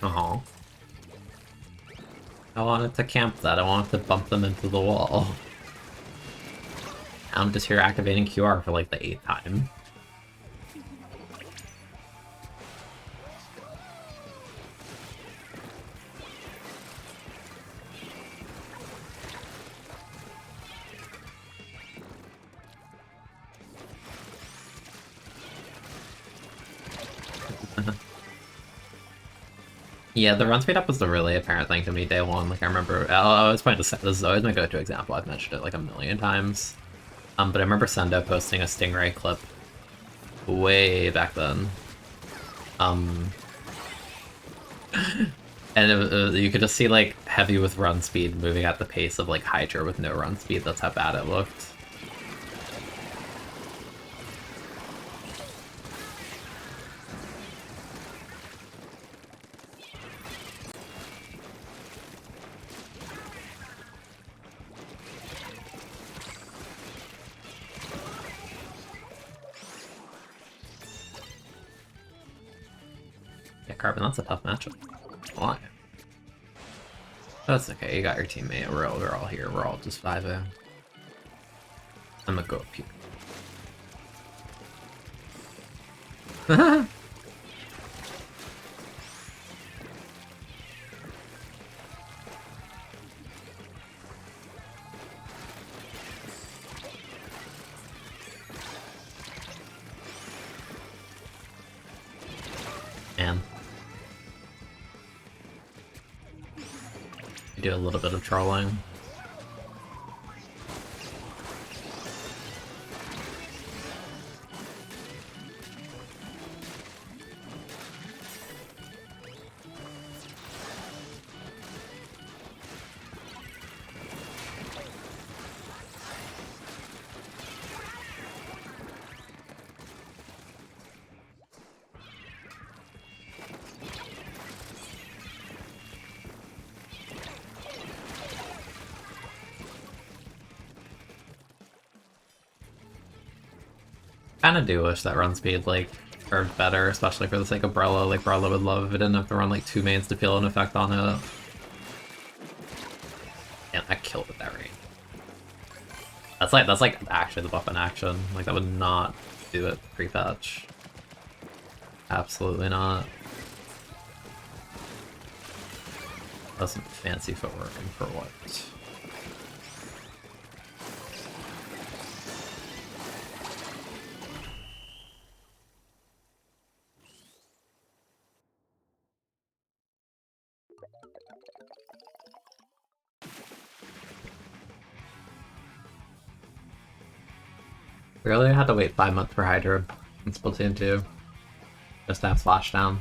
Oh. I wanted to camp that, I wanted to bump them into the wall. I'm just here activating QR for like the 8th time. Yeah, the run speed up was the really apparent thing to me day one. Like I remember, I was trying to set this is always my go-to example. I've mentioned it like a million times. But I remember Sendo posting a Stingray clip way back then. And you could just see like heavy with run speed moving at the pace of like Hydra with no run speed. That's how bad it looked. Yeah, Carbon, that's a tough matchup. Why? That's okay, you got your teammate. We're all here. We're all just 5-0. I'm gonna go up here. Man. We do a little bit of trolling. Kinda do wish that run speed, like, curved better, especially for the sake of Brella. Like, Brella would love if it didn't have to run, like, 2 mains to feel an effect on it. And I killed at that rate. That's like actually the buff in action. Like, that would not do it pre-patch. Absolutely not. That's some fancy footwork, and for what? We really had to wait 5 months for Hydra in Splatoon 2. Just to have Splashdown.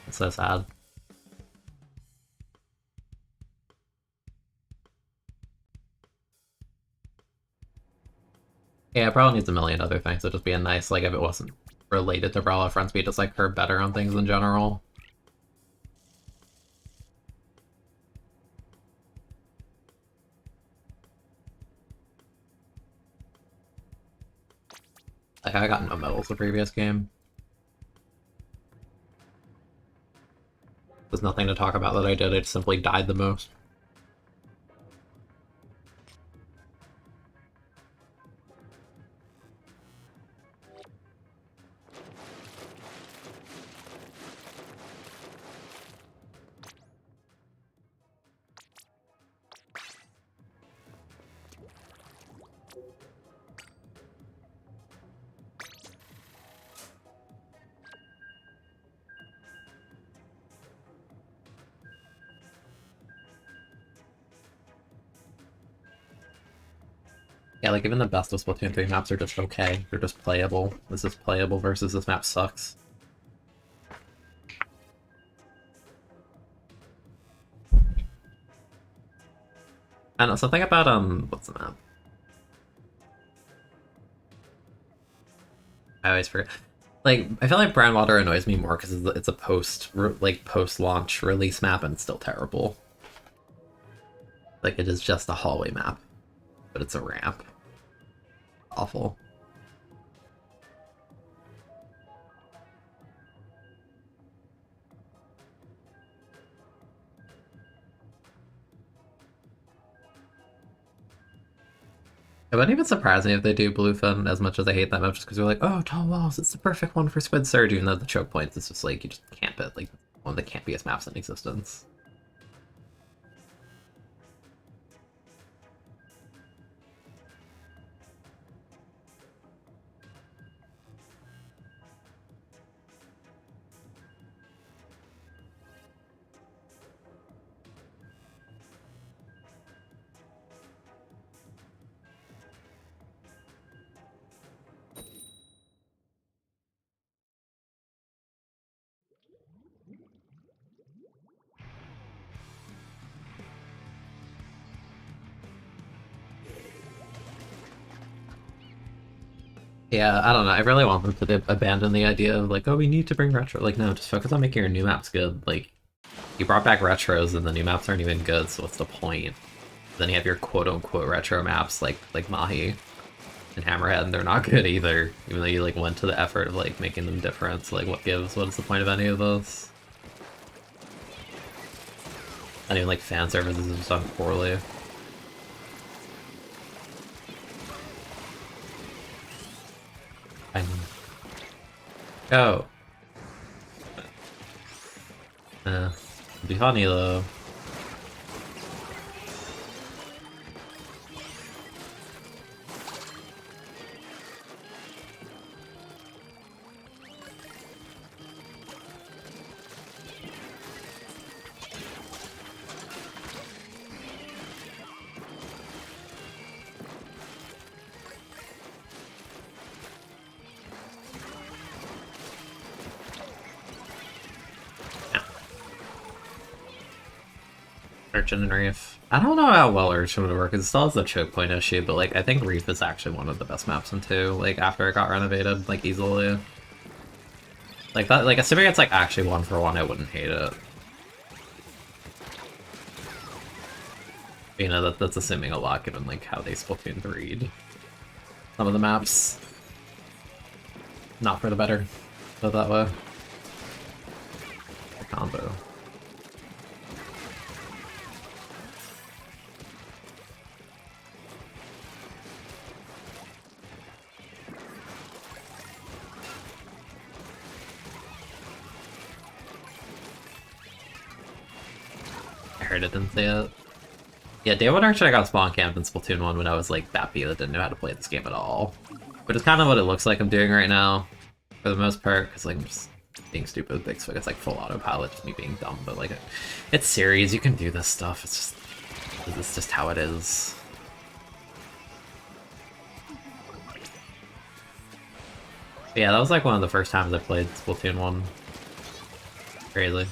It's so sad. Yeah, it probably needs a million other things. It'd just be a nice, like, if it wasn't related to Brella, front speed just, like, curve better on things in general. Like, I got no medals the previous game. There's nothing to talk about that I did, I just simply died the most. Yeah, like, even the best of Splatoon 3 maps are just okay. They're just playable. This is playable versus this map sucks. I don't know, something about, what's the map? I always forget. Like, I feel like Brandwater annoys me more because it's a post-launch release map and it's still terrible. Like, it is just a hallway map, but it's a ramp. Awful. It wouldn't even surprise me if they do Bluefin as much as I hate that map, just because they're like, oh, tall walls, it's the perfect one for Squid Surge, even though the choke points is just like, you just camp it, like, one of the campiest maps in existence. Yeah, I don't know. I really want them to abandon the idea of like, oh, we need to bring retro. Like, no, just focus on making your new maps good. Like, you brought back retros and the new maps aren't even good, so what's the point? Then you have your quote-unquote retro maps like Mahi and Hammerhead, and they're not good either. Even though you like went to the effort of like making them different. So like, what gives? What is the point of any of this? Not even like fan services is done poorly. Go. It'd be funny though. Urchin and Reef. I don't know how well Urchin would work, because it still has the choke point issue, but like I think Reef is actually one of the best maps in 2, like after it got renovated, like easily. Like that, like assuming it's like actually 1-for-1, I wouldn't hate it. You know, that's assuming a lot given like how they Splatoon 3'd some of the maps. Not for the better, put it that way. The combo. I heard it, didn't say it. Yeah, Day 1 actually I got spawn camped in Splatoon 1 when I was like that that didn't know how to play this game at all. But it's kind of what it looks like I'm doing right now, for the most part, because like I'm just being stupid with Big Swig. It's like full autopilot, just me being dumb, but like it's series, you can do this stuff, it's just how it is. But yeah, that was like one of the first times I played Splatoon 1. Crazy.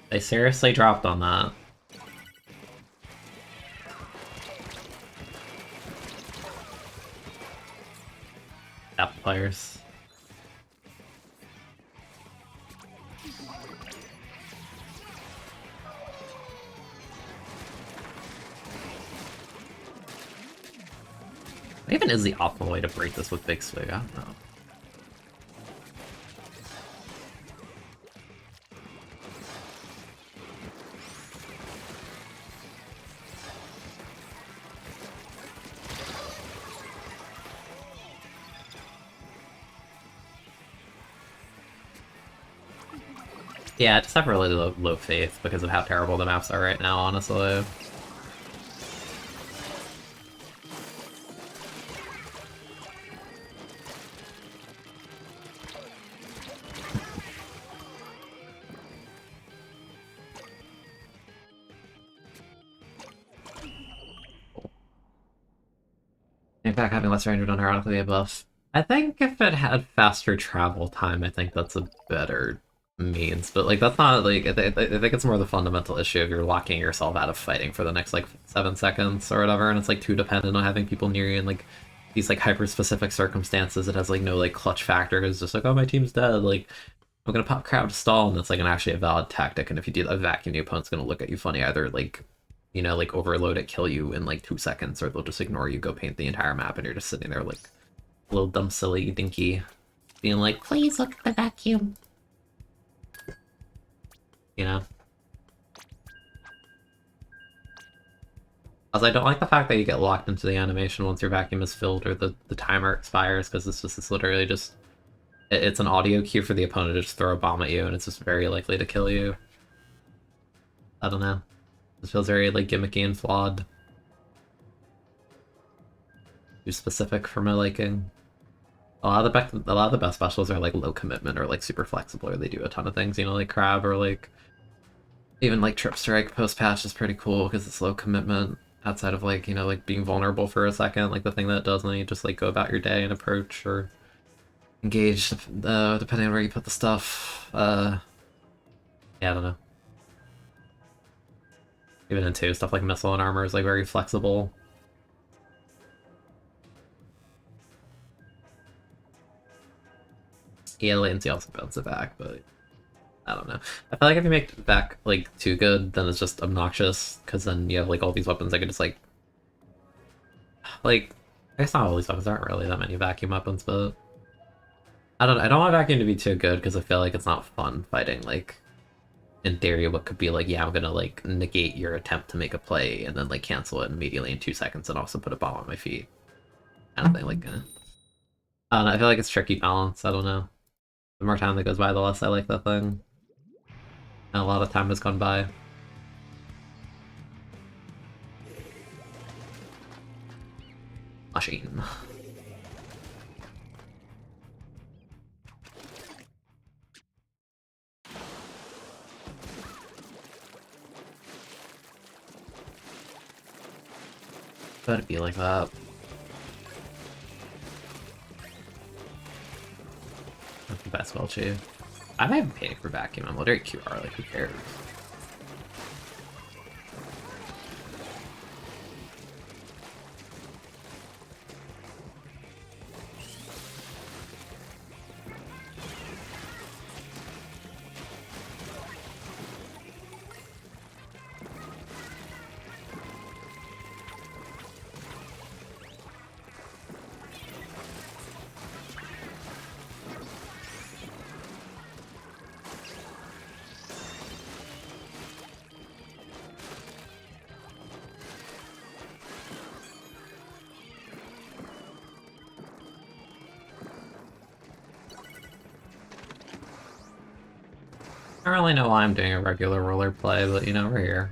They seriously dropped on that. App players. What even is the optimal way to break this with Big Swig? I don't know. Yeah, I just have really low faith because of how terrible the maps are right now, honestly. In fact, having less range would unironically be a buff. I think if it had faster travel time, I think that's a better means. But like, that's not like I think it's more the fundamental issue of you're locking yourself out of fighting for the next like 7 seconds or whatever, and it's like too dependent on having people near you in like these like hyper specific circumstances. It has like no like clutch factor. It's just like, oh, my team's dead. Like, I'm gonna pop crowd stall, and that's like actually a valid tactic. And if you do that vacuum, the opponent's gonna look at you funny, either like, you know, like overload it, kill you in like 2 seconds, or they'll just ignore you, go paint the entire map, and you're just sitting there like a little dumb, silly, dinky, being like, please look at the vacuum. You know? Also, I don't like the fact that you get locked into the animation once your vacuum is filled or the timer expires, because it's literally just it's an audio cue for the opponent to just throw a bomb at you, and it's just very likely to kill you. I don't know. This feels very like gimmicky and flawed. Too specific for my liking. A lot of the best specials are like low commitment or like super flexible, or they do a ton of things. You know, like Crab, or like even like Trip Strike post patch is pretty cool because it's low commitment. Outside of like, you know, like being vulnerable for a second, like the thing that it does, and then you just like go about your day and approach or engage, depending on where you put the stuff. Yeah, I don't know. Even in 2, stuff like missile and armor is like very flexible. Yeah, latency also bounces it back, but I don't know. I feel like if you make it back like too good, then it's just obnoxious, because then you have like all these weapons that can just like I guess not all these weapons aren't really that many vacuum weapons, but I don't want vacuum to be too good because I feel like it's not fun fighting like in theory what could be like, yeah, I'm gonna like negate your attempt to make a play and then like cancel it immediately in 2 seconds and also put a bomb on my feet. Kind of thing, like I don't know, I feel like it's tricky balance, I don't know. The more time that goes by, the less I like that thing. And a lot of time has gone by. Machine. But it'd be like that. That's the best Welchi. I'm not even paying for vacuum. I'm literally QR, like who cares? I don't really know why I'm doing a regular roller play, but you know, we're here.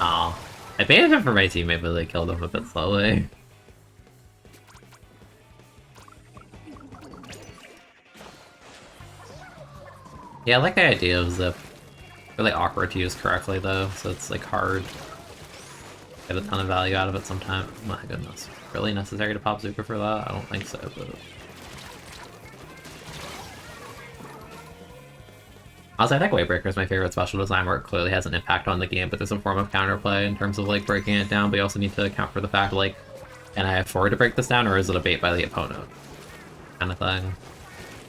Oh, I baited him for my teammate, but they killed him a bit slowly. Yeah, I like the idea of Zip. Really awkward to use correctly though, so it's like hard to get a ton of value out of it sometimes. My goodness. Really necessary to pop Zuka for that? I don't think so, but... Also, I think Wavebreaker is my favorite special design where it clearly has an impact on the game, but there's some form of counterplay in terms of like breaking it down, but you also need to account for the fact like, can I afford to break this down or is it a bait by the opponent? Kind of thing.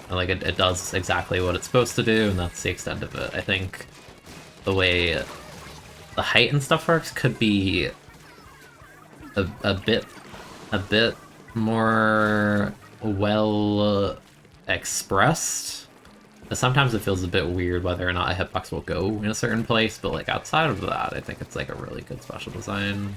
And like it does exactly what it's supposed to do, and that's the extent of it. I think the way the height and stuff works could be a bit more well expressed. But sometimes it feels a bit weird whether or not a hitbox will go in a certain place, but like outside of that, I think it's like a really good special design.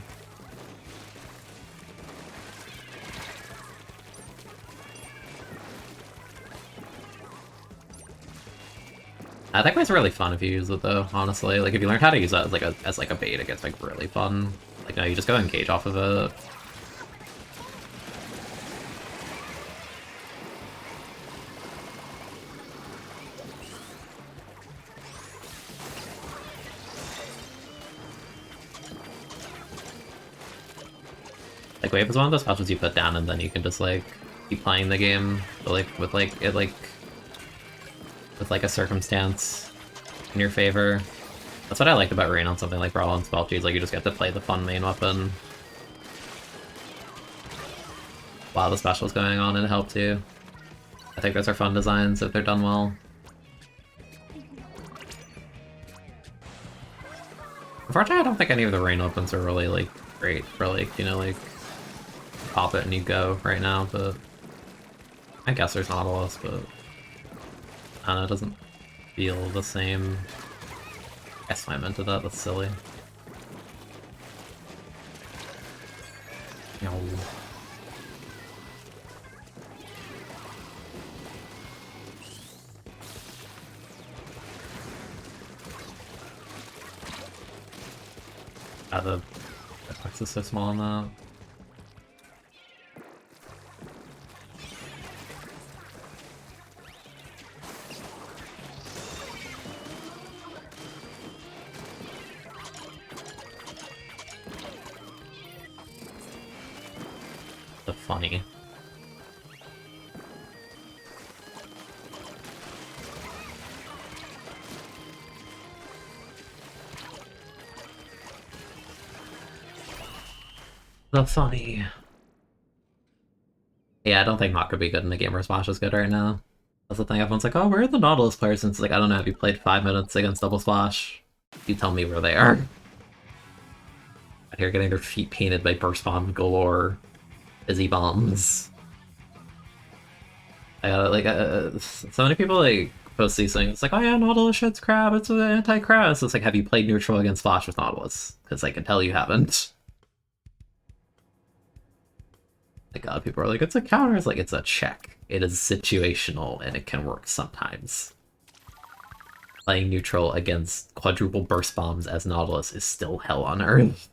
I think it's really fun if you use it though, honestly. Like if you learn how to use that as like a bait, it gets like really fun. Like no, you just go engage off of it. Like Wave is one of those specials you put down and then you can just like keep playing the game, but like with like it like with like a circumstance in your favor. That's what I liked about Rain on something like Brawl and Spell Cheese, like you just get to play the fun main weapon while the special's going on, and it helped too. I think those are fun designs if they're done well. Unfortunately, I don't think any of the Rain weapons are really like great for like, you know, like pop it and you go right now, but I guess there's Nautilus, but I don't know, it doesn't feel the same. I swam into that, that's silly. No. The box is so small on that. The funny. The funny. Yeah, I don't think Mach could be good in a game where Splash is good right now. That's the thing, everyone's like, oh, where are the Nautilus players? And it's like, I don't know, have you played 5 minutes against Double Splash? You tell me where they are. Out here getting their feet painted by Burst Bomb galore. Busy bombs. I got like, so many people like post these things, it's like, oh yeah, Nautilus shits crab, it's an anti-crab. So it's like, have you played neutral against Splash with Nautilus? Because I can tell you haven't. Like, God, people are like, it's a counter. It's like, it's a check. It is situational, and it can work sometimes. Playing neutral against quadruple burst bombs as Nautilus is still hell on earth.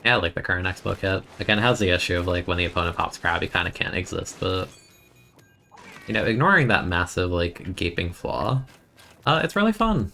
Yeah, like the current Expo kit. Again, it has the issue of like when the opponent pops crab, he kind of can't exist, but you know, ignoring that massive like gaping flaw, it's really fun.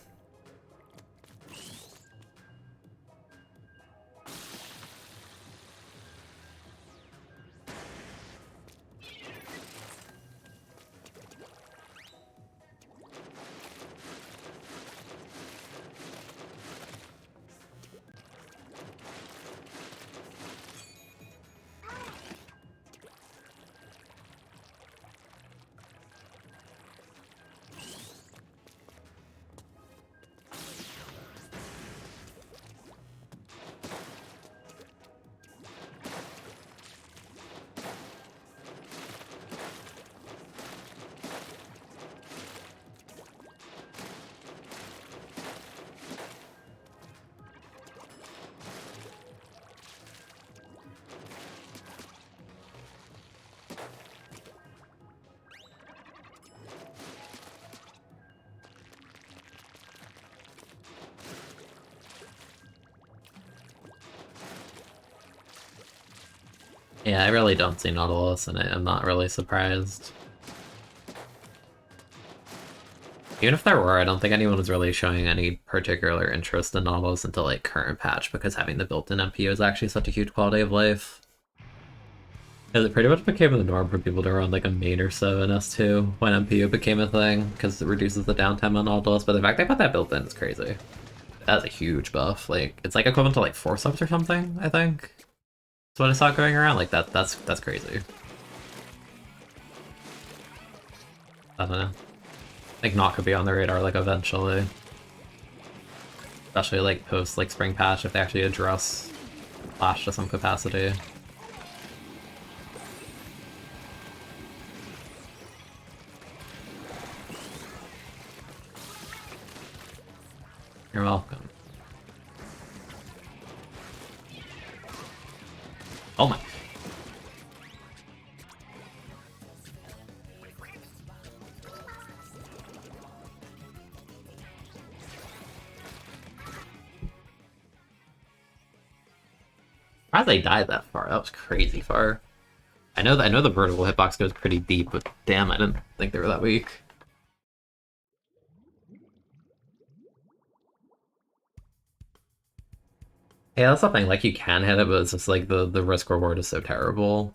Yeah, I really don't see Nautilus, and I'm not really surprised. Even if there were, I don't think anyone was really showing any particular interest in Nautilus until like current patch, because having the built-in MPU is actually such a huge quality of life. Because it pretty much became the norm for people to run like a main or so in S2 when MPU became a thing, because it reduces the downtime on Nautilus, but the fact they put that built in is crazy. That's a huge buff. Like, it's like equivalent to like 4 subs or something, I think. That's what I saw going around. Like, that's crazy. I don't know. I think Not could be on the radar, like, eventually. Especially, like, post, like, spring patch, if they actually address Flash to some capacity. You're welcome. Oh my. How did they die that far? That was crazy far. I know the vertical hitbox goes pretty deep, but damn, I didn't think they were that weak. Yeah, that's something. Like, you can hit it, but it's just like the risk reward is so terrible.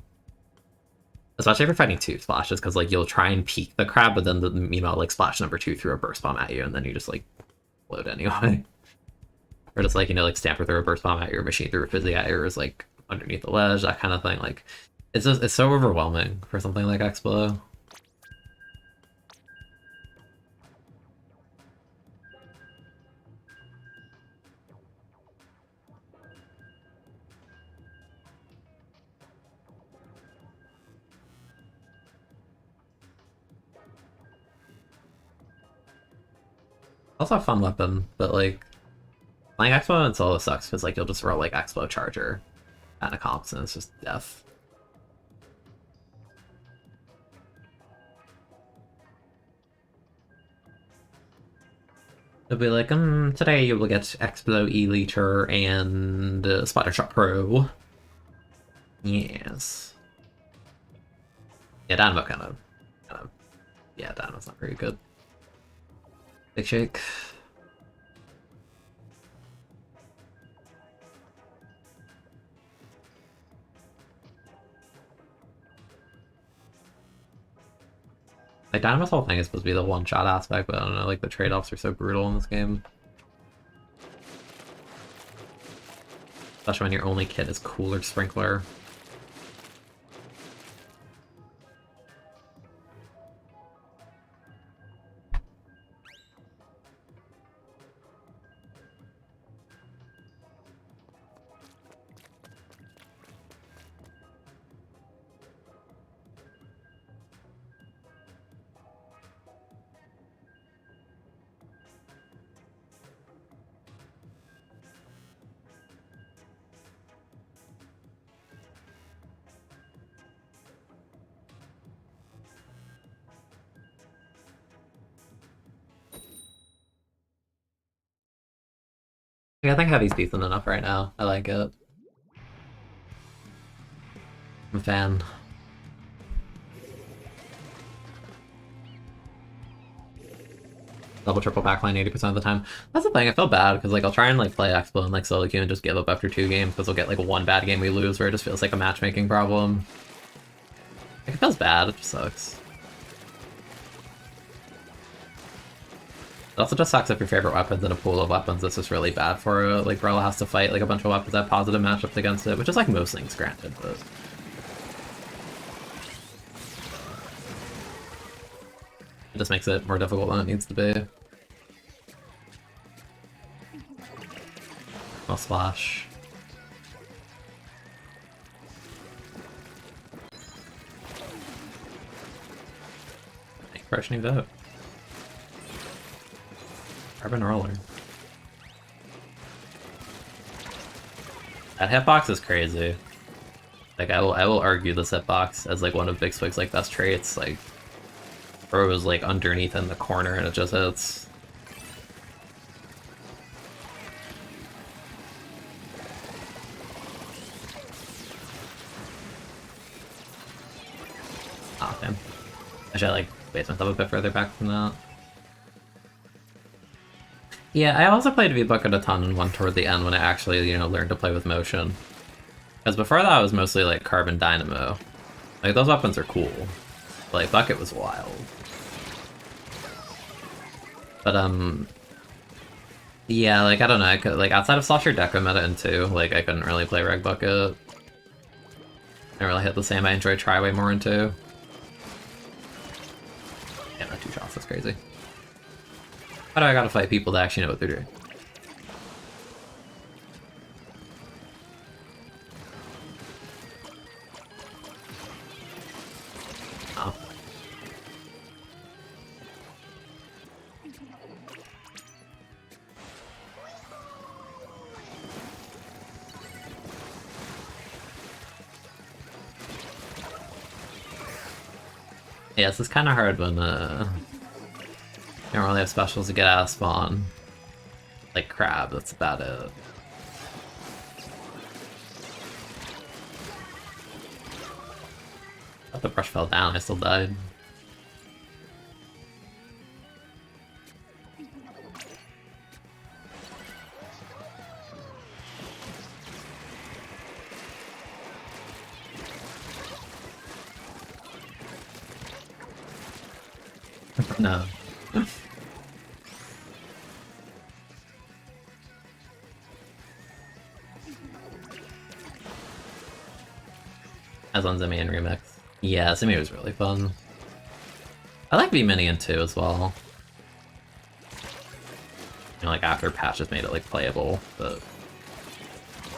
Especially if you're fighting 2 splashes, because like you'll try and peek the crab, but then meanwhile like splash number 2 threw a burst bomb at you, and then you just like load anyway. Or just like, you know, like Stamper threw a burst bomb at your Machine threw a fizzy at yours, like underneath the ledge, that kind of thing. Like, it's so overwhelming for something like Explo. Also a fun weapon, but like playing Expo in solo sucks because like you'll just roll like Expo Charger kind of comps and it's just death. It'll be like, today you will get Explo E-Liter and Spider Shot Pro. Yes. Yeah, Dynamo kind of, yeah, Dynamo's not very good. Big Shake. Like, Dynamo's whole thing is supposed to be the one-shot aspect, but I don't know, like, the trade-offs are so brutal in this game. Especially when your only kit is Cooler Sprinkler. Yeah, I think Heavy's decent enough right now. I like it. I'm a fan. Double triple backline 80% of the time. That's the thing, I feel bad because like I'll try and like play Expo and like solo queue and just give up after 2 games because we'll get like one bad game we lose where it just feels like a matchmaking problem. Like, it feels bad, it just sucks. It also just sucks if your favorite weapon's in a pool of weapons that's just really bad for it. Like Brella has to fight like a bunch of weapons that have positive matchups against it, which is like most things granted, but it just makes it more difficult than it needs to be. I'll splash. Crushing vote. Carbon roller. That hitbox is crazy. Like I will argue this hitbox as like one of Big Swig's like best traits. Like Bro was like underneath in the corner and it just hits. Oh damn. I should like base myself a bit further back from that. Yeah, I also played V-Bucket a ton and one toward the end when I actually, you know, learned to play with motion. Because before that I was mostly like Carbon Dynamo. Like those weapons are cool. But, like Bucket was wild. But yeah, like I don't know, I could like outside of Slosher Deco meta in 2, like I couldn't really play Reg Bucket. I didn't really hit the same. I enjoy Triway more in 2. Yeah, no, 2 shots, that's crazy. Why do I gotta fight people that actually know what they're doing? Oh. Yeah, this is kind of hard when, you don't really have specials to get out of spawn. Like Crab, that's about it. But the brush fell down, I still died. No. As on Zimian Remix. Yeah, Zimian was really fun. I like V-Minion too as well. You know, like after patches made it like playable, but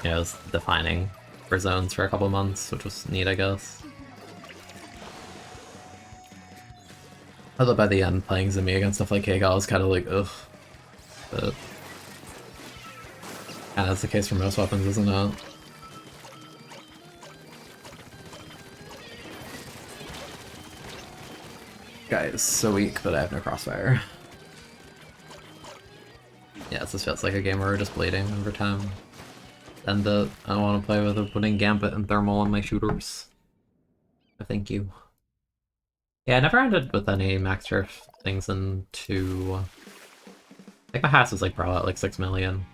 you know, it was defining for zones for a couple months, which was neat, I guess. Although by the end, playing Zimi against stuff like Keigal was kind of like, ugh. But kind of that's the case for most weapons, isn't it? Guy is so weak, but I have no crossfire. Yeah, this feels like a game where we're just bleeding over time. And I want to play with putting Gambit and Thermal on my shooters. Thank you. Yeah, I never ended with any max turf things in 2. I think my house was like probably at like 6 million.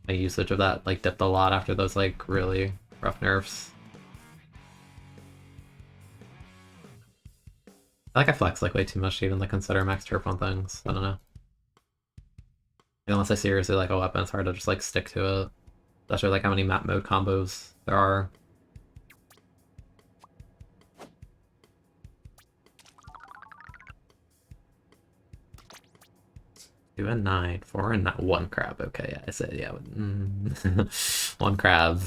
My usage of that like dipped a lot after those like really rough nerfs. I feel like I flex like way too much to even like consider max turf on things. I don't know. Unless I seriously like a weapon, it's hard to just like stick to it. Especially like how many map mode combos there are. Two and 9, 4 and 9, 1 crab. Okay, yeah, I said yeah. 1 crab.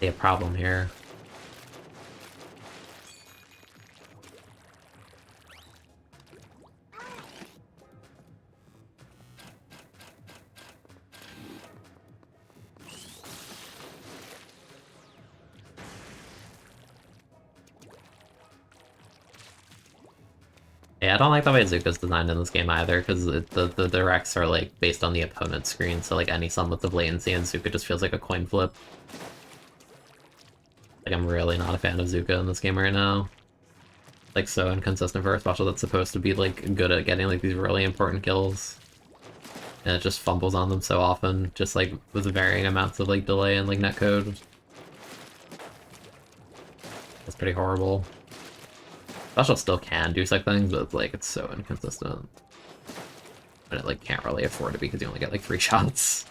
A problem here. Yeah, I don't like the way Zuko's designed in this game either, because the directs are like based on the opponent's screen, so like any sum with the latency and Zuko just feels like a coin flip. Like, I'm really not a fan of Zuka in this game right now. Like, so inconsistent for a special that's supposed to be, like, good at getting, like, these really important kills. And it just fumbles on them so often, just, like, with varying amounts of, like, delay and, like, netcode. It's pretty horrible. Special still can do some things, but, like, it's so inconsistent. And it, like, can't really afford to be because you only get, like, 3 shots.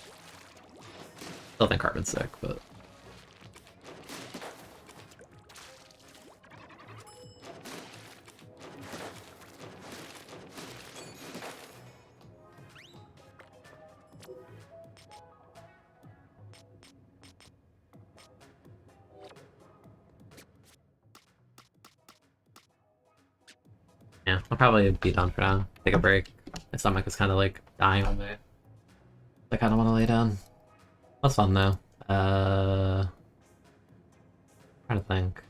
Still think Carbon's sick, but... yeah, I'll probably be done for now. Take a break. My stomach is kind of, like, dying on me. I kind of want to lay down. That's fun, though. Trying to think.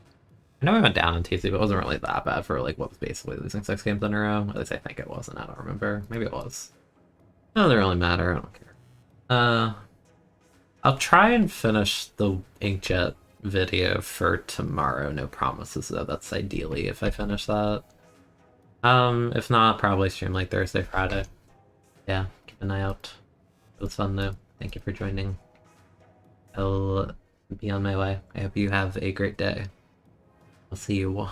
I know we went down in TC, but it wasn't really that bad for, like, what was basically losing 6 games in a row. At least I think it wasn't. I don't remember. Maybe it was. It doesn't really matter. I don't care. I'll try and finish the Inkjet video for tomorrow. No promises, though. That's ideally if I finish that. If not, probably stream, like, Thursday, Friday. Yeah, keep an eye out. It was fun, though. Thank you for joining. I'll be on my way. I hope you have a great day. I'll see you.